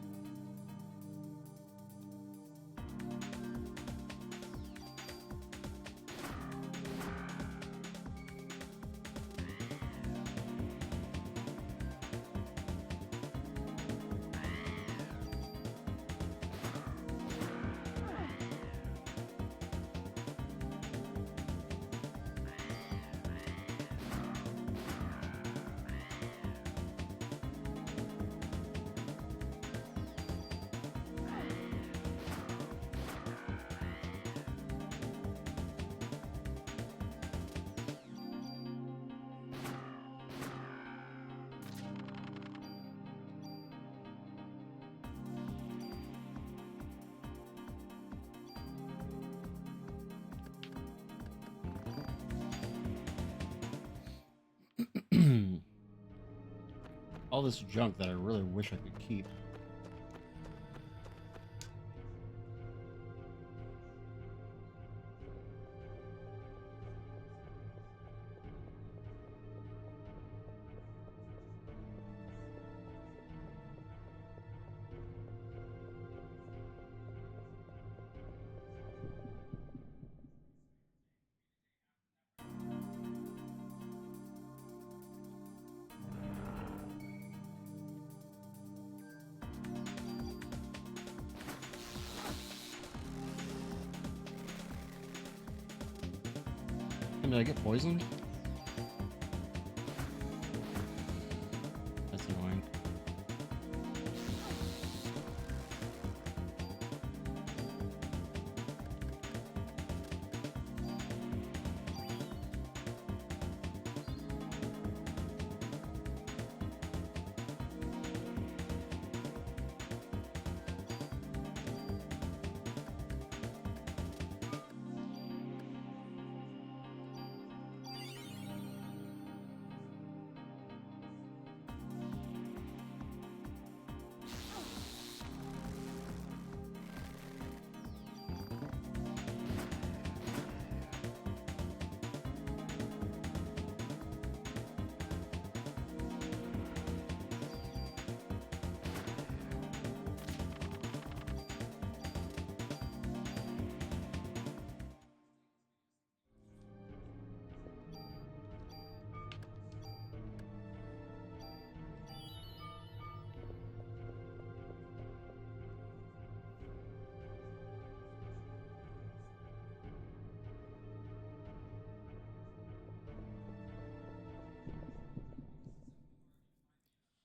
All this junk that I really wish I could keep. Did I get poisoned? That's annoying.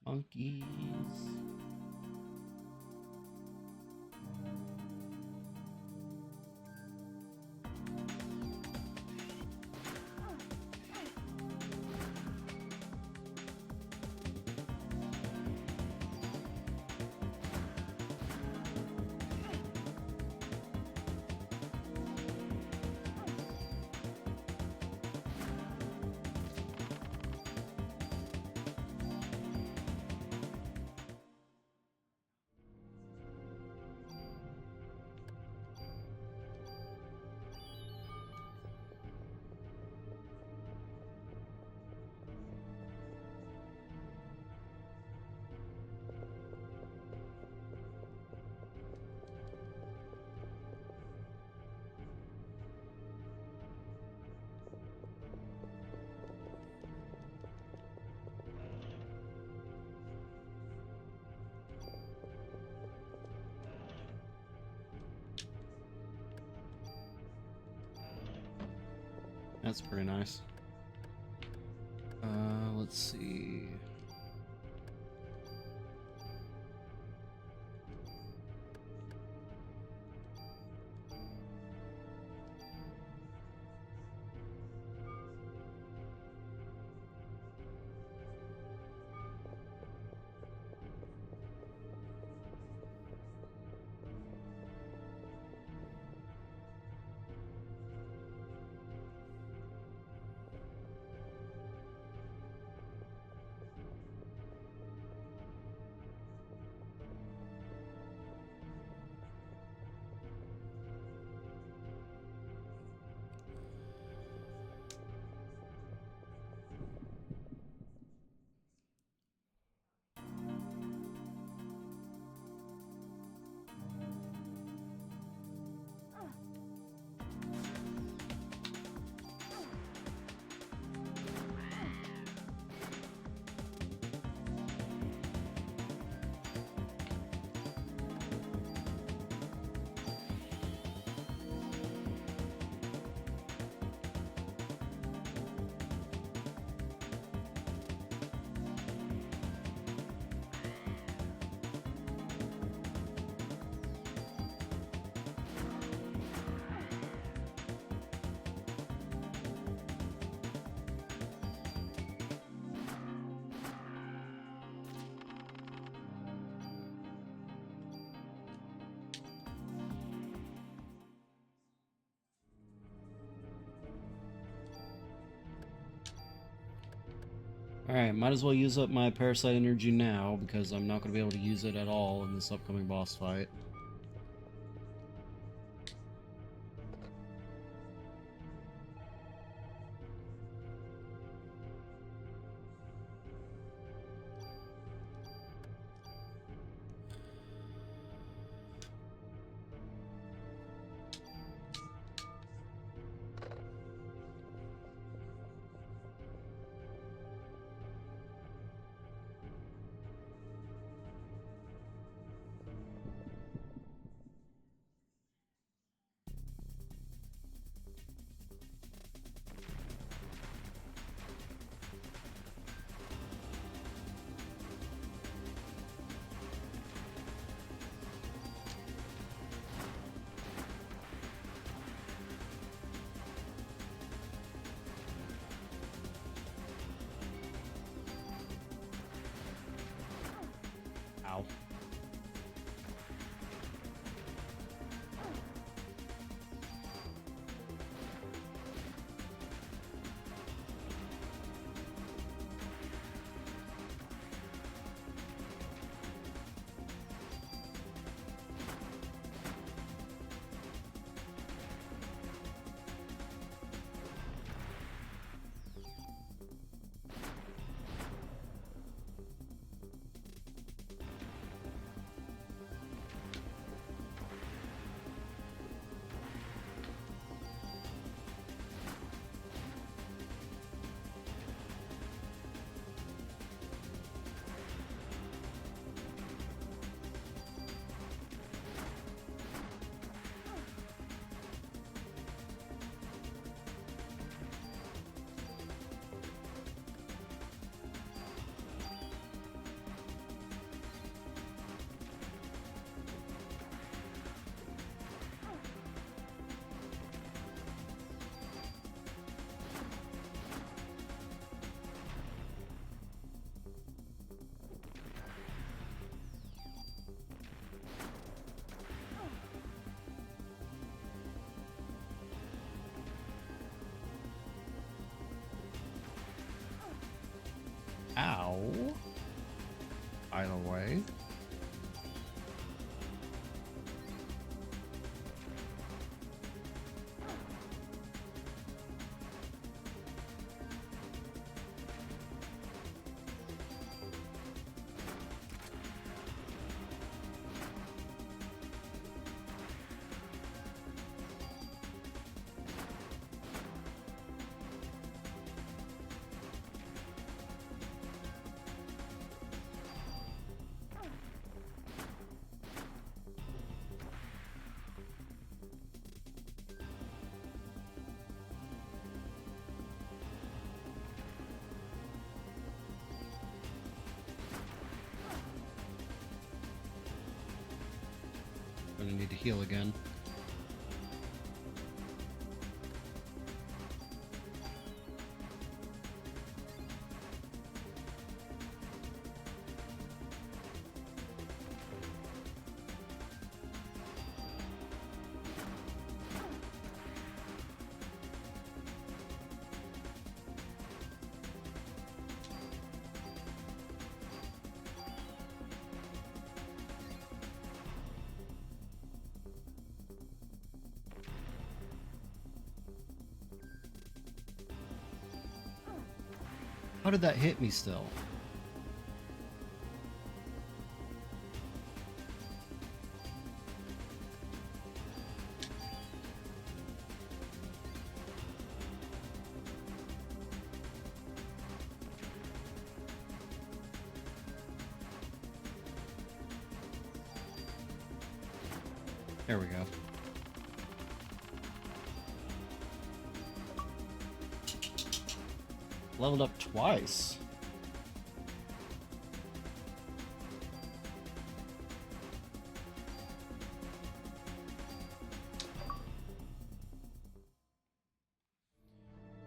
Monkeys. That's pretty nice. Let's see. Alright, might as well use up my Parasite energy now, because I'm not going to be able to use it at all in this upcoming boss fight. Ow. Ow. By the way. actually need to heal again. How did that hit me still? There we go. Leveled up twice.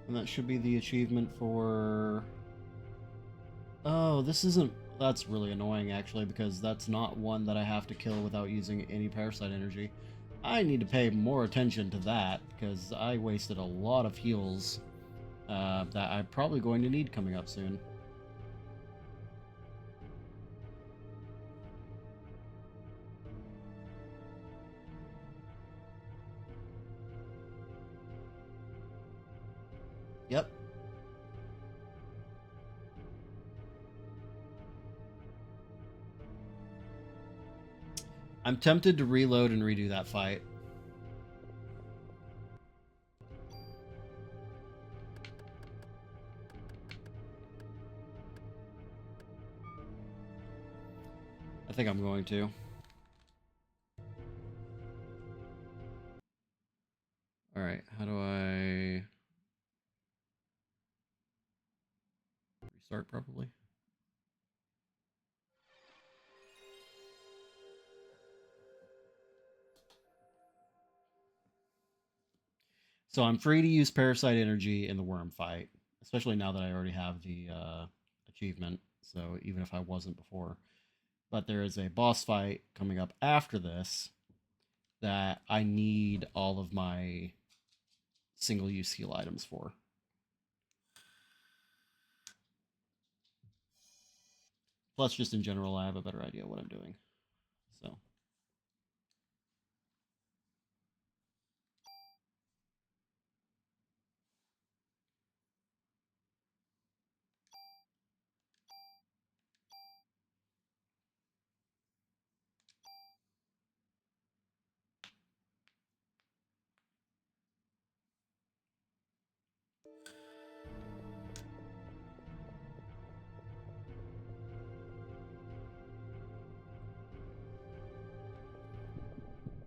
And that should be the achievement for... Oh, this isn't... That's really annoying, actually, because that's not one that I have to kill without using any parasite energy. I need to pay more attention to that, because I wasted a lot of heals that I'm probably going to need coming up soon. Yep. I'm tempted to reload and redo that fight. I think I'm going to. Alright, how do I... Restart, probably? So I'm free to use Parasite Energy in the worm fight, especially now that I already have the achievement, so even if I wasn't before. But there is a boss fight coming up after this that I need all of my single-use heal items for. Plus, just in general, I have a better idea of what I'm doing. So...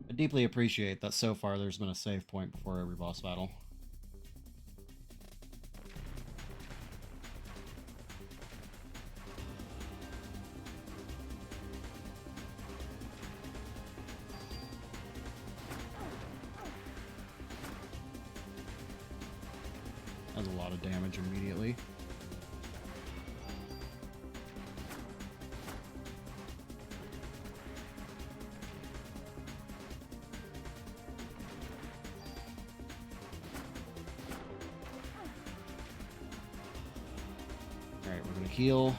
I deeply appreciate that so far there's been a save point before every boss battle. That's a lot of damage immediately. Alright, we're gonna heal.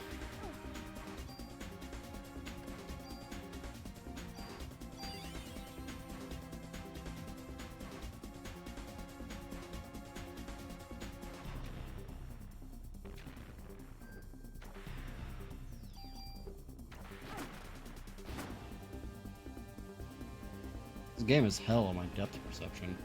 This game is hell on my depth perception.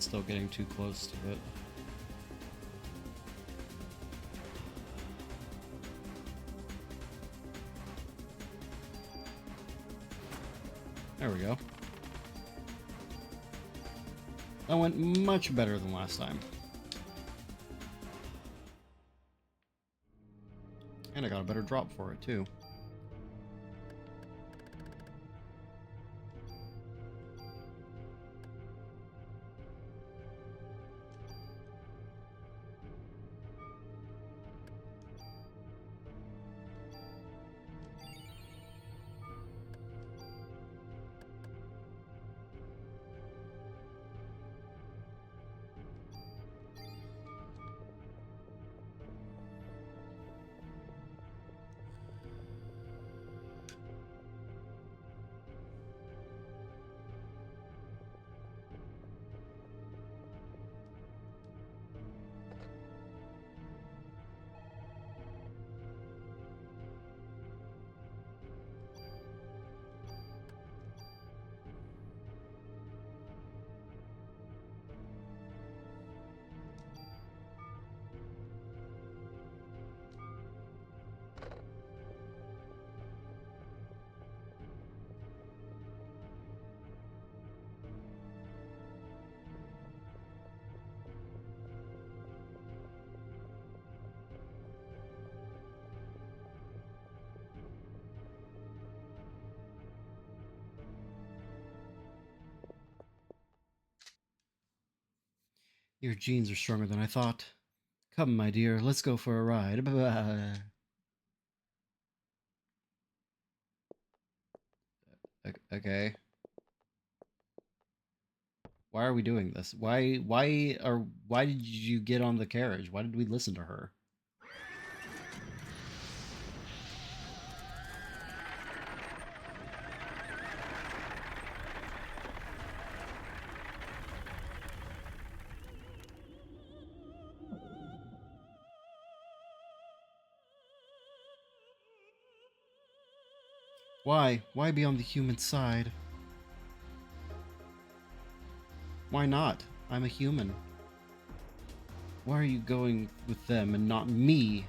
Still getting too close to it. There we go. That went much better than last time. And I got a better drop for it, too. Your genes are stronger than I thought. Come, my dear, let's go for a ride. Okay. Why are we doing this? Why did you get on the carriage? Why did we listen to her? Why? Why be on the human side? Why not? I'm a human. Why are you going with them and not me?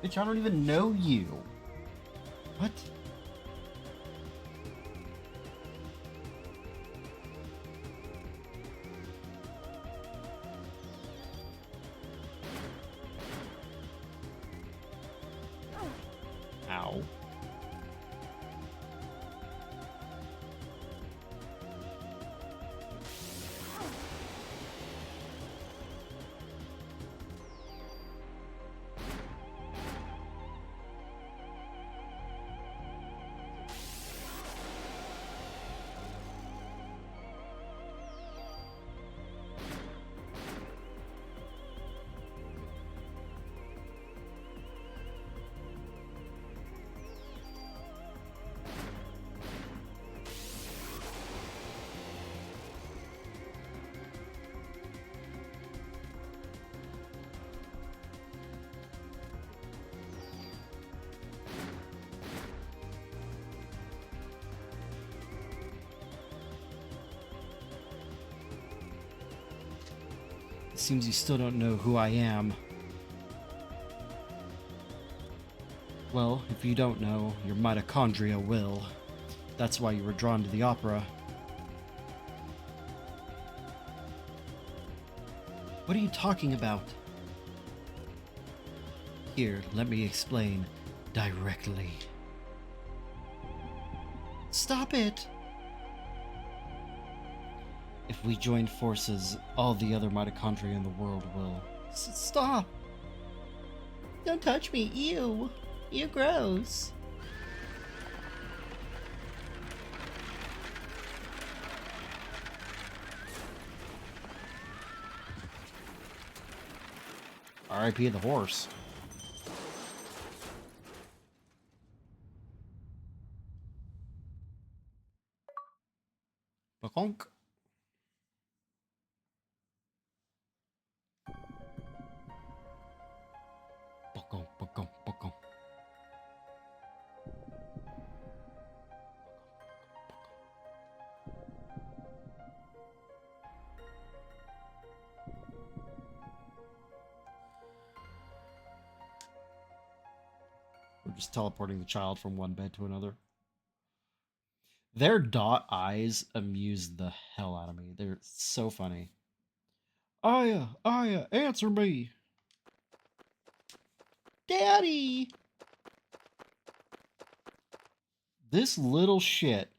Bitch, I don't even know you. What? Ow. It seems you still don't know who I am. Well, if you don't know, your mitochondria will. That's why you were drawn to the opera. What are you talking about? Here, let me explain directly. Stop it! If we join forces, all the other mitochondria in the world will. Stop! Don't touch me, ew! You're gross. R.I.P. the horse. Bakonk. Bakonk, bakonk, bakonk. We're just teleporting the child from one bed to another. Their dot eyes amuse the hell out of me. They're so funny. Aya, Aya, answer me. Daddy! This little shit.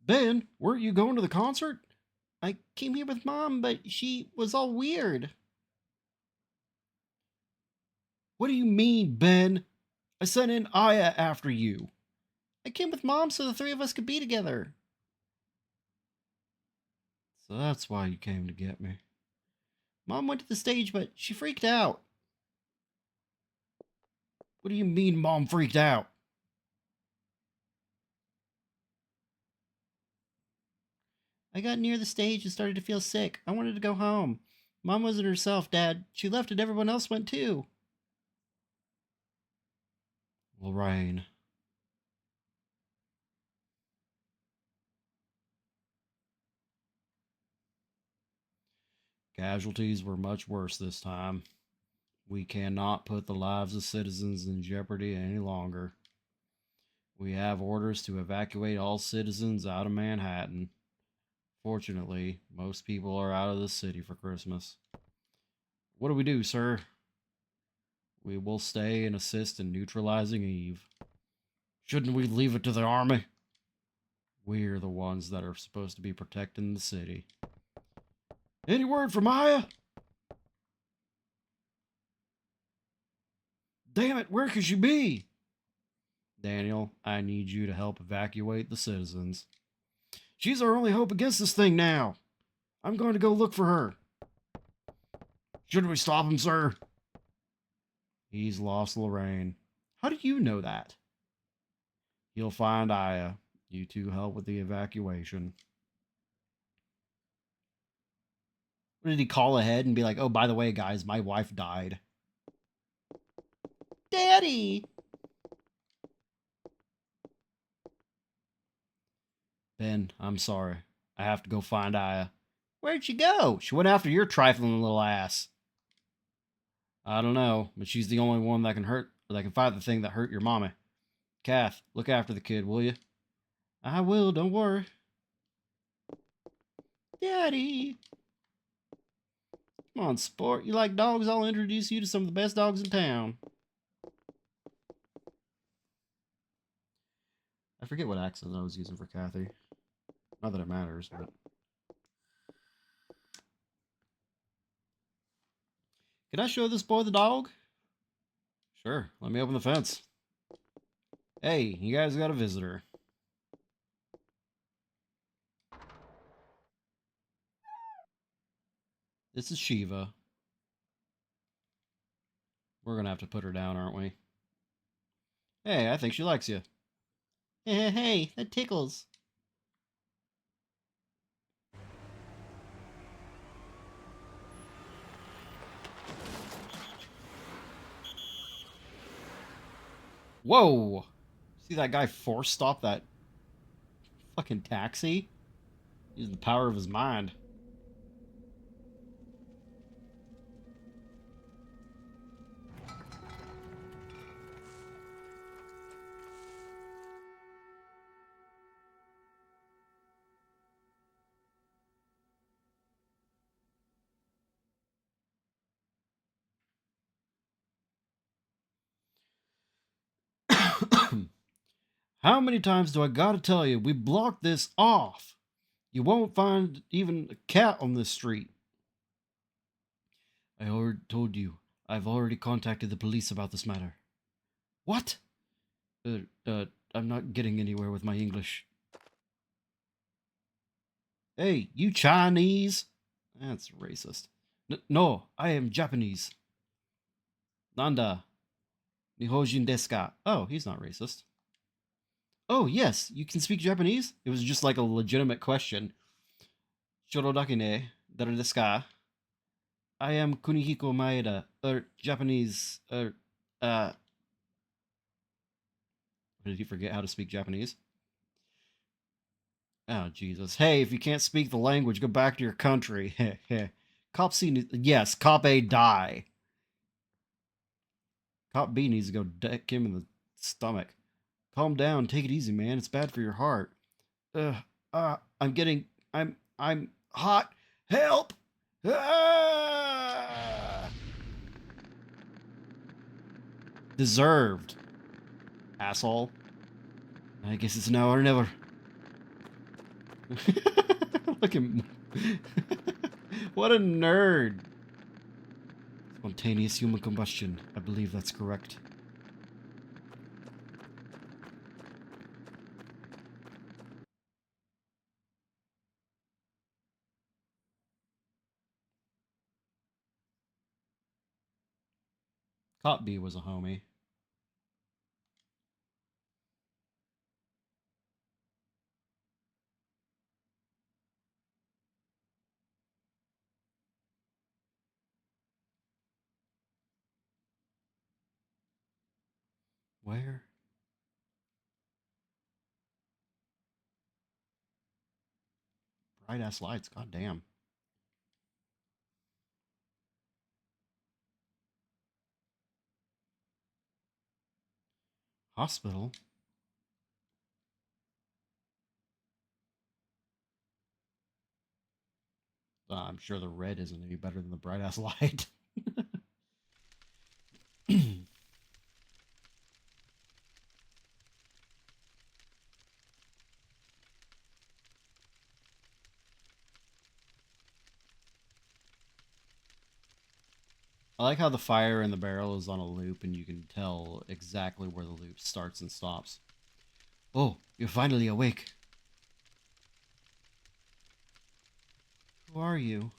Ben, weren't you going to the concert? I came here with Mom, but she was all weird. What do you mean, Ben? I sent in Aya after you. I came with Mom so the three of us could be together. So that's why you came to get me. Mom went to the stage, but she freaked out. What do you mean, Mom freaked out? I got near the stage and started to feel sick. I wanted to go home. Mom wasn't herself, Dad. She left and everyone else went too. Lorraine. Casualties were much worse this time. We cannot put the lives of citizens in jeopardy any longer. We have orders to evacuate all citizens out of Manhattan. Fortunately, most people are out of the city for Christmas. What do we do, sir? We will stay and assist in neutralizing Eve. Shouldn't we leave it to the army? We're the ones that are supposed to be protecting the city. Any word from Aya? Damn it, where could she be? Daniel, I need you to help evacuate the citizens. She's our only hope against this thing now. I'm going to go look for her. Should we stop him, sir? He's lost Lorraine. How do you know that? He'll find Aya. You two help with the evacuation. What did he call ahead and be like, oh, by the way, guys, my wife died? Daddy! Ben, I'm sorry. I have to go find Aya. Where'd she go? She went after your trifling little ass. I don't know, but she's the only one that can fight the thing that hurt your mommy. Kath, look after the kid, will you? I will, don't worry. Daddy! Come on, sport. You like dogs? I'll introduce you to some of the best dogs in town. I forget what accent I was using for Kathy. Not that it matters, but... Can I show this boy the dog? Sure, let me open the fence. Hey, you guys got a visitor. This is Shiva. We're gonna have to put her down, aren't we? Hey, I think she likes you. Hey, that tickles. Whoa! See that guy force stop that fucking taxi? Using the power of his mind. How many times do I gotta tell you, we blocked this off? You won't find even a cat on this street. I already told you. I've already contacted the police about this matter. What? I'm not getting anywhere with my English. Hey, you Chinese? That's racist. No, I am Japanese. Nanda. Nihojin desu ka? Oh, he's not racist. Oh, yes, you can speak Japanese? It was just like a legitimate question. Shorodake ne, dare desu ka? I am Kunihiko Maeda, Japanese, did he forget how to speak Japanese? Oh, Jesus. Hey, if you can't speak the language, go back to your country. Cop C, yes, Cop A, die. Cop B needs to go deck him in the stomach. Calm down. Take it easy, man. It's bad for your heart. Ugh. I'm getting. I'm hot. Help! Ah! Deserved. Asshole. I guess it's now or never. Look at him. What a nerd. Spontaneous human combustion. I believe that's correct. Cop B was a homie. Where? Bright ass lights. God damn. Hospital? I'm sure the red isn't any better than the bright ass light. I like how the fire in the barrel is on a loop and you can tell exactly where the loop starts and stops. Oh, you're finally awake. Who are you?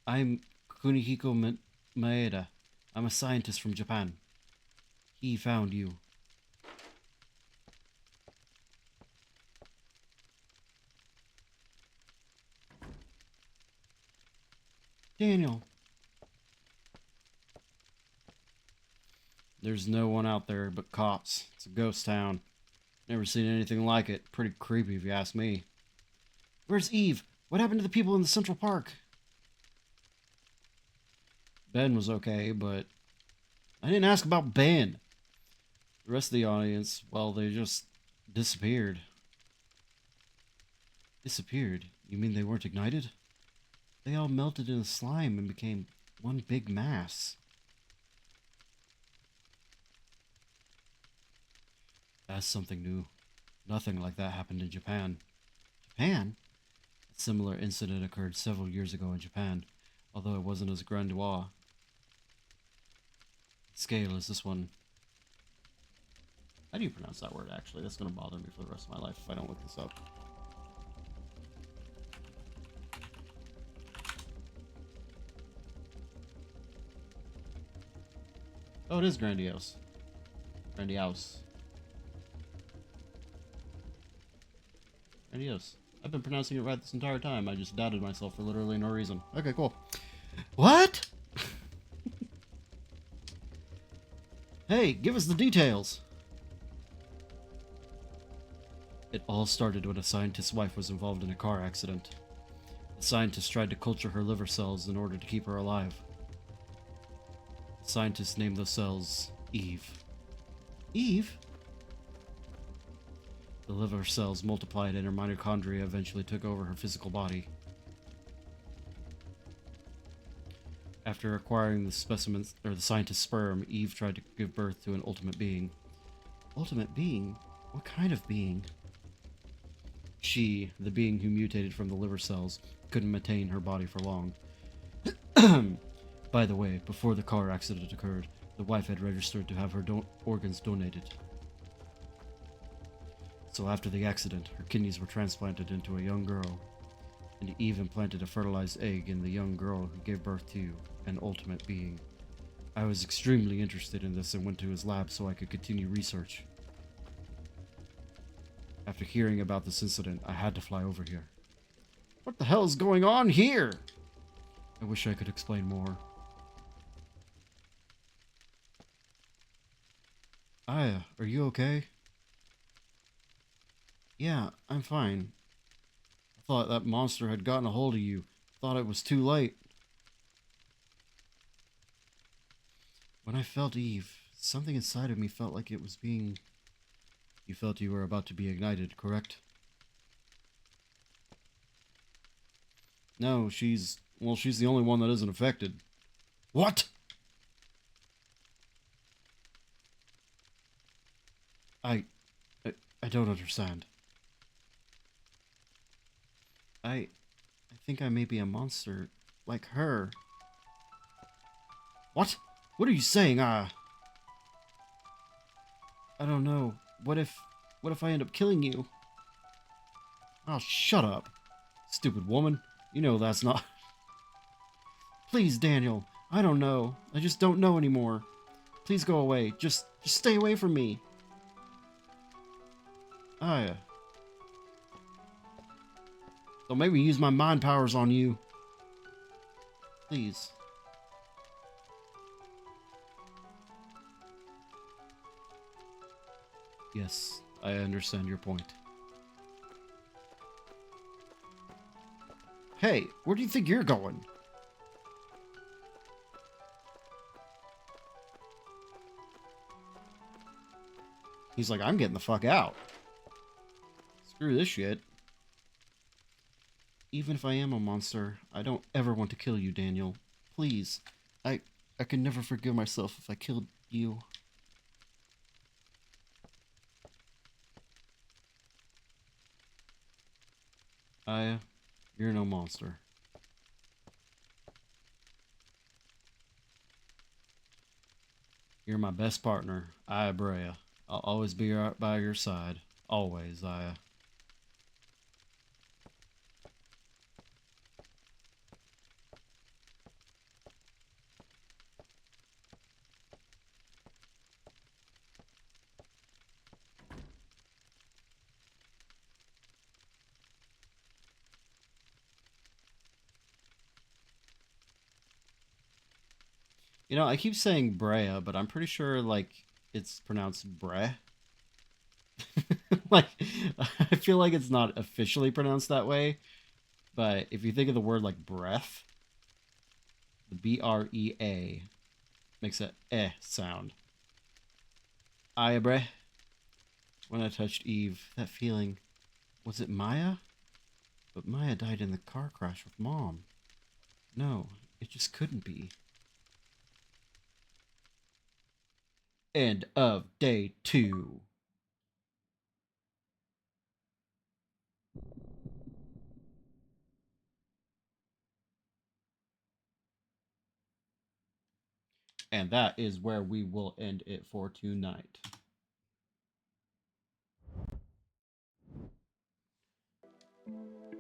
I'm Kunihiko Maeda. I'm a scientist from Japan. He found you. Daniel. There's no one out there but cops. It's a ghost town. Never seen anything like it. Pretty creepy if you ask me. Where's Eve? What happened to the people in the Central Park? Ben was okay, but I didn't ask about Ben. The rest of the audience, well, they just disappeared. Disappeared? You mean they weren't ignited? They all melted in the slime and became one big mass. That's something new. Nothing like that happened in Japan. Japan? A similar incident occurred several years ago in Japan, although it wasn't as grandiose scale as this one. How do you pronounce that word, actually? That's going to bother me for the rest of my life if I don't look this up. Oh, it is grandiose. Grandiose. Grandiose. I've been pronouncing it right this entire time. I just doubted myself for literally no reason. Okay, cool. What? Hey, give us the details. It all started when a scientist's wife was involved in a car accident. The scientist tried to culture her liver cells in order to keep her alive. The scientist named those cells Eve. Eve? The liver cells multiplied and her mitochondria eventually took over her physical body. After acquiring the specimen's or the scientist's sperm, Eve tried to give birth to an ultimate being. Ultimate being? What kind of being? She, the being who mutated from the liver cells, couldn't maintain her body for long. By the way, before the car accident occurred, the wife had registered to have her organs donated. So after the accident, her kidneys were transplanted into a young girl, and Eve implanted a fertilized egg in the young girl who gave birth to an ultimate being. I was extremely interested in this and went to his lab so I could continue research. After hearing about this incident, I had to fly over here. What the hell is going on here? I wish I could explain more. Aya, are you okay? Yeah, I'm fine. I thought that monster had gotten a hold of you. Thought it was too late. When I felt Eve, Something inside of me felt like it was being... You felt you were about to be ignited, correct? No, she's... Well, she's the only one that isn't affected. What? I... I don't understand. I think I may be a monster, like her. What? What are you saying? I don't know. What if I end up killing you? Oh, shut up. Stupid woman. You know that's not... Please, Daniel. I don't know. I just don't know anymore. Please go away. Just stay away from me. Aya. Don't make me use my mind powers on you. Please. Yes, I understand your point. Hey, where do you think you're going? He's like, I'm getting the fuck out. Screw this shit. Even if I am a monster, I don't ever want to kill you, Daniel. Please. I can never forgive myself if I killed you. Aya, you're no monster. You're my best partner, Aya Brea. I'll always be right by your side. Always, Aya. You know, I keep saying Brea, but I'm pretty sure, like, it's pronounced Bre. Like, I feel like it's not officially pronounced that way, but if you think of the word like breath, the B-R-E-A makes a eh sound. Aya Bre. When I touched Eve, that feeling, was it Maya? But Maya died in the car crash with Mom. No, it just couldn't be. End of day 2. And that is where we will end it for tonight.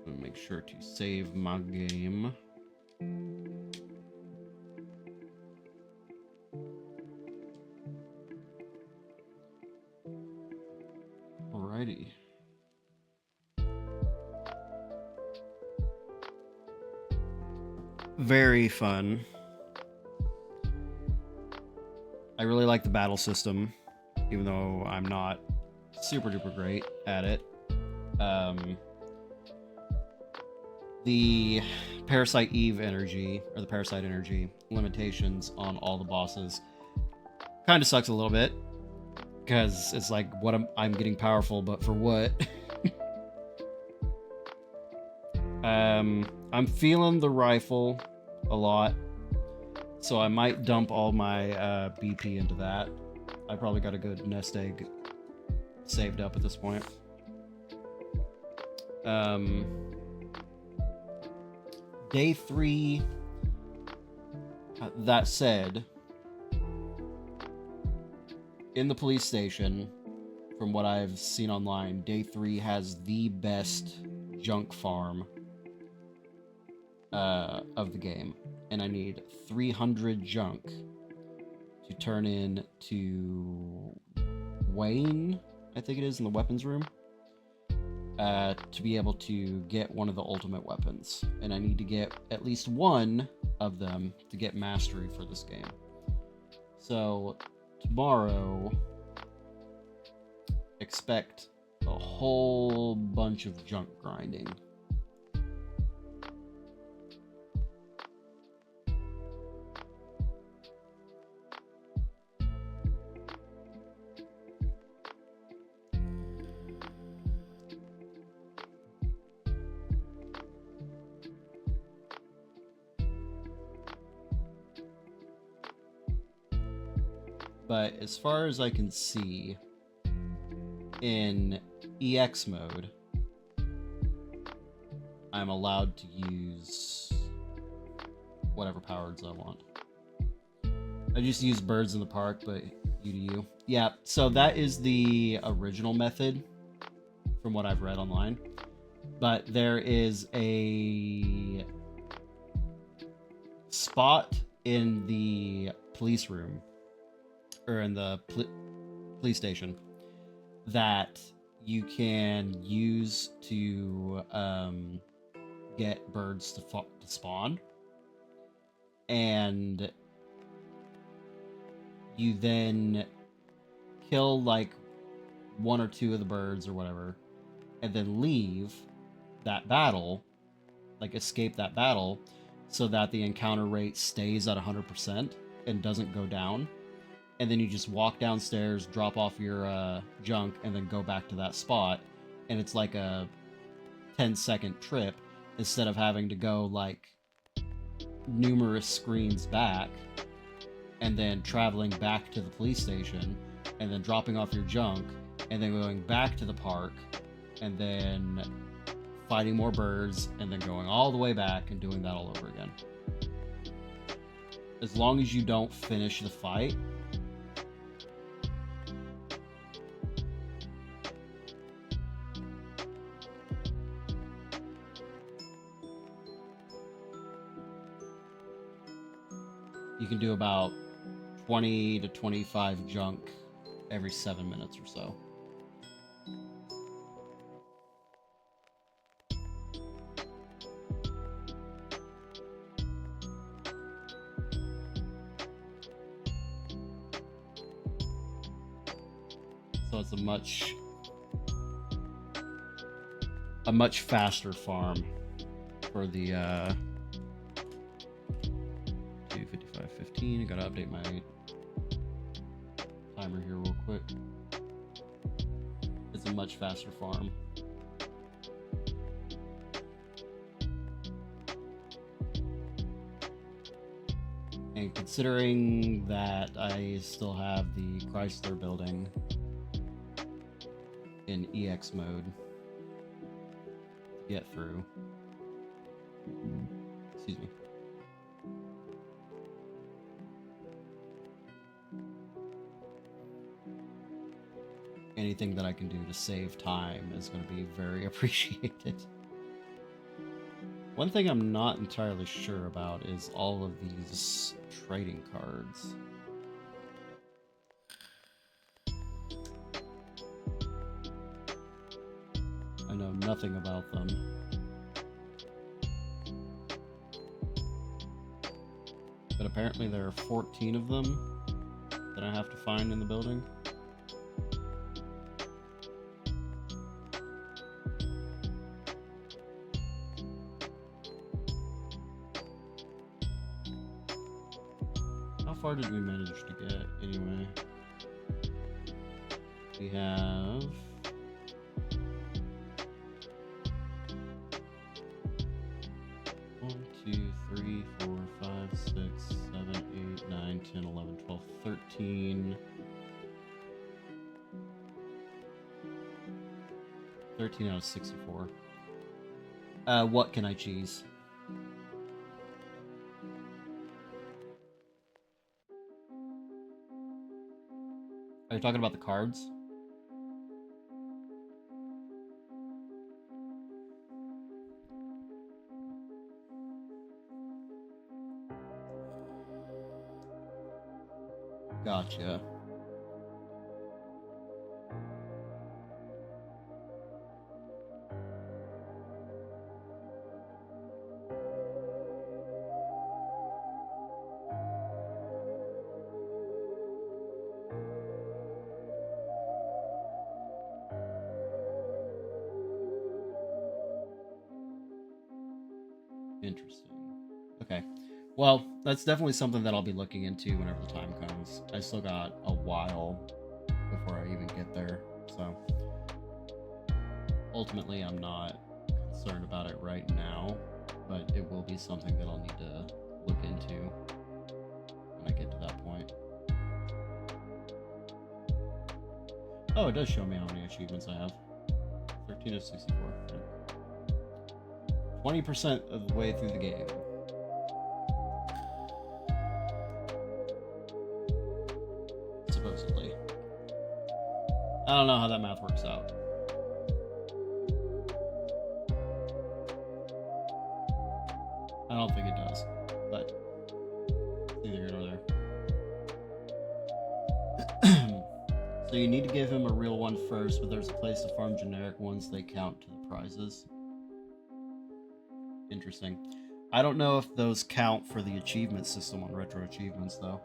Make sure to save my game. Alrighty. Very fun. I really like the battle system, even though I'm not super duper great at it. The Parasite Eve energy, or the Parasite energy limitations on all the bosses kind of sucks a little bit, because it's like, what I'm getting powerful, but for what? I'm feeling the rifle a lot, so I might dump all my BP into that. I probably got a good nest egg saved up at this point. Day 3, that said, in the police station, from what I've seen online, Day 3 has the best junk farm of the game. And I need 300 junk to turn in to Wayne, I think it is, in the weapons room, to be able to get one of the ultimate weapons. And I need to get at least one of them to get mastery for this game. So tomorrow, expect a whole bunch of junk grinding. But as far as I can see, in EX mode, I'm allowed to use whatever powers I want. I just use birds in the park, but you do you. Yeah, so that is the original method from what I've read online. But there is a spot in the police room, or in the police station, that you can use to get birds to spawn, and you then kill like one or two of the birds or whatever, and then leave that battle, like escape that battle, so that the encounter rate stays at 100% and doesn't go down. And then you just walk downstairs, drop off your junk, and then go back to that spot. And it's like a 10-second trip instead of having to go like numerous screens back and then traveling back to the police station and then dropping off your junk and then going back to the park and then fighting more birds and then going all the way back and doing that all over again. As long as you don't finish the fight, you can do about 20 to 25 junk every 7 minutes or so. So it's a much faster farm for the 2:55:15. I gotta update my timer here real quick. It's a much faster farm. And considering that I still have the Chrysler building in EX mode to get through. Excuse me. Anything that I can do to save time is going to be very appreciated. One thing I'm not entirely sure about is all of these trading cards. I know nothing about them. But apparently there are 14 of them that I have to find in the building. How far did we manage to get anyway? We have 1, 2, 3, 4, 5, 6, 7, 8, 9, 10, 11, 12, 13. 13 out of 64. What can I cheese? Are you talking about the cards? Gotcha. Interesting. Okay. Well, that's definitely something that I'll be looking into whenever the time comes. I still got a while before I even get there, so ultimately I'm not concerned about it right now, but it will be something that I'll need to look into when I get to that point. Oh, it does show me how many achievements I have. 13 of 64. 20% of the way through the game. Supposedly. I don't know how that math works out. I don't think it does, but neither here nor there. So you need to give him a real one first, but there's a place to farm generic ones. They count to the prizes. Interesting. I don't know if those count for the achievement system on retro achievements, though.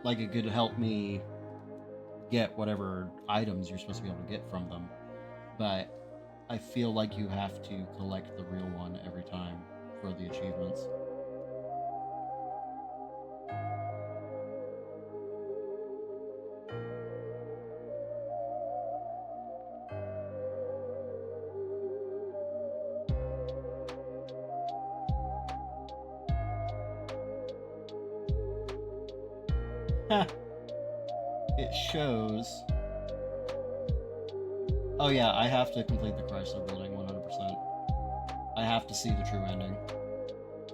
Like, it could help me get whatever items you're supposed to be able to get from them, but I feel like you have to collect the real one every time for the achievements. It shows. Oh yeah, I have to complete the Chrysler Building 100%. I have to see the true ending.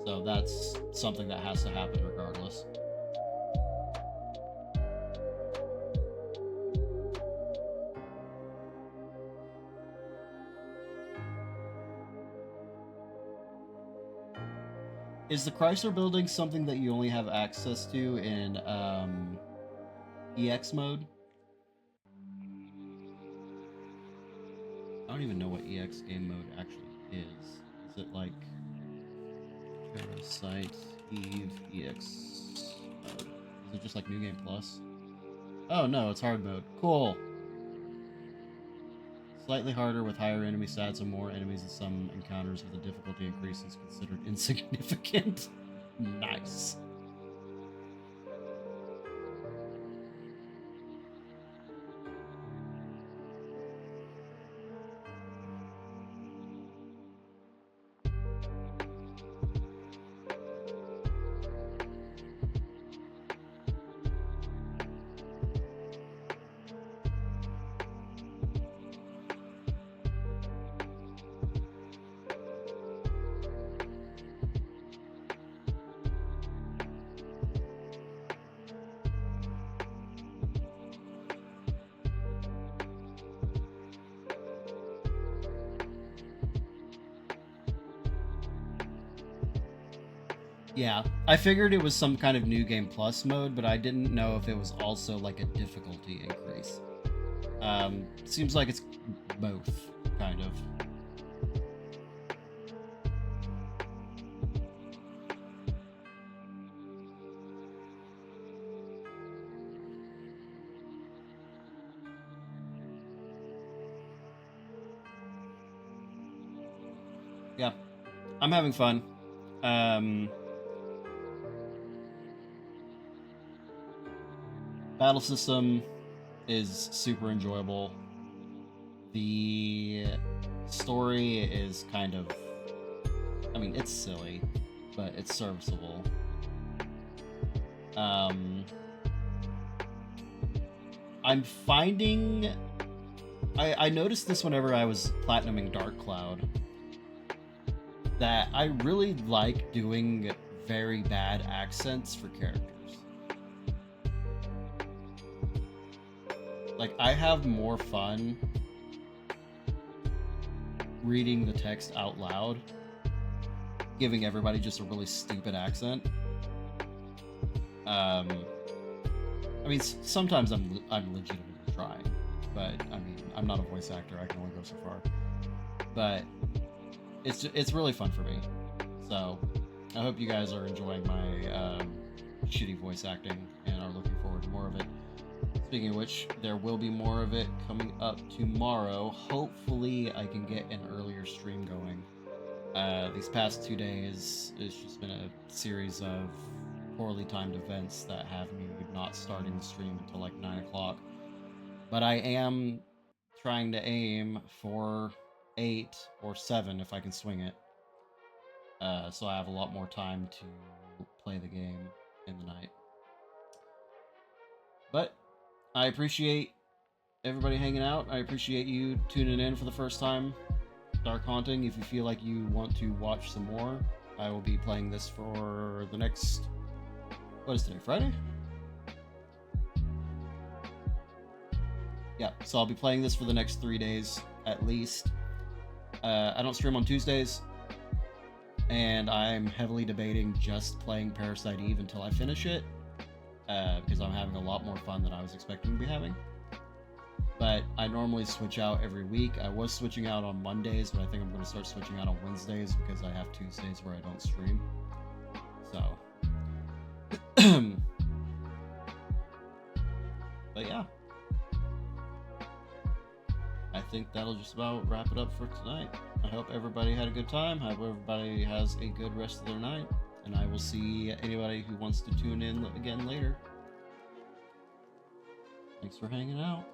So that's something that has to happen regardless. Is the Chrysler Building something that you only have access to in EX mode? I don't even know what EX game mode actually is. Is it like Parasite Eve EX mode? Is it just like New Game Plus? Oh no, it's hard mode. Cool. Slightly harder with higher enemy stats and more enemies in some encounters with the difficulty increase is considered insignificant. Nice. Yeah, I figured it was some kind of New Game Plus mode, but I didn't know if it was also like a difficulty increase. Seems like it's both, kind of. Yeah, I'm having fun. Battle system is super enjoyable. The story is kind of, I mean, it's silly, but it's serviceable. I'm finding, I noticed this whenever I was platinuming Dark Cloud, that I really like doing very bad accents for characters. Like, I have more fun reading the text out loud, giving everybody just a really stupid accent. I mean, sometimes I'm legitimately trying, but I mean, I'm not a voice actor. I can only go so far. But it's really fun for me. So I hope you guys are enjoying my shitty voice acting and are looking forward to more of it. Speaking of which, there will be more of it coming up tomorrow. Hopefully, I can get an earlier stream going. These past 2 days, it's just been a series of poorly timed events that have me not starting the stream until like 9 o'clock. But I am trying to aim for 8 or 7 if I can swing it. So I have a lot more time to play the game in the night. But I appreciate everybody hanging out. I appreciate you tuning in for the first time. Dark Haunting, if you feel like you want to watch some more, I will be playing this for the next... What is today, Friday? Yeah, so I'll be playing this for the next 3 days, at least. I don't stream on Tuesdays, and I'm heavily debating just playing Parasite Eve until I finish it, because I'm having a lot more fun than I was expecting to be having. But I normally switch out every week. I was switching out on Mondays, but I think I'm going to start switching out on Wednesdays because I have Tuesdays where I don't stream. So. But yeah. I think that'll just about wrap it up for tonight. I hope everybody had a good time. I hope everybody has a good rest of their night. And I will see anybody who wants to tune in again later. Thanks for hanging out.